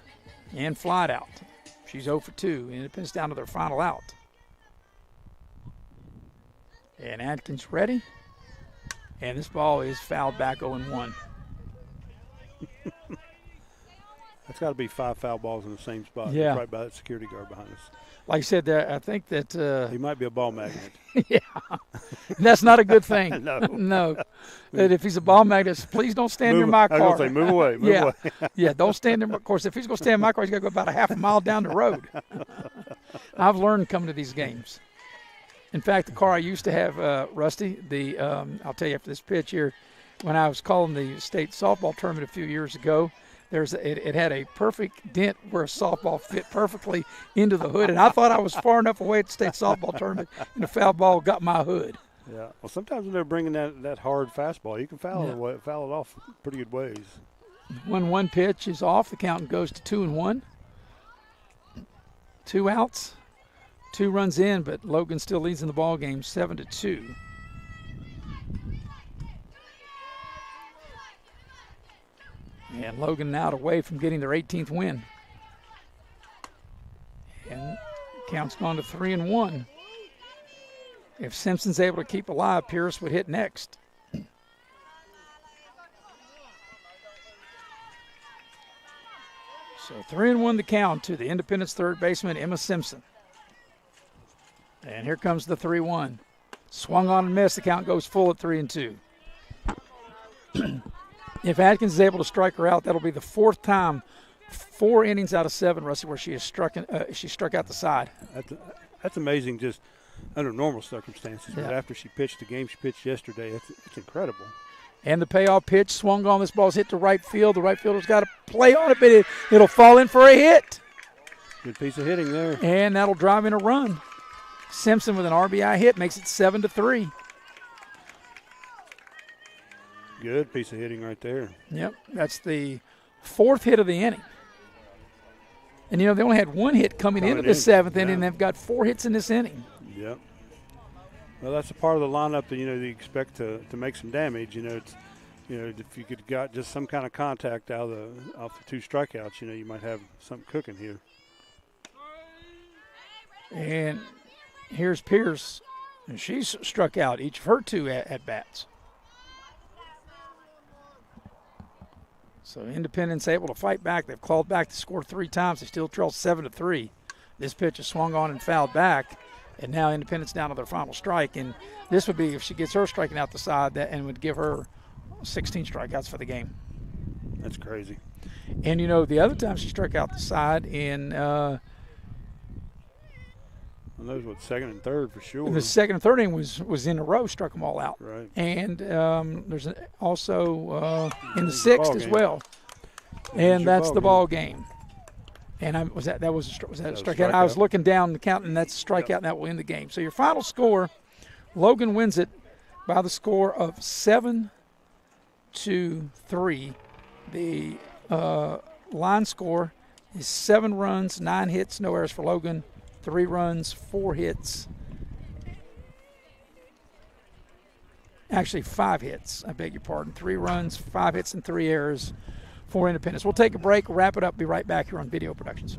and flied out. She's 0 for 2. Independence down to their final out. And Atkins ready. And this ball is fouled back 0-1. That's got to be 5 foul balls in the same spot. Yeah. Right by that security guard behind us. Like I said, I think that he might be a ball magnet. Yeah, that's not a good thing. No. That if he's a ball magnet, please don't stand near my car. I was going to say, move away. Move away. Yeah, don't stand there. Of course, if he's going to stand in my car, he's got to go about a half a mile down the road. I've learned coming to these games. In fact, the car I used to have, Rusty, I'll tell you after this pitch here, when I was calling the state softball tournament a few years ago, it had a perfect dent where a softball fit perfectly into the hood, and I thought I was far enough away at the state softball tournament, and the foul ball got my hood. Yeah. Well, sometimes when they're bringing that hard fastball, you can foul it off pretty good ways. 1-1 pitch is off. The count goes to 2-1. 2 outs, 2 runs in, but Logan still leads in the ball game 7-2. And Logan now away from getting their 18th win. And count's gone to 3-1. If Simpson's able to keep alive, Pierce would hit next. So 3-1 the count to the Independence third baseman, Emma Simpson. And here comes the 3-1. Swung on and missed. The count goes full at 3-2. If Atkins is able to strike her out, that'll be the fourth time, 4 innings out of 7, Rusty, where she has struck out the side. That's amazing just under normal circumstances. Yeah. But after she pitched the game she pitched yesterday, it's incredible. And the payoff pitch swung on. This ball's hit to right field. The right fielder's got to play on it, but it'll fall in for a hit. Good piece of hitting there. And that'll drive in a run. Simpson with an RBI hit makes it 7-3. Good piece of hitting right there. Yep, that's the 4th hit of the inning. And, they only had 1 hit coming into the 7th inning, and they've got 4 hits in this inning. Yep. Well, that's a part of the lineup that, you expect to make some damage. It's, if you could got just some kind of contact off the 2 strikeouts, you might have something cooking here. And here's Pierce, and she's struck out each of her 2 at-bats. So Independence able to fight back. They've clawed back to score 3 times. They still trail 7-3. This pitch is swung on and fouled back. And now Independence down to their final strike. And this would be, if she gets her striking out the side, and would give her 16 strikeouts for the game. That's crazy. And, the other time she struck out the side in those were 2nd and 3rd for sure. the 2nd and 3rd inning was in a row, struck them all out. Right. And there's also in the 6th as well. And that's the ball game. And was that a strikeout? I was looking down the count, and that's a strikeout, and that will end the game. So your final score, Logan wins it by the score of 7-3. The line score is 7 runs, 9 hits, no errors for Logan, 3 runs, 4 hits. Actually, 5 hits. I beg your pardon. 3 runs, 5 hits, and 3 errors for Independence. We'll take a break, wrap it up, be right back here on Video Productions.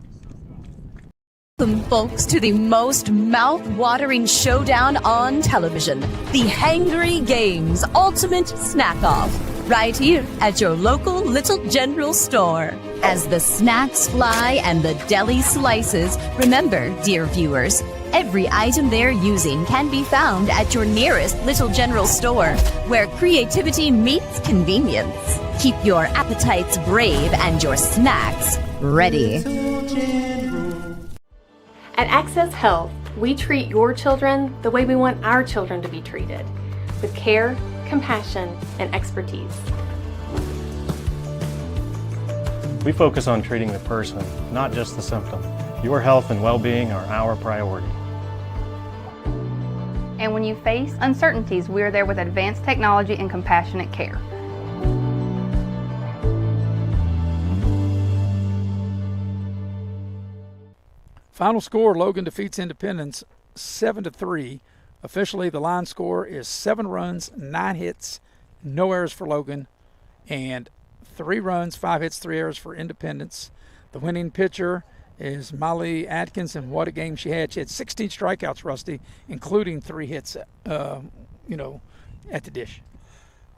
Welcome, folks, to the most mouth-watering showdown on television, the Hangry Games Ultimate Snack-Off, right here at your local Little General store. As the snacks fly and the deli slices, remember, dear viewers, every item they're using can be found at your nearest Little General store, where creativity meets convenience. Keep your appetites brave and your snacks ready. At Access Health, we treat your children the way we want our children to be treated, with care, compassion, and expertise. We focus on treating the person, not just the symptom. Your health and well-being are our priority. And when you face uncertainties, we are there with advanced technology and compassionate care. Final score, Logan defeats Independence 7-3. Officially, the line score is 7 runs, 9 hits, no errors for Logan, and 3 runs, 5 hits, 3 errors for Independence. The winning pitcher is Molly Atkins, and what a game she had. She had 16 strikeouts, Rusty, including 3 hits, at the dish.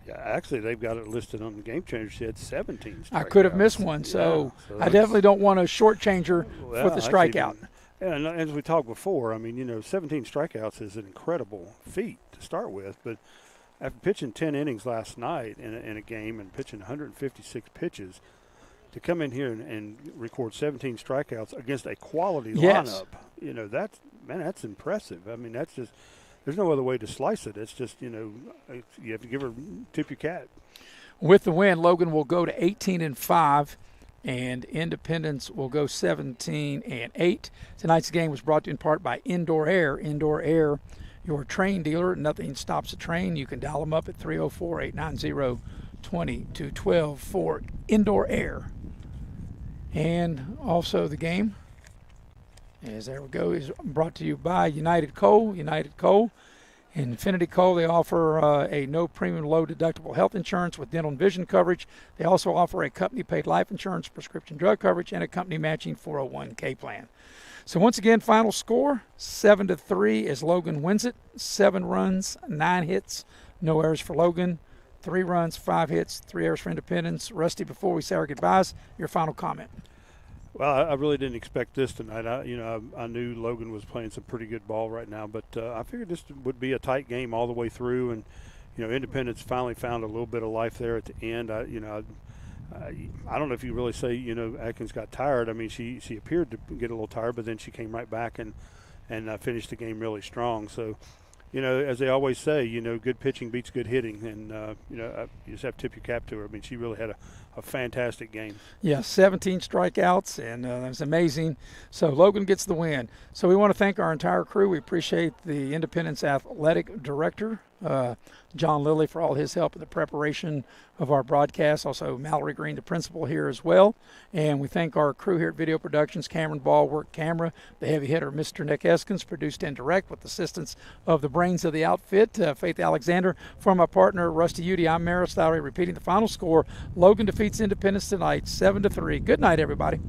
Yeah, actually, they've got it listed on the Game Changer. She had 17 strikeouts. I could have missed one, so I definitely don't want to shortchange her with the strikeout. And as we talked before, 17 strikeouts is an incredible feat to start with. But after pitching 10 innings last night in a game and pitching 156 pitches, to come in here and record 17 strikeouts against a quality lineup, that's impressive. That's just – there's no other way to slice it. It's just, you have to tip your cap. With the win, Logan will go to 18-5, and Independence will go 17-8. Tonight's game was brought to you in part by Indoor Air. Indoor Air, your train dealer. Nothing stops a train. You can dial them up at 304-890-2212 for Indoor Air. And also the game, is brought to you by United Coal. United Coal. Infinity Coal, they offer a no premium, low deductible health insurance with dental and vision coverage. They also offer a company paid life insurance, prescription drug coverage, and a company matching 401k plan. So once again, final score 7-3 as Logan wins it. 7 runs, 9 hits, no errors for Logan. 3 runs, 5 hits, 3 errors for Independence. Rusty, before we say our goodbyes, your final comment. Well, I really didn't expect this tonight. I knew Logan was playing some pretty good ball right now, but I figured this would be a tight game all the way through. And Independence finally found a little bit of life there at the end. I don't know if you really say Atkins got tired. I mean, she appeared to get a little tired, but then she came right back and finished the game really strong. So, as they always say, good pitching beats good hitting, and you just have to tip your cap to her. I mean, she really had a fantastic game. Yeah, 17 strikeouts, and that was amazing. So Logan gets the win. So we want to thank our entire crew. We appreciate the Independence Athletic Director, John Lilly, for all his help in the preparation of our broadcast. Also, Mallory Green, the principal, here as well. And we thank our crew here at Video Productions, Cameron Ball, work camera, the heavy hitter, Mr. Nick Eskins, produced and direct with assistance of the brains of the outfit, Faith Alexander. For my partner, Rusty Udy, I'm Maris Lowry, repeating the final score. Logan defeats Independence tonight, 7-3. Good night, everybody.